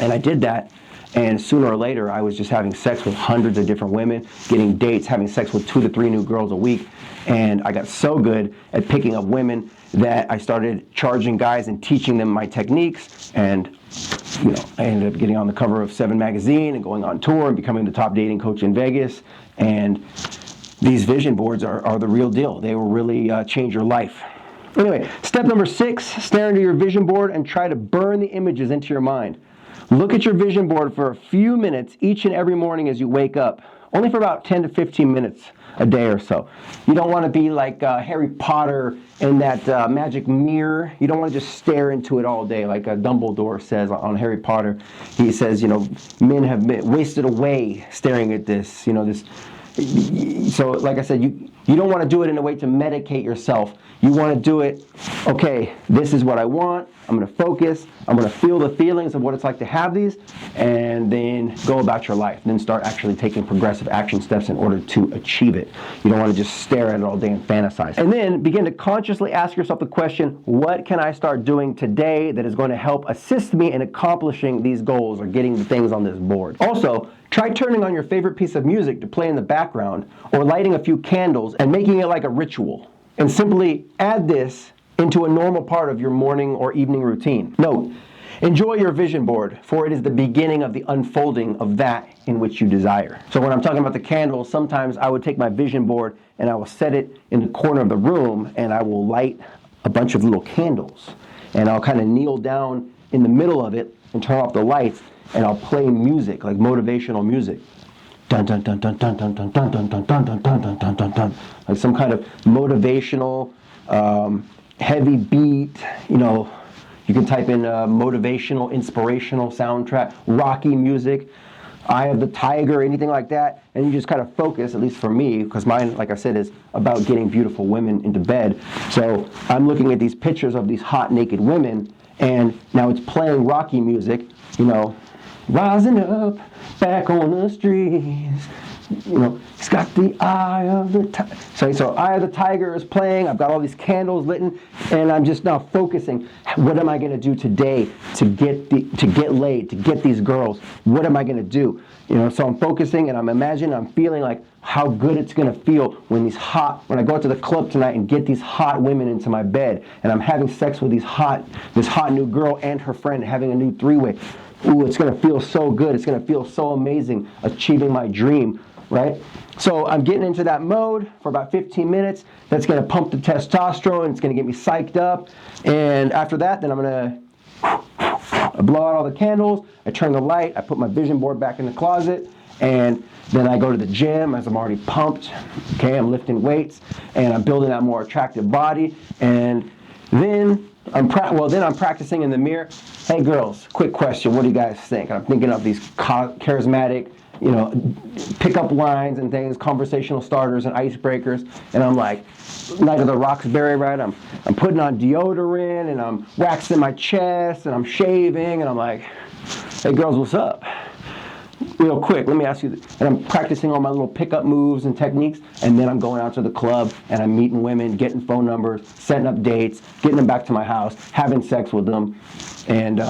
And I did that. And sooner or later, I was just having sex with hundreds of different women, getting dates, having sex with 2 to 3 new girls a week. And I got so good at picking up women that I started charging guys and teaching them my techniques. And I ended up getting on the cover of 7 magazine and going on tour and becoming the top dating coach in Vegas. And these vision boards are the real deal. They will really change your life. Anyway, step number 6, stare into your vision board and try to burn the images into your mind. Look at your vision board for a few minutes each and every morning as you wake up, only for about 10 to 15 minutes a day or so. You don't want to be like Harry Potter in that magic mirror. You don't want to just stare into it all day like Dumbledore says on Harry Potter. He says, men have been wasted away staring at this, this. So like I said, you don't want to do it in a way to medicate yourself. You want to do it, okay, this is what I want. I'm going to focus. I'm going to feel the feelings of what it's like to have these, and then go about your life. And then start actually taking progressive action steps in order to achieve it. You don't want to just stare at it all day and fantasize. And then begin to consciously ask yourself the question, what can I start doing today that is going to help assist me in accomplishing these goals or getting the things on this board? Also, try turning on your favorite piece of music to play in the background, or lighting a few candles and making it like a ritual. And simply add this into a normal part of your morning or evening routine. Note, enjoy your vision board, for it is the beginning of the unfolding of that in which you desire. So when I'm talking about the candles, sometimes I would take my vision board and I will set it in the corner of the room and I will light a bunch of little candles. And I'll kind of kneel down in the middle of it and turn off the lights, and I'll play music, like motivational music. Dun dun dun dun dun dun dun dun dun dun dun dun dun dun dun dun dun, like some kind of motivational, heavy beat. You can type in motivational, inspirational soundtrack, Rocky music, Eye of the Tiger, anything like that, and you just kind of focus. At least for me, because mine, like I said, is about getting beautiful women into bed. So I'm looking at these pictures of these hot naked women, and now it's playing Rocky music. Rising up, back on the streets. It's got the eye of the tiger. So Eye of the Tiger is playing. I've got all these candles lit, and I'm just now focusing. What am I going to do today to get laid, to get these girls? What am I going to do? So I'm focusing, and I'm imagining, I'm feeling like how good it's going to feel when I go out to the club tonight and get these hot women into my bed, and I'm having sex with this hot new girl and her friend, having a new 3-way. Ooh, it's going to feel so good. It's going to feel so amazing, achieving my dream, right? So I'm getting into that mode for about 15 minutes. That's going to pump the testosterone. It's going to get me psyched up. And after that, then I'm going to blow out all the candles. I turn the light. I put my vision board back in the closet. And then I go to the gym as I'm already pumped. Okay, I'm lifting weights. And I'm building that more attractive body. And then I'm practicing in the mirror. Hey girls, quick question, what do you guys think? And I'm thinking of these charismatic, pickup lines and things, conversational starters and icebreakers. And I'm like, Night of the Roxbury, right? I'm putting on deodorant and I'm waxing my chest and I'm shaving and I'm like, hey girls, what's up? Real quick, let me ask you this. And I'm practicing all my little pickup moves and techniques, and then I'm going out to the club and I'm meeting women, getting phone numbers, setting up dates, getting them back to my house, having sex with them, and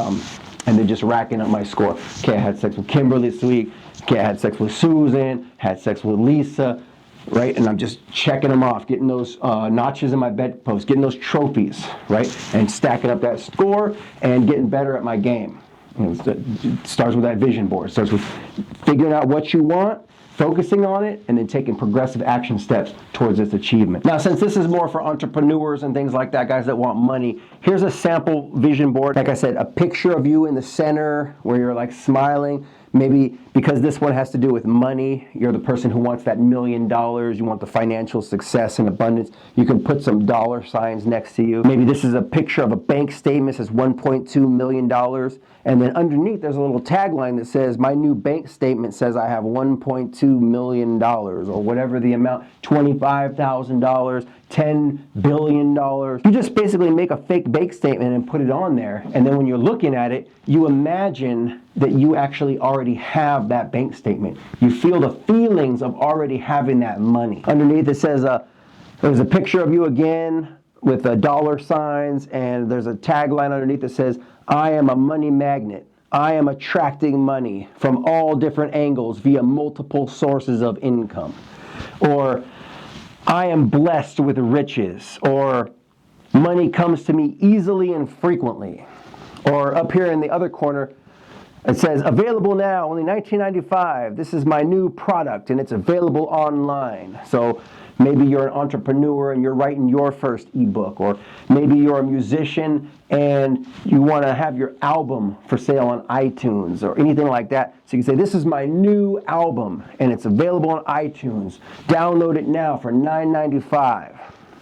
and then just racking up my score. Okay, I had sex with Kimberly this week. Okay, I had sex with Susan, had sex with Lisa, right? And I'm just checking them off, getting those notches in my bedpost, getting those trophies, right? And stacking up that score and getting better at my game. It starts with that vision board. It starts with figuring out what you want, focusing on it, and then taking progressive action steps towards its achievement. Now, since this is more for entrepreneurs and things like that, guys that want money, here's a sample vision board. Like I said, a picture of you in the center where you're like smiling. Maybe because this one has to do with money, you're the person who wants that $1 million, you want the financial success and abundance, you can put some dollar signs next to you. Maybe this is a picture of a bank statement that says $1.2 million, and then underneath there's a little tagline that says, my new bank statement says I have $1.2 million, or whatever the amount, $25,000, $10 billion. You just basically make a fake bank statement and put it on there, and then when you're looking at it, you imagine that you actually already have that bank statement. You feel the feelings of already having that money. Underneath it says, there's a picture of you again with dollar signs, and there's a tagline underneath that says, I am a money magnet. I am attracting money from all different angles via multiple sources of income. Or, I am blessed with riches. Or, money comes to me easily and frequently. Or up here in the other corner, it says, available now, only $19.95. This is my new product, and it's available online. So maybe you're an entrepreneur and you're writing your first ebook, or maybe you're a musician and you want to have your album for sale on iTunes or anything like that. So you can say, this is my new album, and it's available on iTunes. Download it now for $9.95.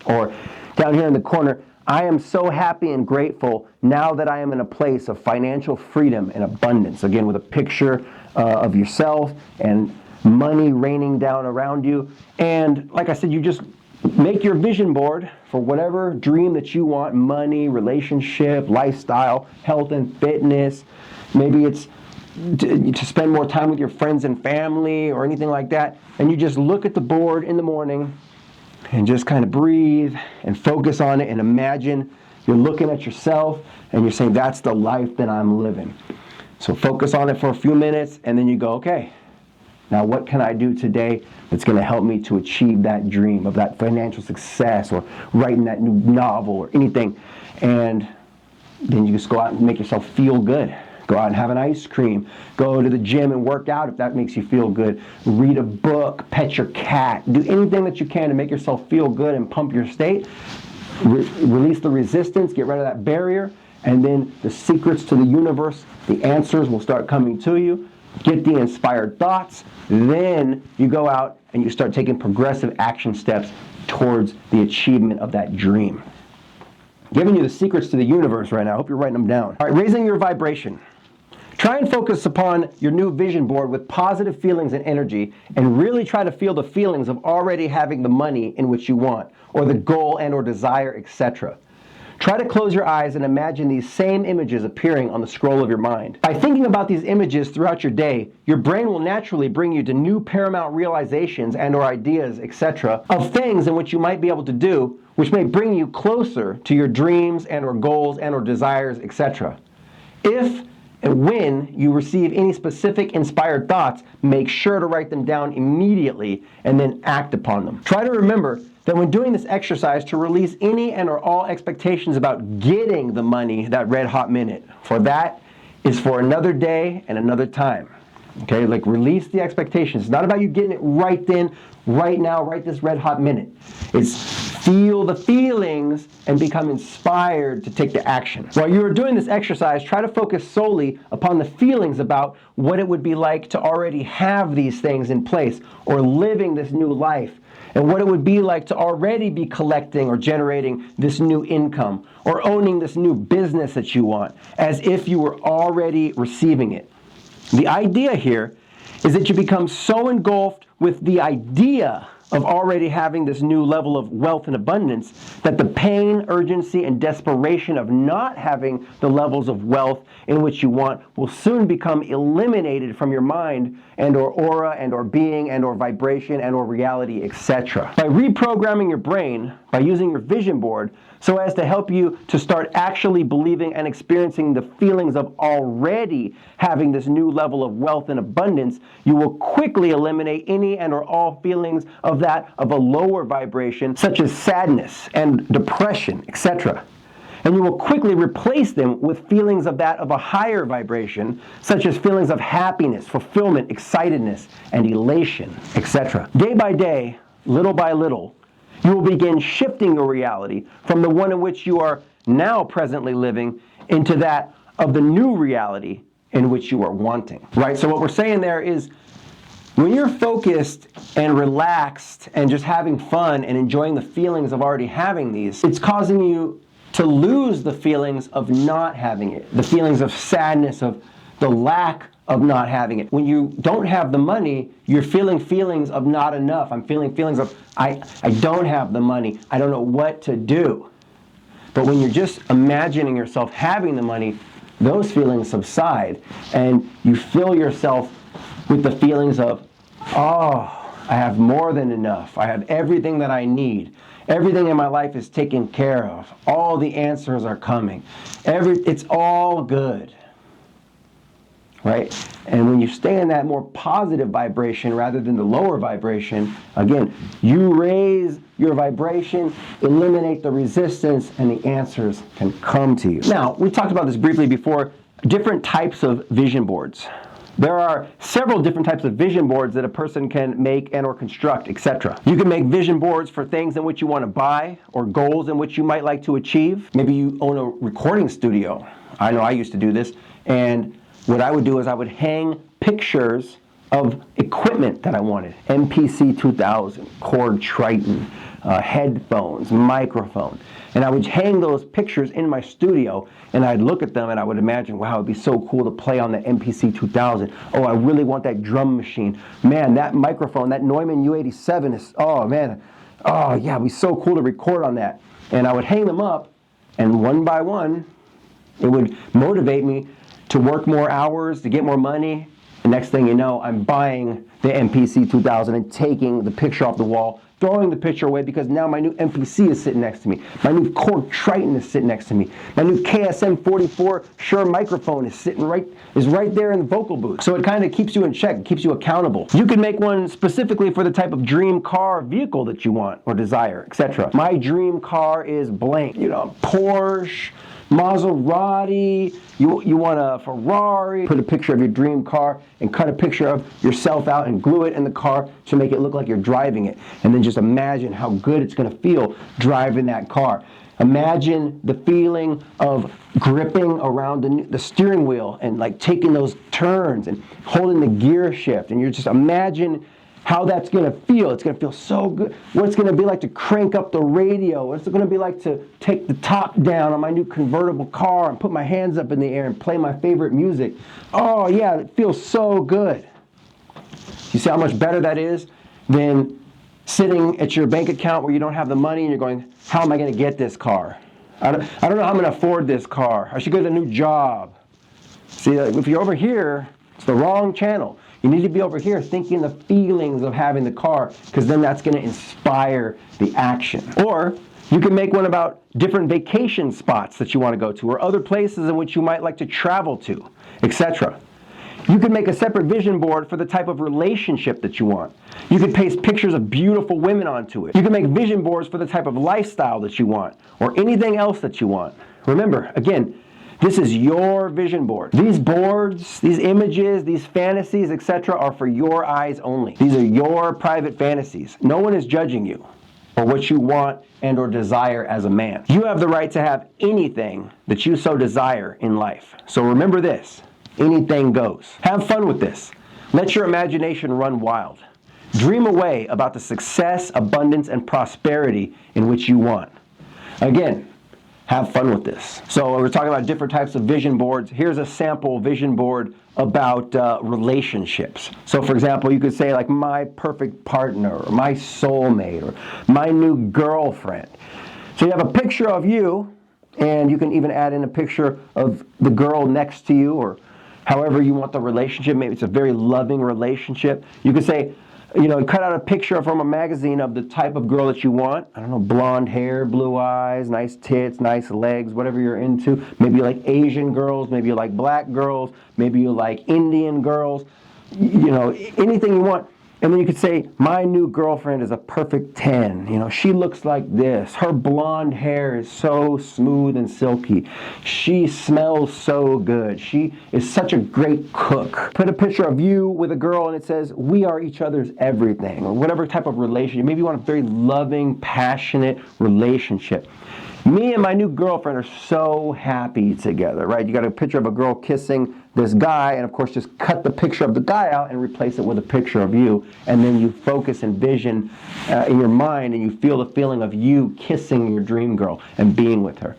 Or down here in the corner, I am so happy and grateful now that I am in a place of financial freedom and abundance. Again, with a picture of yourself and money raining down around you. And like I said, you just make your vision board for whatever dream that you want: money, relationship, lifestyle, health and fitness. Maybe it's to spend more time with your friends and family or anything like that. And you just look at the board in the morning and just kind of breathe and focus on it and imagine you're looking at yourself and you're saying, that's the life that I'm living. So focus on it for a few minutes, and then you go, okay, now what can I do today that's going to help me to achieve that dream of that financial success, or writing that new novel or anything. And then you just go out and make yourself feel good. Go out and have an ice cream. Go to the gym and work out if that makes you feel good. Read a book, pet your cat. Do anything that you can to make yourself feel good and pump your state. Release the resistance, get rid of that barrier, and then the secrets to the universe, the answers will start coming to you. Get the inspired thoughts. Then you go out and you start taking progressive action steps towards the achievement of that dream. Giving you the secrets to the universe right now. I hope you're writing them down. All right, raising your vibration. Try and focus upon your new vision board with positive feelings and energy, and really try to feel the feelings of already having the money in which you want, or the goal and or desire, etc. Try to close your eyes and imagine these same images appearing on the scroll of your mind. By thinking about these images throughout your day, your brain will naturally bring you to new paramount realizations and or ideas, etc., of things in which you might be able to do, which may bring you closer to your dreams and or goals and or desires, etc. If and when you receive any specific inspired thoughts, make sure to write them down immediately and then act upon them. Try to remember that when doing this exercise, to release any and or all expectations about getting the money that red hot minute. For that is for another day and another time. Okay, like release the expectations. It's not about you getting it right then, right now, right this red hot minute. It's feel the feelings and become inspired to take the action. While you are doing this exercise, try to focus solely upon the feelings about what it would be like to already have these things in place, or living this new life, and what it would be like to already be collecting or generating this new income, or owning this new business that you want, as if you were already receiving it. The idea here is that you become so engulfed with the idea of already having this new level of wealth and abundance that the pain, urgency, and desperation of not having the levels of wealth in which you want will soon become eliminated from your mind and or aura and or being and or vibration and or reality, etc. By reprogramming your brain, by using your vision board, so as to help you to start actually believing and experiencing the feelings of already having this new level of wealth and abundance, you will quickly eliminate any and or all feelings of a lower vibration, such as sadness and depression, etc. And you will quickly replace them with feelings of a higher vibration, such as feelings of happiness, fulfillment, excitedness, and elation, etc. Day by day, little by little, you will begin shifting your reality from the one in which you are now presently living into that of the new reality in which you are wanting. Right? So what we're saying there is, when you're focused and relaxed and just having fun and enjoying the feelings of already having these, it's causing you to lose the feelings of not having it, the feelings of sadness, of the lack of not having it. When you don't have the money, you're feeling feelings of not enough. I'm feeling feelings of, I don't have the money. I don't know what to do. But when you're just imagining yourself having the money, those feelings subside, and you fill yourself with the feelings of, oh, I have more than enough. I have everything that I need. Everything in my life is taken care of. All the answers are coming. It's all good. Right? And when you stay in that more positive vibration rather than the lower vibration, again, you raise your vibration, eliminate the resistance, and the answers can come to you. Now, we talked about this briefly before, different types of vision boards. There are several different types of vision boards that a person can make and or construct, etc. You can make vision boards for things in which you want to buy or goals in which you might like to achieve. Maybe you own a recording studio. I know I used to do this. And what I would do is I would hang pictures of equipment that I wanted. MPC 2000, Cord Triton, headphones, microphone. And I would hang those pictures in my studio, and I'd look at them and I would imagine, wow, it'd be so cool to play on the MPC 2000. Oh, I really want that drum machine. Man, that microphone, that Neumann U87 is, oh man, oh yeah, it'd be so cool to record on that. And I would hang them up, and one by one, it would motivate me to work more hours, to get more money. The next thing you know, I'm buying the MPC 2000 and taking the picture off the wall, throwing the picture away because now my new MPC is sitting next to me. My new Cord Triton is sitting next to me. My new KSM 44 Shure microphone is right there in the vocal booth. So it kind of keeps you in check, keeps you accountable. You can make one specifically for the type of dream car vehicle that you want or desire, etc. My dream car is blank. You know, Porsche, Maserati, you want a Ferrari, put a picture of your dream car and cut a picture of yourself out and glue it in the car to make it look like you're driving it. And then just imagine how good it's going to feel driving that car. Imagine the feeling of gripping around the steering wheel and like taking those turns and holding the gear shift. And you're just imagine how that's going to feel. It's going to feel so good. What it's going to be like to crank up the radio. What's it going to be like to take the top down on my new convertible car and put my hands up in the air and play my favorite music. Oh yeah, it feels so good. You see how much better that is than sitting at your bank account where you don't have the money and you're going, how am I going to get this car? I don't know how I'm going to afford this car. I should get a new job. See, if you're over here, it's the wrong channel. You need to be over here thinking the feelings of having the car, because then that's going to inspire the action. Or you can make one about different vacation spots that you want to go to, or other places in which you might like to travel to, etc. You can make a separate vision board for the type of relationship that you want. You can paste pictures of beautiful women onto it. You can make vision boards for the type of lifestyle that you want, or anything else that you want. Remember, again, this is your vision board. These boards, these images, these fantasies, etc. are for your eyes only. These are your private fantasies. No one is judging you or what you want and or desire as a man. You have the right to have anything that you so desire in life. So remember this, anything goes. Have fun with this. Let your imagination run wild. Dream away about the success, abundance, and prosperity in which you want. Again, have fun with this. So we're talking about different types of vision boards. Here's a sample vision board about relationships. So for example, you could say like my perfect partner, or my soulmate, or my new girlfriend. So you have a picture of you, and you can even add in a picture of the girl next to you, or however you want the relationship. Maybe it's a very loving relationship. You could say, cut out a picture from a magazine of the type of girl that you want. I don't know, blonde hair, blue eyes, nice tits, nice legs, whatever you're into. Maybe you like Asian girls, maybe you like black girls, maybe you like Indian girls, anything you want. And then you could say, my new girlfriend is a perfect 10. She looks like this. Her blonde hair is so smooth and silky. She smells so good. She is such a great cook. Put a picture of you with a girl and it says, we are each other's everything, or whatever type of relationship. Maybe you want a very loving, passionate relationship. Me and my new girlfriend are so happy together, right? You got a picture of a girl kissing this guy, and of course just cut the picture of the guy out and replace it with a picture of you, and then you focus and vision in your mind, and you feel the feeling of you kissing your dream girl and being with her.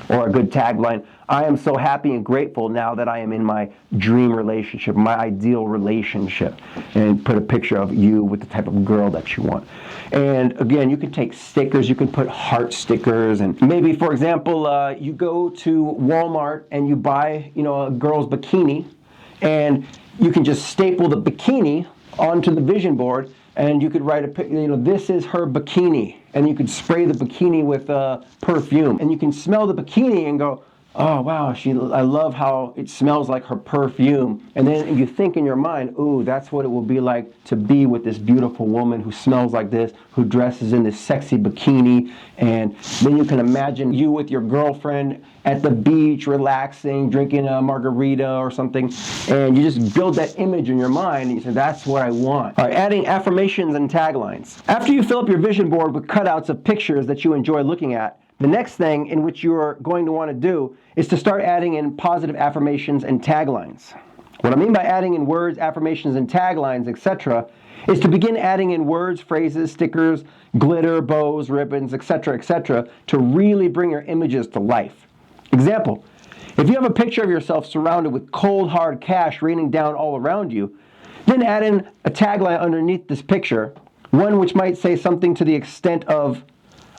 Or a good tagline, I am so happy and grateful now that I am in my dream relationship, my ideal relationship. And put a picture of you with the type of girl that you want. And again, you can take stickers, you can put heart stickers, and maybe, for example, you go to Walmart and you buy, a girl's bikini, and you can just staple the bikini onto the vision board, and you could write a picture, this is her bikini, and you could spray the bikini with perfume, and you can smell the bikini and go, oh wow, I love how it smells like her perfume. And then you think in your mind, ooh, that's what it will be like to be with this beautiful woman who smells like this, who dresses in this sexy bikini. And then you can imagine you with your girlfriend at the beach, relaxing, drinking a margarita or something. And you just build that image in your mind and you say, that's what I want. All right, adding affirmations and taglines. After you fill up your vision board with cutouts of pictures that you enjoy looking at, the next thing in which you are going to want to do is to start adding in positive affirmations and taglines. What I mean by adding in words, affirmations, and taglines, etc., is to begin adding in words, phrases, stickers, glitter, bows, ribbons, etc., to really bring your images to life. Example, if you have a picture of yourself surrounded with cold, hard cash raining down all around you, then add in a tagline underneath this picture, one which might say something to the extent of,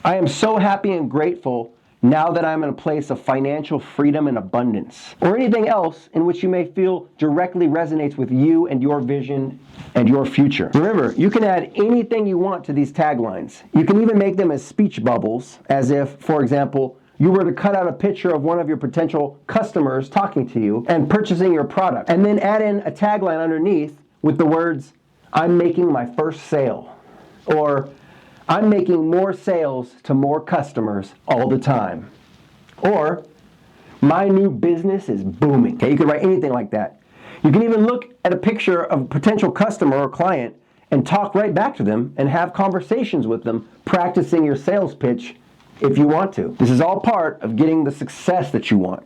I am so happy and grateful now that I'm in a place of financial freedom and abundance. Or anything else in which you may feel directly resonates with you and your vision and your future. Remember, you can add anything you want to these taglines. You can even make them as speech bubbles, as if, for example, you were to cut out a picture of one of your potential customers talking to you and purchasing your product, and then add in a tagline underneath with the words, I'm making my first sale, or I'm making more sales to more customers all the time. Or, my new business is booming. Okay, you can write anything like that. You can even look at a picture of a potential customer or client and talk right back to them and have conversations with them, practicing your sales pitch if you want to. This is all part of getting the success that you want.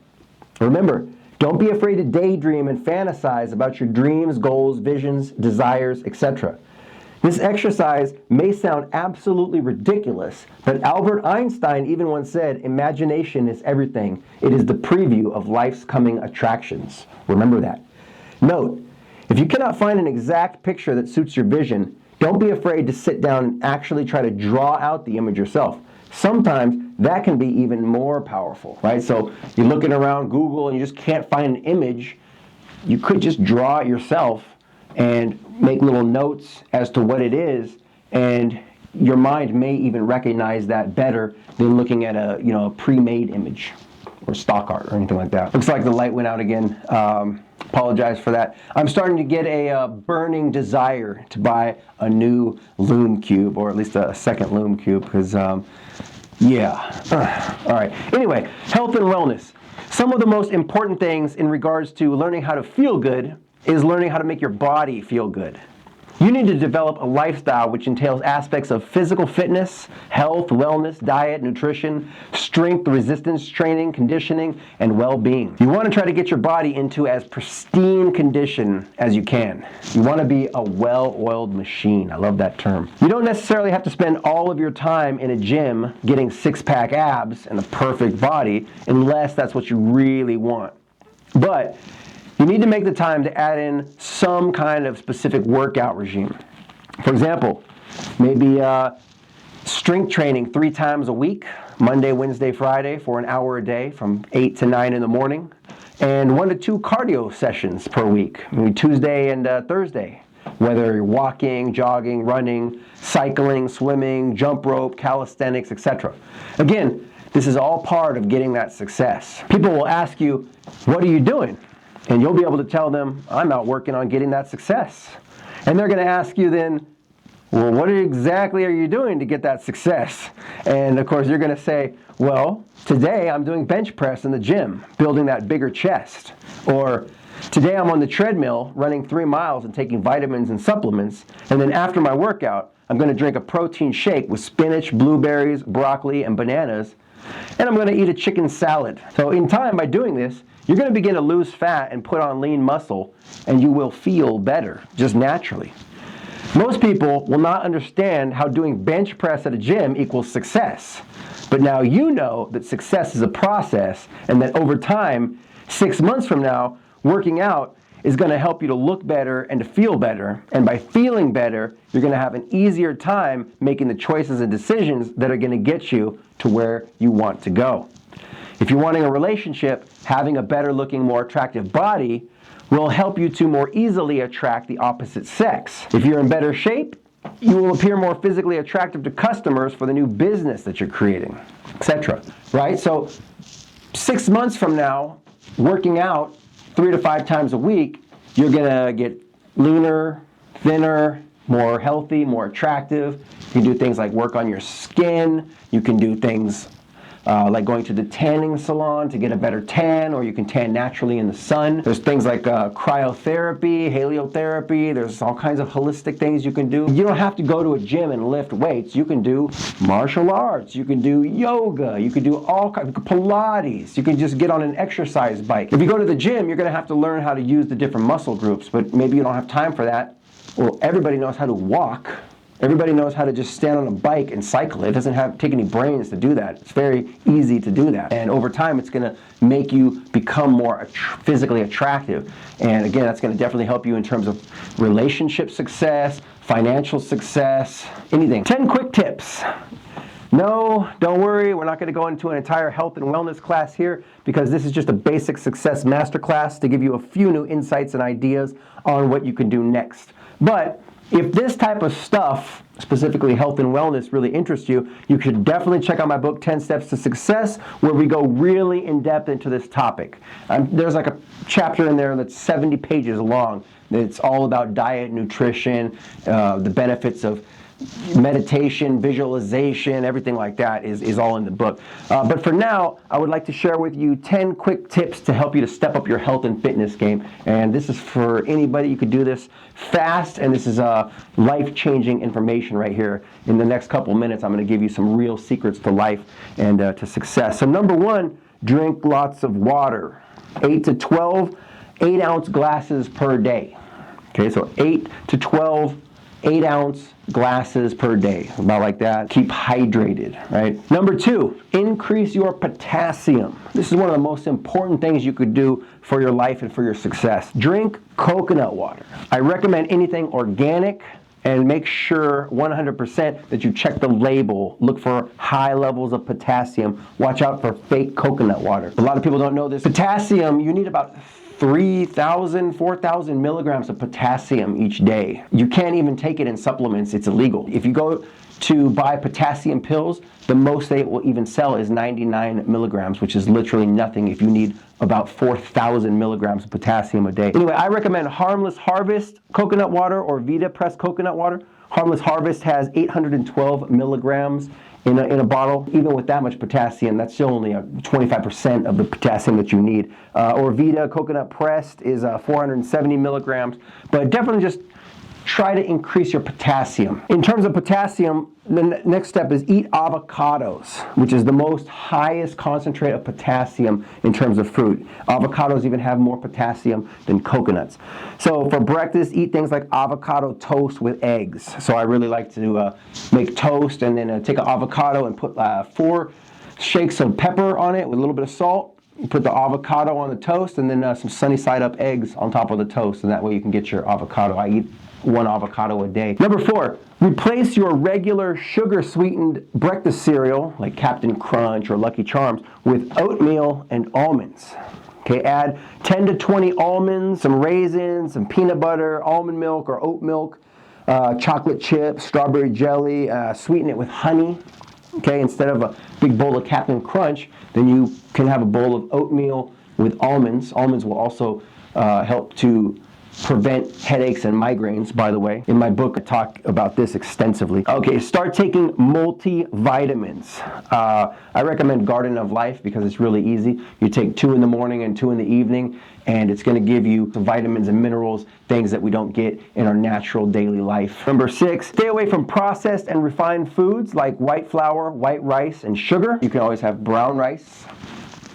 Remember, don't be afraid to daydream and fantasize about your dreams, goals, visions, desires, etc. This exercise may sound absolutely ridiculous, but Albert Einstein even once said, imagination is everything. It is the preview of life's coming attractions. Remember that. Note, if you cannot find an exact picture that suits your vision, don't be afraid to sit down and actually try to draw out the image yourself. Sometimes that can be even more powerful, right? So you're looking around Google and you just can't find an image. You could just draw it yourself and make little notes as to what it is, and your mind may even recognize that better than looking at a pre-made image or stock art or anything like that. Looks like the light went out again. Apologize for that. I'm starting to get a burning desire to buy a new Loom Cube, or at least a second Loom Cube, because yeah. All right. Anyway, health and wellness. Some of the most important things in regards to learning how to feel good is learning how to make your body feel good. You need to develop a lifestyle which entails aspects of physical fitness, health, wellness, diet, nutrition, strength, resistance training, conditioning, and well-being. You want to try to get your body into as pristine condition as you can. You want to be a well-oiled machine. I love that term. You don't necessarily have to spend all of your time in a gym getting six-pack abs and a perfect body unless that's what you really want. But you need to make the time to add in some kind of specific workout regime. For example, maybe strength training 3 times a week, Monday, Wednesday, Friday, for an hour a day from 8 to 9 in the morning, and 1 to 2 cardio sessions per week, maybe Tuesday and Thursday. whether you're walking, jogging, running, cycling, swimming, jump rope, calisthenics, etc. Again, this is all part of getting that success. People will ask you, what are you doing? And you'll be able to tell them, I'm out working on getting that success. And they're going to ask you then, well, what exactly are you doing to get that success? And of course, you're going to say, well, today I'm doing bench press in the gym, building that bigger chest. Or today I'm on the treadmill running 3 miles and taking vitamins and supplements. And then after my workout, I'm going to drink a protein shake with spinach, blueberries, broccoli, and bananas. And I'm going to eat a chicken salad. So in time, by doing this, you're going to begin to lose fat and put on lean muscle, and you will feel better, just naturally. Most people will not understand how doing bench press at a gym equals success. But now you know that success is a process, and that over time, 6 months from now, working out is going to help you to look better and to feel better. And by feeling better, you're going to have an easier time making the choices and decisions that are going to get you to where you want to go. If you're wanting a relationship, having a better looking, more attractive body will help you to more easily attract the opposite sex. If you're in better shape, you will appear more physically attractive to customers for the new business that you're creating, etc. Right? So 6 months from now, working out 3 to 5 times a week, you're going to get leaner, thinner, more healthy, more attractive. You can do things like work on your skin. You can do things like going to the tanning salon to get a better tan, or you can tan naturally in the sun. There's things like cryotherapy, heliotherapy. There's all kinds of holistic things you can do. You don't have to go to a gym and lift weights. You can do martial arts. You can do yoga. You can do all kinds of Pilates. You can just get on an exercise bike. If you go to the gym, you're going to have to learn how to use the different muscle groups, but maybe you don't have time for that. Well, everybody knows how to walk. Everybody knows how to just stand on a bike and cycle. It doesn't take any brains to do that. It's very easy to do that. And over time, it's going to make you become more physically attractive. And again, that's going to definitely help you in terms of relationship success, financial success, anything. 10 quick tips. No, don't worry, we're not going to go into an entire health and wellness class here, because this is just a basic success masterclass to give you a few new insights and ideas on what you can do next. But if this type of stuff, specifically health and wellness, really interests you, you should definitely check out my book, 10 Steps to Success, where we go really in depth into this topic. There's like a chapter in there that's 70 pages long. It's all about diet, nutrition, the benefits of meditation, visualization, everything like that is all in the book. But for now, I would like to share with you 10 quick tips to help you to step up your health and fitness game. And this is for anybody. You could do this fast, and this is life-changing information right here. In the next couple minutes, I'm going to give you some real secrets to life and to success. So number 1, drink lots of water. 8 to 12 8-ounce glasses per day. Okay, so 8 to 12 8-ounce glasses per day, about like that. Keep hydrated, right? Number 2, increase your potassium. This is one of the most important things you could do for your life and for your success. Drink coconut water. I recommend anything organic, and make sure 100% that you check the label. Look for high levels of potassium. Watch out for fake coconut water. A lot of people don't know this. Potassium, you need about 3,000, 4,000 milligrams of potassium each day. You can't even take it in supplements. It's illegal. If you go to buy potassium pills, the most they will even sell is 99 milligrams, which is literally nothing if you need about 4,000 milligrams of potassium a day. Anyway, I recommend Harmless Harvest coconut water or Vita pressed coconut water. Harmless Harvest has 812 milligrams in a bottle. Even with that much potassium, that's still only 25% of the potassium that you need. Or Vita Coconut Pressed is 470 milligrams. But definitely just try to increase your potassium. In terms of potassium, the next step is eat avocados, which is the most highest concentrate of potassium in terms of fruit. Avocados even have more potassium than coconuts. So for breakfast, eat things like avocado toast with eggs. So I really like to make toast and then take an avocado and put 4 shakes of pepper on it with a little bit of salt. You put the avocado on the toast and then some sunny side up eggs on top of the toast, and that way you can get your avocado. I eat 1 avocado a day. Number 4, replace your regular sugar-sweetened breakfast cereal, like Captain Crunch or Lucky Charms, with oatmeal and almonds. Okay, add 10 to 20 almonds, some raisins, some peanut butter, almond milk or oat milk, chocolate chips, strawberry jelly, sweeten it with honey. Okay, instead of a big bowl of Captain Crunch, then you can have a bowl of oatmeal with almonds. Almonds will also help to prevent headaches and migraines, by the way. In my book, I talk about this extensively. Okay, start taking multivitamins. I recommend Garden of Life because it's really easy. You take 2 in the morning and 2 in the evening, and it's going to give you the vitamins and minerals, things that we don't get in our natural daily life. Number 6, stay away from processed and refined foods like white flour, white rice, and sugar. You can always have brown rice.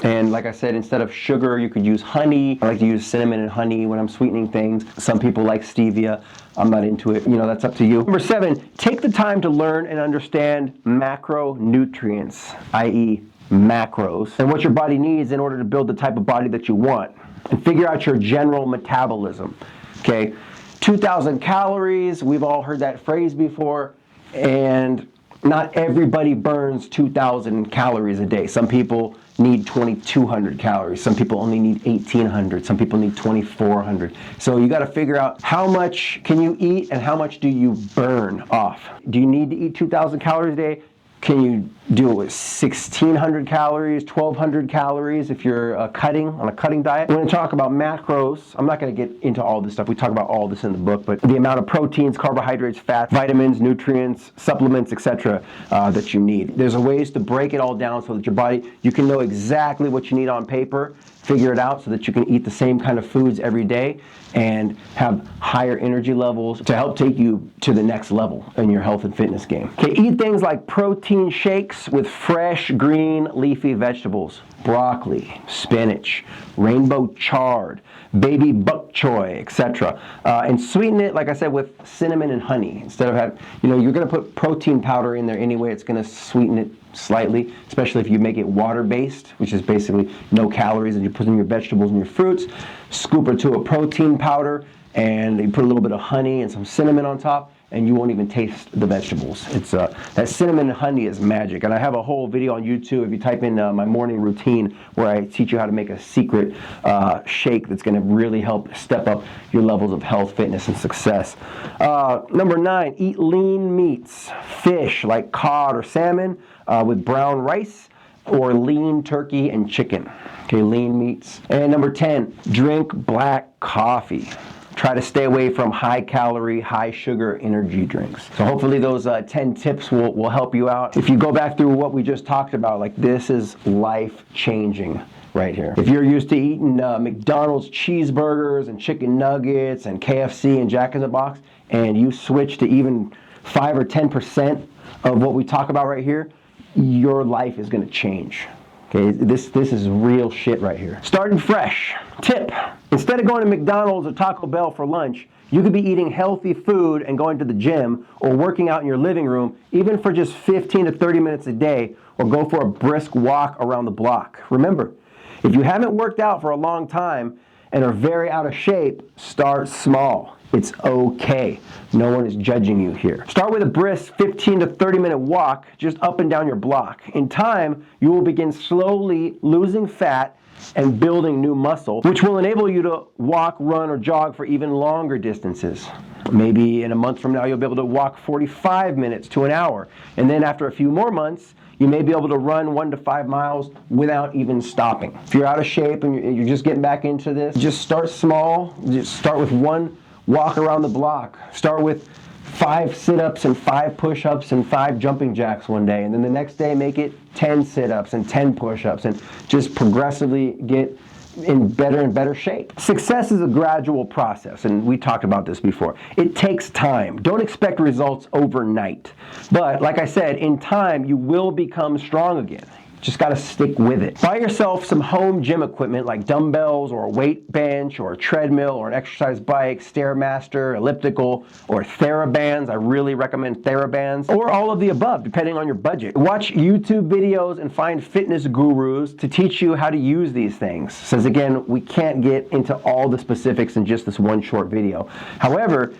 And like I said, instead of sugar, you could use honey. I like to use cinnamon and honey when I'm sweetening things. Some people like stevia. I'm not into it. You know, that's up to you. Number 7, take the time to learn and understand macronutrients, i.e. macros, and what your body needs in order to build the type of body that you want. And figure out your general metabolism. Okay, 2,000 calories, we've all heard that phrase before, and not everybody burns 2,000 calories a day. Some people need 2,200 calories. Some people only need 1,800. Some people need 2,400. So you got to figure out how much can you eat and how much do you burn off. Do you need to eat 2,000 calories a day? Can you do it with 1,600 calories, 1,200 calories if you're on a cutting diet? We're going to talk about macros. I'm not going to get into all this stuff. We talk about all this in the book, but the amount of proteins, carbohydrates, fats, vitamins, nutrients, supplements, etc. That you need. There's ways to break it all down so that your body, you can know exactly what you need on paper, figure it out so that you can eat the same kind of foods every day and have higher energy levels to help take you to the next level in your health and fitness game. Okay, eat things like protein shakes with fresh green leafy vegetables, broccoli, spinach, rainbow chard, baby bok choy, etc. And sweeten it, like I said, with cinnamon and honey. Instead of having, you know, you're going to put protein powder in there anyway. It's going to sweeten it slightly, especially if you make it water-based, which is basically no calories, and you put in your vegetables and your fruits. Scoop it to a protein powder, and you put a little bit of honey and some cinnamon on top, and you won't even taste the vegetables. It's that cinnamon and honey is magic. And I have a whole video on YouTube if you type in my morning routine where I teach you how to make a secret shake that's going to really help step up your levels of health, fitness, and success. Number 9, eat lean meats, fish like cod or salmon with brown rice, or lean turkey and chicken. Okay, lean meats. And number 10, drink black coffee. Try to stay away from high-calorie, high-sugar energy drinks. So hopefully those 10 tips will help you out. If you go back through what we just talked about, like this is life-changing right here. If you're used to eating McDonald's cheeseburgers and chicken nuggets and KFC and Jack in the Box, and you switch to even 5 or 10% of what we talk about right here, your life is going to change. Okay, this is real shit right here. Starting fresh. Tip: instead of going to McDonald's or Taco Bell for lunch, you could be eating healthy food and going to the gym or working out in your living room, even for just 15 to 30 minutes a day, or go for a brisk walk around the block. Remember, if you haven't worked out for a long time and are very out of shape, start small. It's okay. No one is judging you here. Start with a brisk 15 to 30 minute walk just up and down your block. In time, you will begin slowly losing fat and building new muscle, which will enable you to walk, run, or jog for even longer distances. Maybe in a month from now, you'll be able to walk 45 minutes to an hour. And then after a few more months, you may be able to run 1 to 5 miles without even stopping. If you're out of shape and you're just getting back into this, just start small. Just start with 1 walk around the block. Start with 5 sit-ups and 5 push-ups and 5 jumping jacks one day. And then the next day, make it 10 sit-ups and 10 push-ups, and just progressively get in better and better shape. Success is a gradual process, and we talked about this before. It takes time. Don't expect results overnight. But like I said, in time, you will become strong again. Just got to stick with it. Buy yourself some home gym equipment like dumbbells or a weight bench or a treadmill or an exercise bike, Stairmaster, elliptical, or Thera-bands. I really recommend Thera-bands, or all of the above, depending on your budget. Watch YouTube videos and find fitness gurus to teach you how to use these things. Since again, we can't get into all the specifics in just this one short video. However,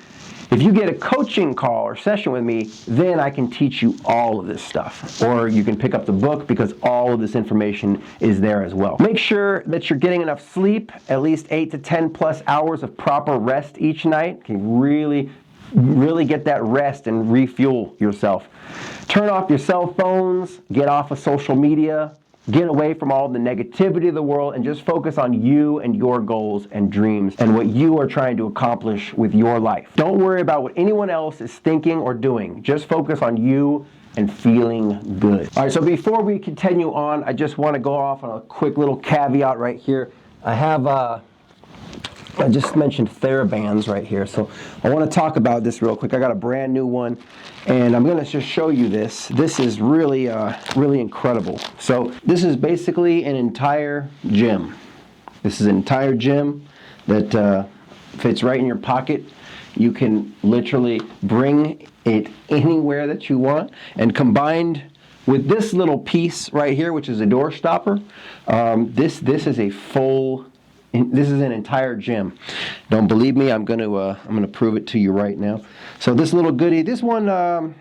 If you get a coaching call or session with me, then I can teach you all of this stuff. Or you can pick up the book because all of this information is there as well. Make sure that you're getting enough sleep, at least 8 to 10 plus hours of proper rest each night. Can really get that rest and refuel yourself. Turn off your cell phones, get off of social media, get away from all the negativity of the world, and just focus on you and your goals and dreams and what you are trying to accomplish with your life. Don't worry about what anyone else is thinking or doing. Just focus on you and feeling good. All right, so before we continue on, I just want to go off on a quick little caveat right here. I just mentioned Thera-bands right here, so I want to talk about this real quick. I got a brand new one, and I'm going to just show you this. This is really, really incredible. So this is basically an entire gym. This is an entire gym that fits right in your pocket. You can literally bring it anywhere that you want, and combined with this little piece right here, which is a door stopper, this is a full. This is an entire gym. Don't believe me? I'm gonna prove it to you right now. So this little goodie, this one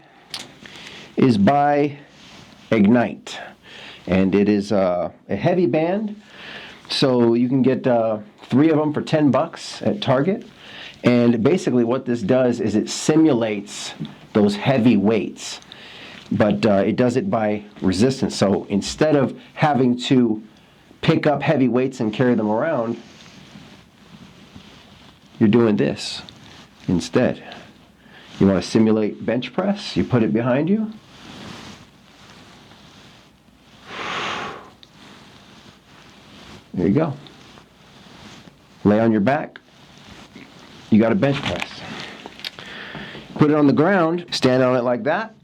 is by Ignite, and it is a heavy band. So you can get 3 of them for $10 at Target. And basically, what this does is it simulates those heavy weights, but it does it by resistance. So instead of having to pick up heavy weights and carry them around, you're doing this instead. You want to simulate bench press, you put it behind you. There you go. Lay on your back, you got a bench press. Put it on the ground, stand on it like that.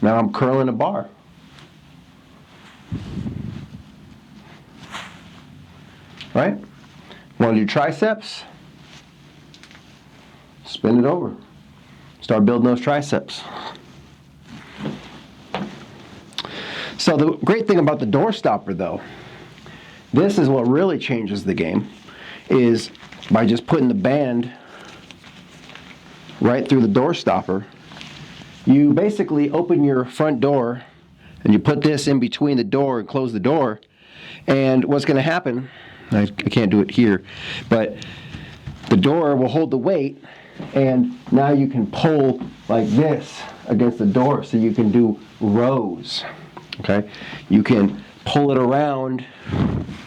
Now I'm curling a bar. Right? Want to do triceps? Spin it over. Start building those triceps. So the great thing about the door stopper, though, this is what really changes the game, is by just putting the band right through the door stopper. You basically open your front door and you put this in between the door and close the door, and what's going to happen, I can't do it here, but the door will hold the weight, and now you can pull like this against the door, so you can do rows. Okay, you can pull it around.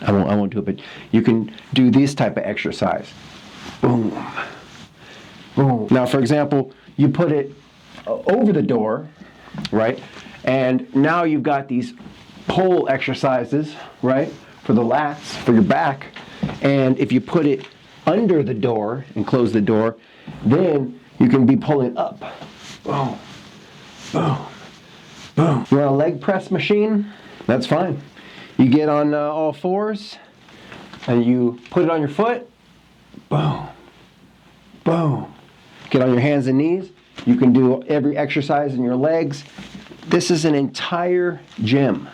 I won't do it, but you can do this type of exercise. Boom, boom. Now, for example, you put it over the door, right? And now you've got these pull exercises, right? For the lats, for your back. And if you put it under the door and close the door, then you can be pulling up. Boom, boom, boom. You want a leg press machine? That's fine. You get on all fours and you put it on your foot. Boom, boom. Get on your hands and knees. You can do every exercise in your legs. This is an entire gym.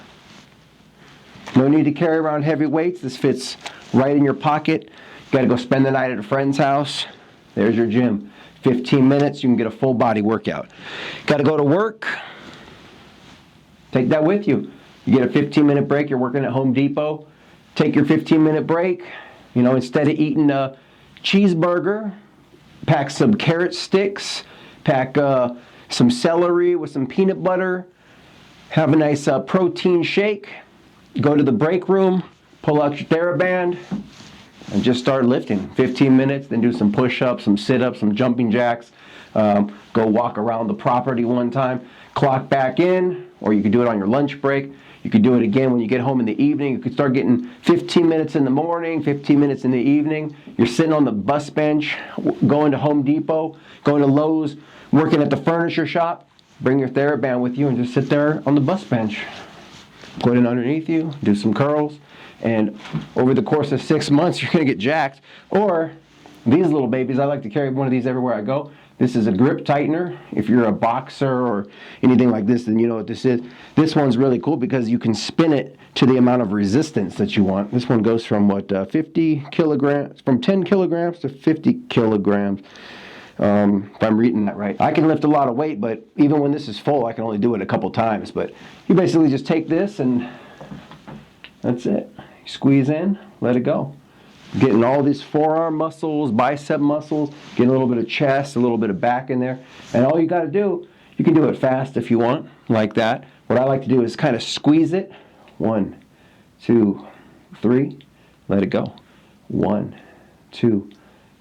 No need to carry around heavy weights. This fits right in your pocket. Got to go spend the night at a friend's house. There's your gym. 15 minutes, you can get a full body workout. Got to go to work. Take that with you. You get a 15-minute break. You're working at Home Depot. Take your 15-minute break. You know, instead of eating a cheeseburger, pack some carrot sticks. Pack some celery with some peanut butter. Have a nice protein shake. Go to the break room. Pull out your Thera-band and just start lifting. 15 minutes, then do some push-ups, some sit-ups, some jumping jacks. Go walk around the property one time. Clock back in, or you could do it on your lunch break. You could do it again when you get home in the evening. You could start getting 15 minutes in the morning, 15 minutes in the evening. You're sitting on the bus bench, going to Home Depot, going to Lowe's, working at the furniture shop. Bring your Thera-band with you and just sit there on the bus bench. Put it underneath you, do some curls, and over the course of 6 months, you're going to get jacked. Or these little babies, I like to carry one of these everywhere I go. This is a grip tightener. If you're a boxer or anything like this, then you know what this is. This one's really cool because you can spin it to the amount of resistance that you want. This one goes from 50 kilograms, from 10 kilograms to 50 kilograms. If I'm reading that right. I can lift a lot of weight, but even when this is full, I can only do it a couple times. But you basically just take this and that's it. Squeeze in, let it go. Getting all these forearm muscles, bicep muscles, getting a little bit of chest, a little bit of back in there. And all you got to do, you can do it fast if you want, like that. What I like to do is kind of squeeze it. 1, 2, 3, let it go. 1, 2,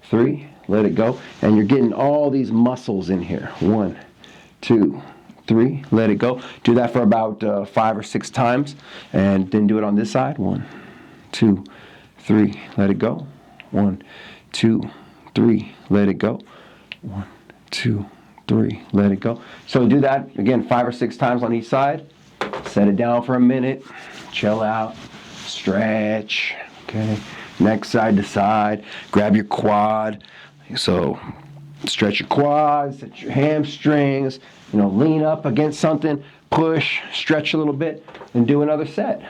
3, let it go. And you're getting all these muscles in here. 1, 2, 3, let it go. Do that for about 5 or 6 times. And then do it on this side. 1, 2, 3, let it go. 1, 2, 3, let it go. 1, 2, 3, let it go. So do that again 5 or 6 times on each side. Set it down for a minute. Chill out. Stretch. Okay. Next side to side. Grab your quad. So stretch your quads, set your hamstrings, lean up against something, push, stretch a little bit, and do another set.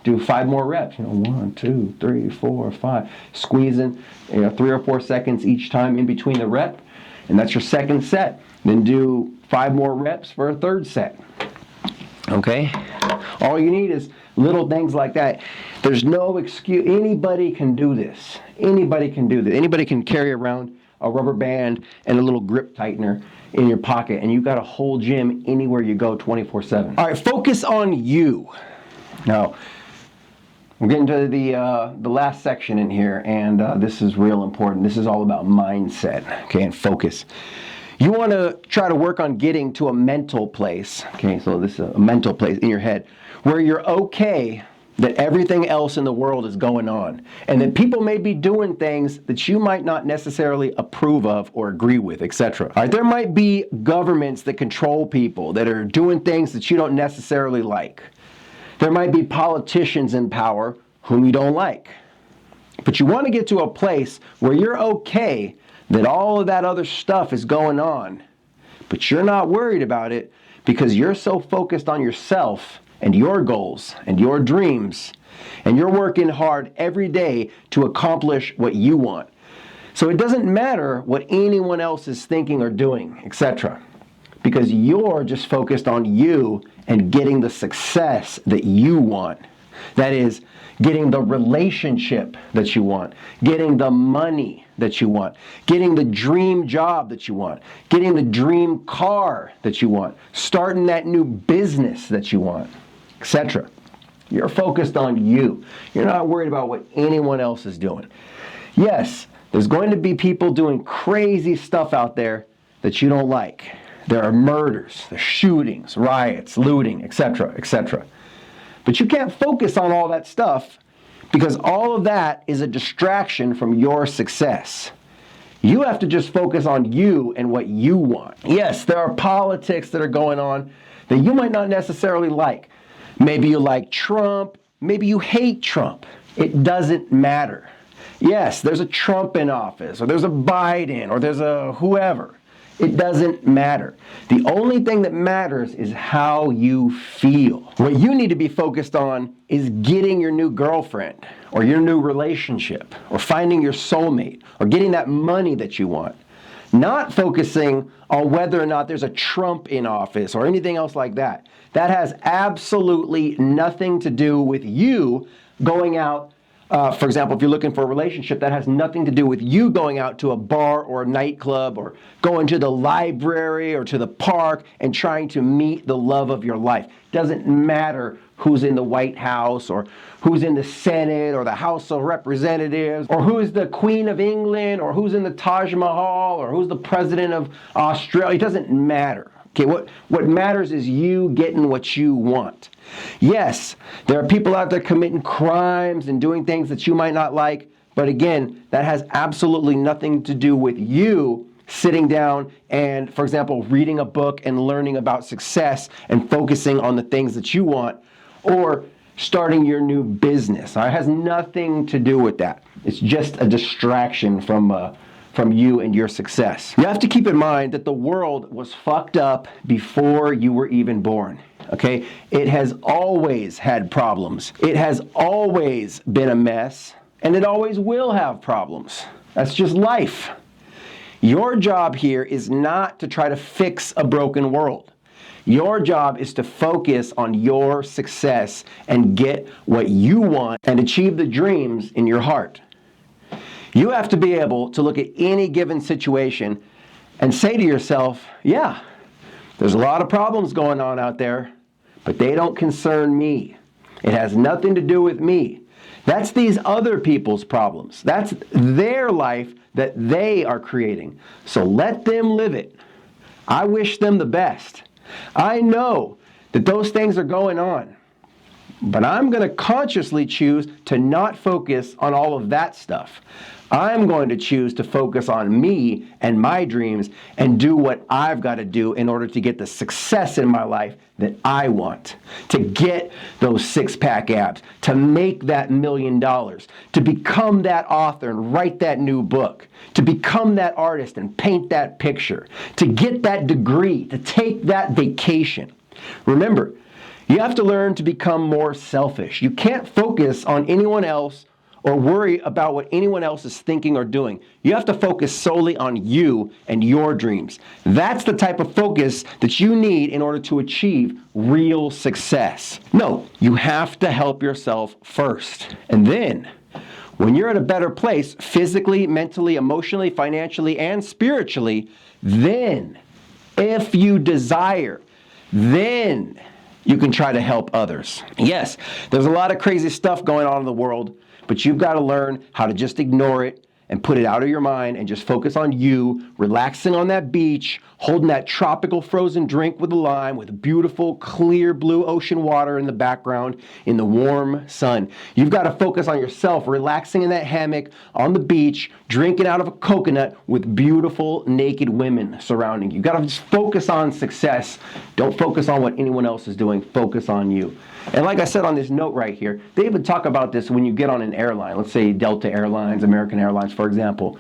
Do 5 more reps. 1, 2, 3, 4, 5. Squeezing, 3 or 4 seconds each time in between the rep, and that's your second set. Then do 5 more reps for a third set. Okay? All you need is little things like that. There's no excuse. Anybody can do this. Anybody can do this. Anybody can carry around a rubber band and a little grip tightener in your pocket, and you've got a whole gym anywhere you go 24/7. All right, focus on you. Now, we're getting to the last section in here, and this is real important. This is all about mindset, okay, and focus. You want to try to work on getting to a mental place, okay, so this is a mental place in your head, where you're okay that everything else in the world is going on, and that people may be doing things that you might not necessarily approve of or agree with, etc. All right, there might be governments that control people that are doing things that you don't necessarily like. There might be politicians in power whom you don't like. But you want to get to a place where you're okay that all of that other stuff is going on, but you're not worried about it because you're so focused on yourself and your goals and your dreams, and you're working hard every day to accomplish what you want. So it doesn't matter what anyone else is thinking or doing, etc. Because you're just focused on you and getting the success that you want. That is, getting the relationship that you want, getting the money that you want, getting the dream job that you want, getting the dream car that you want, starting that new business that you want, etc. You're focused on you. You're not worried about what anyone else is doing. Yes, there's going to be people doing crazy stuff out there that you don't like. There are murders, there's shootings, riots, looting, etc., etc. But you can't focus on all that stuff because all of that is a distraction from your success. You have to just focus on you and what you want. Yes, there are politics that are going on that you might not necessarily like. Maybe you like Trump, maybe you hate Trump. It doesn't matter. Yes, there's a Trump in office, or there's a Biden, or there's a whoever. It doesn't matter. The only thing that matters is how you feel. What you need to be focused on is getting your new girlfriend, or your new relationship, or finding your soulmate, or getting that money that you want. Not focusing on whether or not there's a Trump in office or anything else like that. That has absolutely nothing to do with you going out. For example, if you're looking for a relationship, that has nothing to do with you going out to a bar or a nightclub or going to the library or to the park and trying to meet the love of your life. Doesn't matter who's in the White House or who's in the Senate or the House of Representatives or who's the Queen of England or who's in the Taj Mahal or who's the President of Australia. It doesn't matter. Okay, what matters is you getting what you want. Yes, there are people out there committing crimes and doing things that you might not like, but again, that has absolutely nothing to do with you sitting down and, for example, reading a book and learning about success and focusing on the things that you want, or starting your new business. It has nothing to do with that. It's just a distraction from from you and your success. You have to keep in mind that the world was fucked up before you were even born. Okay? It has always had problems. It has always been a mess, and it always will have problems. That's just life. Your job here is not to try to fix a broken world. Your job is to focus on your success and get what you want and achieve the dreams in your heart. You have to be able to look at any given situation and say to yourself, yeah, there's a lot of problems going on out there, but they don't concern me. It has nothing to do with me. That's these other people's problems. That's their life that they are creating. So let them live it. I wish them the best. I know that those things are going on, but I'm going to consciously choose to not focus on all of that stuff. I'm going to choose to focus on me and my dreams and do what I've got to do in order to get the success in my life that I want. To get those six-pack abs, to make that $1 million, to become that author and write that new book, to become that artist and paint that picture, to get that degree, to take that vacation. Remember, you have to learn to become more selfish. You can't focus on anyone else or worry about what anyone else is thinking or doing. You have to focus solely on you and your dreams. That's the type of focus that you need in order to achieve real success. No, you have to help yourself first. And then, when you're at a better place, physically, mentally, emotionally, financially, and spiritually, then, if you desire, then you can try to help others. Yes, there's a lot of crazy stuff going on in the world, but you've got to learn how to just ignore it and put it out of your mind and just focus on you, relaxing on that beach, holding that tropical frozen drink with a lime with beautiful, clear blue ocean water in the background in the warm sun. You've got to focus on yourself, relaxing in that hammock on the beach, drinking out of a coconut with beautiful naked women surrounding you. You've got to just focus on success. Don't focus on what anyone else is doing. Focus on you. And like I said on this note right here, they even talk about this when you get on an airline. Let's say Delta Airlines, American Airlines, for example.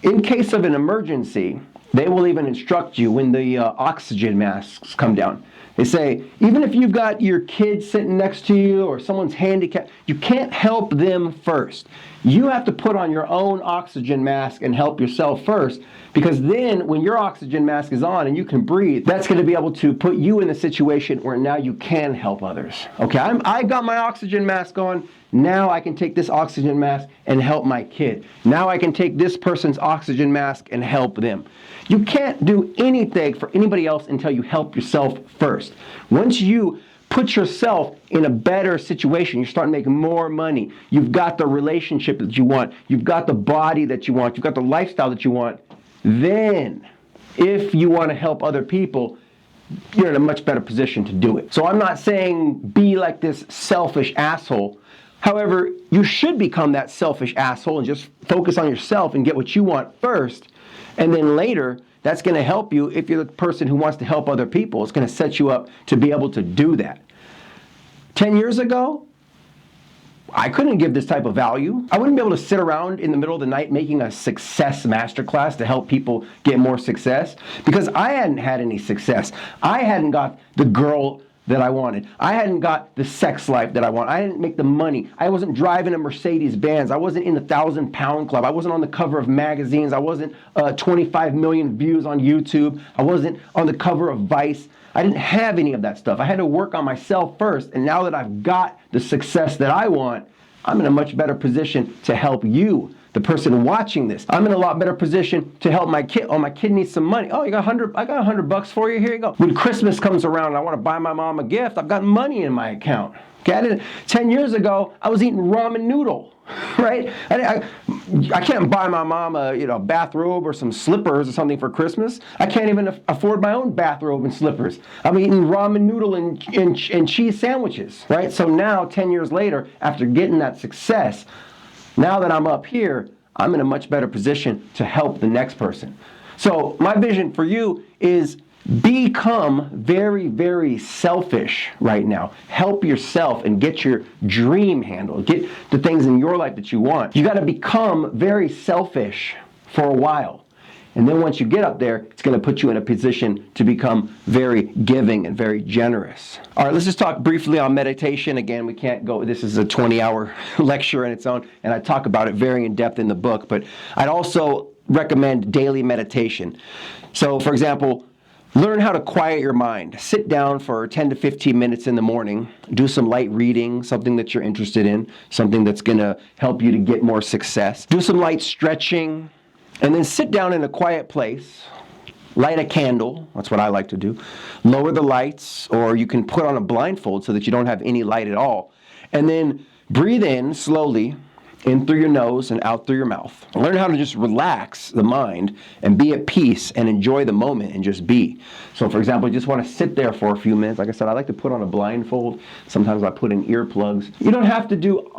In case of an emergency, they will even instruct you when the oxygen masks come down. They say, even if you've got your kids sitting next to you or someone's handicapped, you can't help them first. You have to put on your own oxygen mask and help yourself first, because then when your oxygen mask is on and you can breathe, that's going to be able to put you in a situation where now you can help others. Okay, I got my oxygen mask on. Now I can take this oxygen mask and help my kid. Now I can take this person's oxygen mask and help them. You can't do anything for anybody else until you help yourself first. Once you put yourself in a better situation, you start making more money, you've got the relationship that you want, you've got the body that you want, you've got the lifestyle that you want, then if you want to help other people, you're in a much better position to do it. So I'm not saying be like this selfish asshole. However, you should become that selfish asshole and just focus on yourself and get what you want first. And then later, that's going to help you if you're the person who wants to help other people. It's going to set you up to be able to do that. 10 years ago, I couldn't give this type of value. I wouldn't be able to sit around in the middle of the night making a success masterclass to help people get more success because I hadn't had any success. I hadn't got the girl that I wanted. I hadn't got the sex life that I want. I didn't make the money. I wasn't driving a Mercedes-Benz. I wasn't in the 1,000-pound club. I wasn't on the cover of magazines. I wasn't 25 million views on YouTube. I wasn't on the cover of Vice. I didn't have any of that stuff. I had to work on myself first. And now that I've got the success that I want, I'm in a much better position to help you, the person watching this. I'm in a lot better position to help my kid. Oh, my kid needs some money. Oh, I got $100 for you. Here you go. When Christmas comes around and I want to buy my mom a gift, I've got money in my account. Okay, 10 years ago, I was eating ramen noodle, right? I can't buy my mom a bathrobe or some slippers or something for Christmas. I can't even afford my own bathrobe and slippers. I'm eating ramen noodle and cheese sandwiches, right? So now, 10 years later, after getting that success, now that I'm up here, I'm in a much better position to help the next person. So my vision for you is become very, very selfish right now. Help yourself and get your dream handled. Get the things in your life that you want. You got to become very selfish for a while. And then once you get up there, it's going to put you in a position to become very giving and very generous. All right, let's just talk briefly on meditation. Again, we can't go, this is a 20-hour lecture in its own, and I talk about it very in depth in the book, but I'd also recommend daily meditation. So, for example, learn how to quiet your mind. Sit down for 10 to 15 minutes in the morning. Do some light reading, something that you're interested in, something that's going to help you to get more success. Do some light stretching. And then sit down in a quiet place, light a candle, that's what I like to do, lower the lights, or you can put on a blindfold so that you don't have any light at all, and then breathe in slowly, in through your nose and out through your mouth. Learn how to just relax the mind and be at peace and enjoy the moment and just be. So for example, you just want to sit there for a few minutes. Like I said, I like to put on a blindfold. Sometimes I put in earplugs. You don't have to do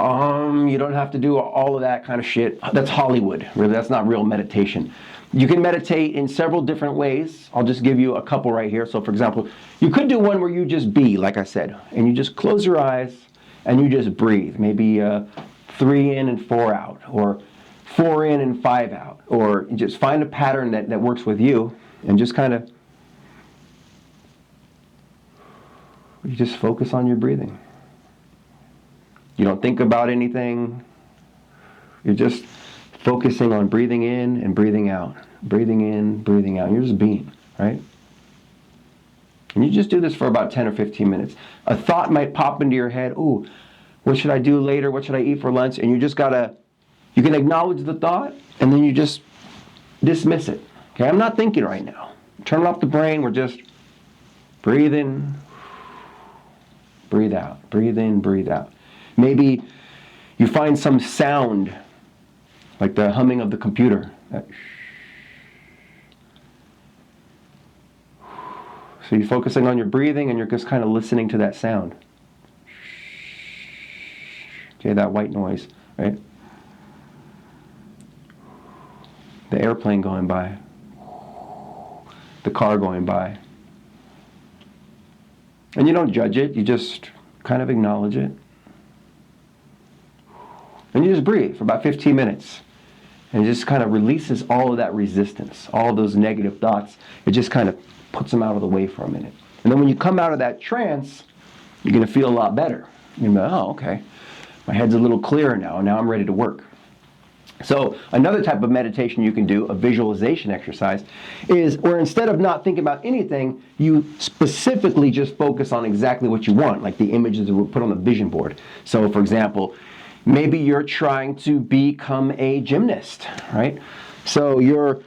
you don't have to do all of that kind of shit. That's Hollywood, really. That's not real meditation. You can meditate in several different ways. I'll just give you a couple right here. So for example, you could do one where you just be, like I said, and you just close your eyes and you just breathe. Maybe 3 in and 4 out, or 4 in and 5 out, or just find a pattern that works with you and just kind of, you just focus on your breathing. You don't think about anything. You're just focusing on breathing in and breathing out, breathing in, breathing out. You're just being, right? And you just do this for about 10 or 15 minutes. A thought might pop into your head, ooh, what should I do later? What should I eat for lunch? And you just gotta, you can acknowledge the thought and then you just dismiss it. Okay, I'm not thinking right now. Turn off the brain, we're just breathe in, breathe out, breathe in, breathe out. Maybe you find some sound, like the humming of the computer. So you're focusing on your breathing and you're just kind of listening to that sound. Okay, that white noise, right? The airplane going by. The car going by. And you don't judge it, you just kind of acknowledge it. And you just breathe for about 15 minutes. And it just kind of releases all of that resistance, all of those negative thoughts. It just kind of puts them out of the way for a minute. And then when you come out of that trance, you're going to feel a lot better. You're going to be, oh, okay. My head's a little clearer now. Now I'm ready to work. So another type of meditation you can do, a visualization exercise, is where instead of not thinking about anything, you specifically just focus on exactly what you want, like the images that were put on the vision board. So for example, maybe you're trying to become a gymnast, right? So you're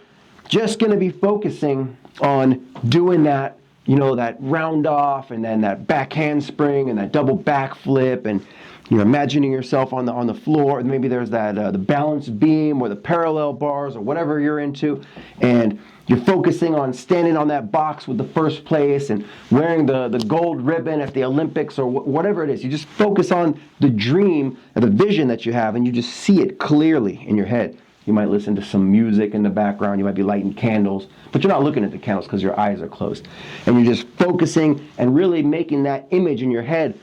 just going to be focusing on doing that, you know, that round off and then that back handspring and that double back flip, and you're imagining yourself on the floor, and maybe there's that the balance beam or the parallel bars or whatever you're into, and you're focusing on standing on that box with the first place and wearing the gold ribbon at the Olympics or whatever it is. You just focus on the dream or the vision that you have, and you just see it clearly in your head. You might listen to some music in the background. You might be lighting candles, but you're not looking at the candles because your eyes are closed. And you're just focusing and really making that image in your head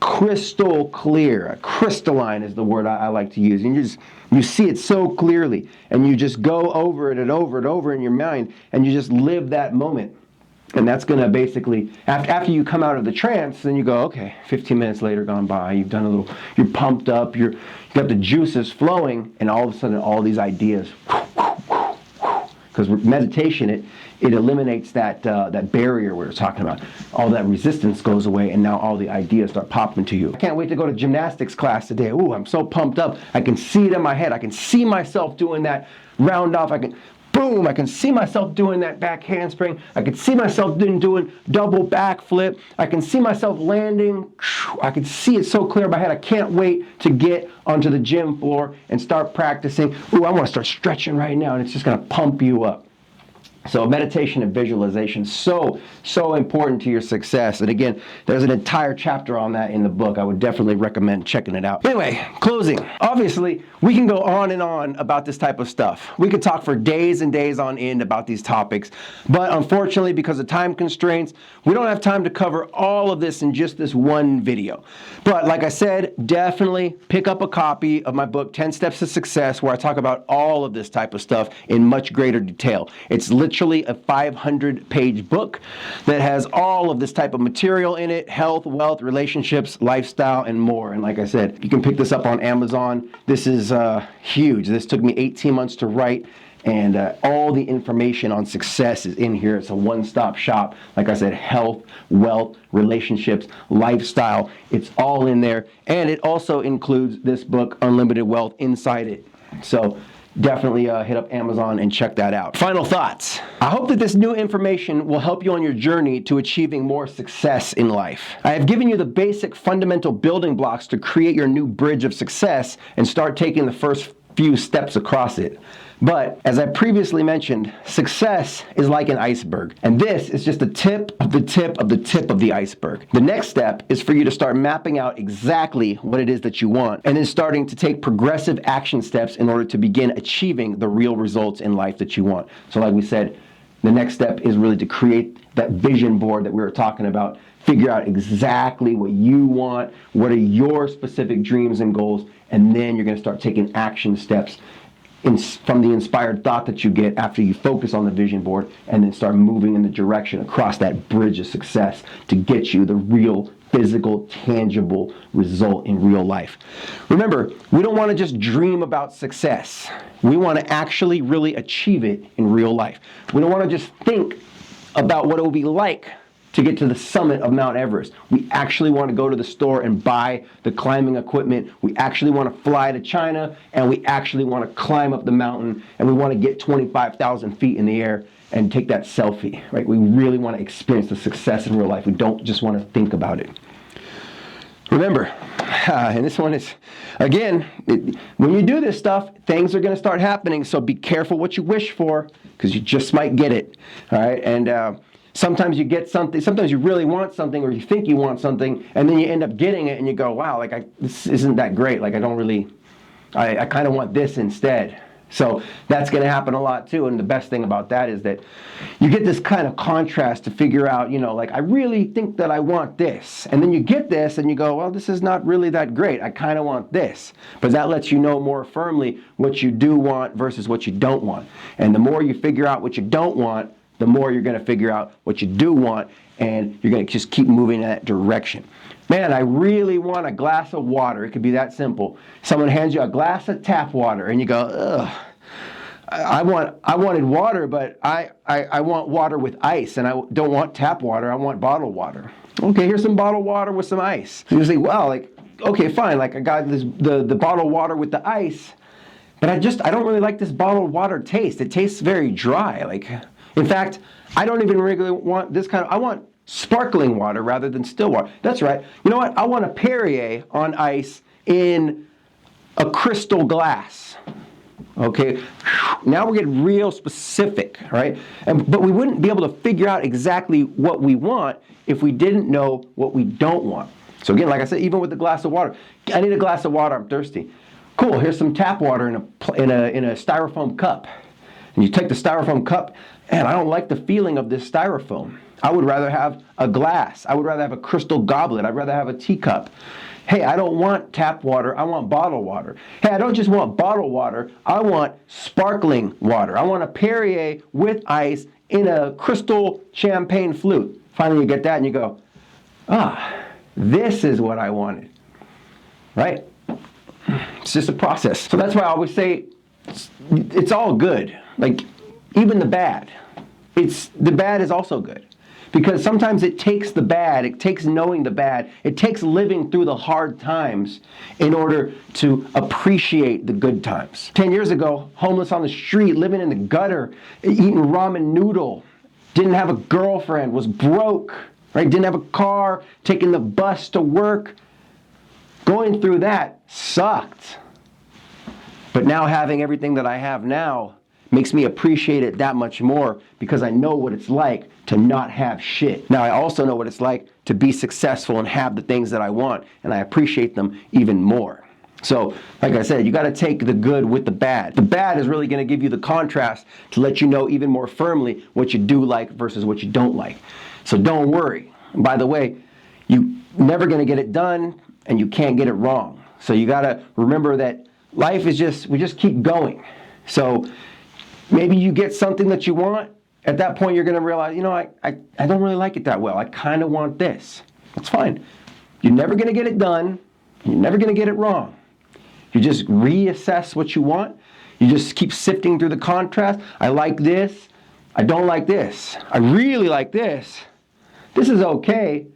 crystal clear. Crystalline is the word I like to use. And you see it so clearly, and you just go over it and over and over in your mind, and you just live that moment. And that's going to basically, after you come out of the trance, then you go, okay, 15 minutes later gone by, you've done a little, you're pumped up, you got the juices flowing, and all of a sudden all these ideas, because meditation, it eliminates that barrier we were talking about. All that resistance goes away, and now all the ideas start popping to you. I can't wait to go to gymnastics class today. Ooh, I'm so pumped up. I can see it in my head. I can see myself doing that round off. Boom, I can see myself doing that back handspring. I can see myself doing double back flip. I can see myself landing. I can see it so clear in my head. I can't wait to get onto the gym floor and start practicing. Ooh, I want to start stretching right now, and it's just going to pump you up. So meditation and visualization, so important to your success. And again, there's an entire chapter on that in the book. I would definitely recommend checking it out. Anyway, closing. Obviously, we can go on and on about this type of stuff. We could talk for days and days on end about these topics. But unfortunately, because of time constraints, we don't have time to cover all of this in just this one video. But like I said, definitely pick up a copy of my book, 10 Steps to Success, where I talk about all of this type of stuff in much greater detail. It's literally a 500-page book that has all of this type of material in it: health, wealth, relationships, lifestyle, and more. And like I said, you can pick this up on Amazon. This is huge. This took me 18 months to write, and all the information on success is in here. It's a one-stop shop. Like I said, health, wealth, relationships, lifestyle, it's all in there. And it also includes this book, Unlimited Wealth, inside it. So definitely hit up Amazon and check that out. Final thoughts. I hope that this new information will help you on your journey to achieving more success in life. I have given you the basic fundamental building blocks to create your new bridge of success and start taking the first few steps across it. But as I previously mentioned, success is like an iceberg, and this is just the tip of the tip of the tip of the iceberg. The next step is for you to start mapping out exactly what it is that you want, and then starting to take progressive action steps in order to begin achieving the real results in life that you want. So like we said, the next step is really to create that vision board that we were talking about. Figure out exactly what you want, what are your specific dreams and goals, and then you're going to start taking action steps from the inspired thought that you get after you focus on the vision board, and then start moving in the direction across that bridge of success to get you the real physical, tangible result in real life. Remember, we don't want to just dream about success. We want to actually really achieve it in real life. We don't want to just think about what it will be like to get to the summit of Mount Everest. We actually want to go to the store and buy the climbing equipment. We actually want to fly to China, and we actually want to climb up the mountain, and we want to get 25,000 feet in the air and take that selfie, right? We really want to experience the success in real life. We don't just want to think about it. Remember, and this one is, again, when you do this stuff, things are going to start happening, so be careful what you wish for, because you just might get it, all right? And sometimes you get something, sometimes you really want something, or you think you want something, and then you end up getting it, and you go, wow, like this isn't that great. Like I kind of want this instead. So that's going to happen a lot too. And the best thing about that is that you get this kind of contrast to figure out, like I really think that I want this. And then you get this and you go, well, this is not really that great. I kind of want this. But that lets you know more firmly what you do want versus what you don't want. And the more you figure out what you don't want, the more you're going to figure out what you do want, and you're going to just keep moving in that direction. Man, I really want a glass of water. It could be that simple. Someone hands you a glass of tap water, and you go, ugh. I wanted water, but I want water with ice, and I don't want tap water. I want bottled water. Okay, here's some bottled water with some ice. So you say, well, like, okay, fine. Like I got this the bottled water with the ice, but I don't really like this bottled water taste. It tastes very dry. Like, in fact, I don't even really want this kind of. I want sparkling water rather than still water. That's right. You know what? I want a Perrier on ice in a crystal glass. Okay, now we're getting real specific, right? But we wouldn't be able to figure out exactly what we want if we didn't know what we don't want. So again, like I said, even with the glass of water, I need a glass of water, I'm thirsty. Cool, here's some tap water in a styrofoam cup. And you take the styrofoam cup, and I don't like the feeling of this styrofoam. I would rather have a glass. I would rather have a crystal goblet. I'd rather have a teacup. Hey, I don't want tap water, I want bottled water. Hey, I don't just want bottled water, I want sparkling water. I want a Perrier with ice in a crystal champagne flute. Finally you get that and you go, this is what I wanted, right? It's just a process. So that's why I always say it's all good. Like, even the bad. The bad is also good. Because sometimes it takes the bad, it takes knowing the bad, it takes living through the hard times in order to appreciate the good times. 10 years ago, homeless on the street, living in the gutter, eating ramen noodle, didn't have a girlfriend, was broke, right? Didn't have a car, taking the bus to work. Going through that sucked. But now having everything that I have now makes me appreciate it that much more because I know what it's like to not have shit. Now I also know what it's like to be successful and have the things that I want, and I appreciate them even more. So, like I said, you got to take the good with the bad. The bad is really going to give you the contrast to let you know even more firmly what you do like versus what you don't like. So don't worry. By the way, you're never going to get it done, and you can't get it wrong. So you got to remember that life is we just keep going. So maybe you get something that you want. At that point, you're going to realize, you know, I don't really like it that well. I kind of want this. That's fine. You're never going to get it done. You're never going to get it wrong. You just reassess what you want. You just keep sifting through the contrast. I like this. I don't like this. I really like this. This is okay.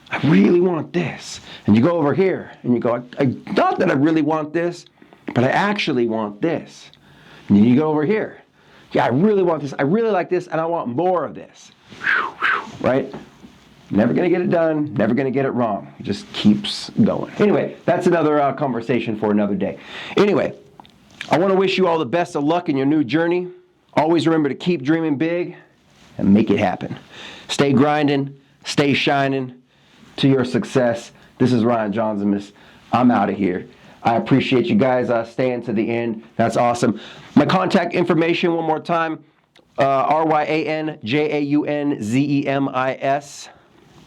I really want this. And you go over here and you go, not that I really want this, but I actually want this. And then you go over here. Yeah, I really want this. I really like this, and I want more of this. Right? Never going to get it done. Never going to get it wrong. It just keeps going. Anyway, that's another conversation for another day. Anyway, I want to wish you all the best of luck in your new journey. Always remember to keep dreaming big and make it happen. Stay grinding. Stay shining to your success. This is Ryan Jaunzemis. I'm out of here. I appreciate you guys staying to the end. That's awesome. My contact information one more time, RyanJaunzemis.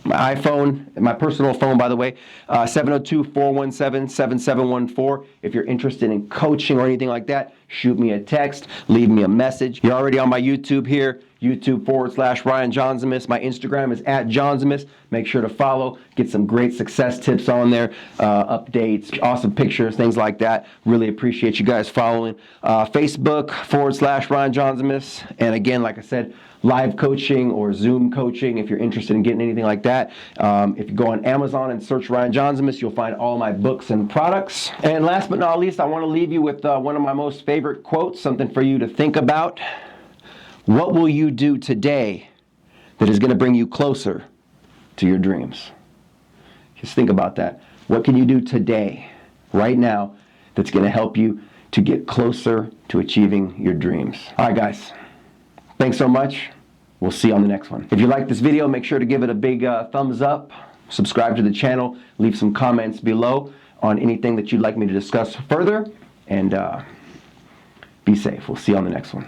My iPhone, my personal phone, by the way, 702-417-7714. If you're interested in coaching or anything like that, shoot me a text, leave me a message. You're already on my YouTube here, YouTube/Ryan Jaunzemis. My Instagram is @Jaunzemis. Make sure to follow, get some great success tips on there, updates, awesome pictures, things like that. Really appreciate you guys following. Facebook/Ryan Jaunzemis. And again, like I said, live coaching or Zoom coaching if you're interested in getting anything like that. If you go on Amazon and search Ryan Jaunzemis, you'll find all my books and products. And last but not least, I want to leave you with one of my most favorite quotes, something for you to think about. What will you do today that is going to bring you closer to your dreams? Just think about that. What can you do today, right now, that's going to help you to get closer to achieving your dreams? All right, guys. Thanks so much. We'll see you on the next one. If you like this video, make sure to give it a big thumbs up, subscribe to the channel, leave some comments below on anything that you'd like me to discuss further, and be safe. We'll see you on the next one.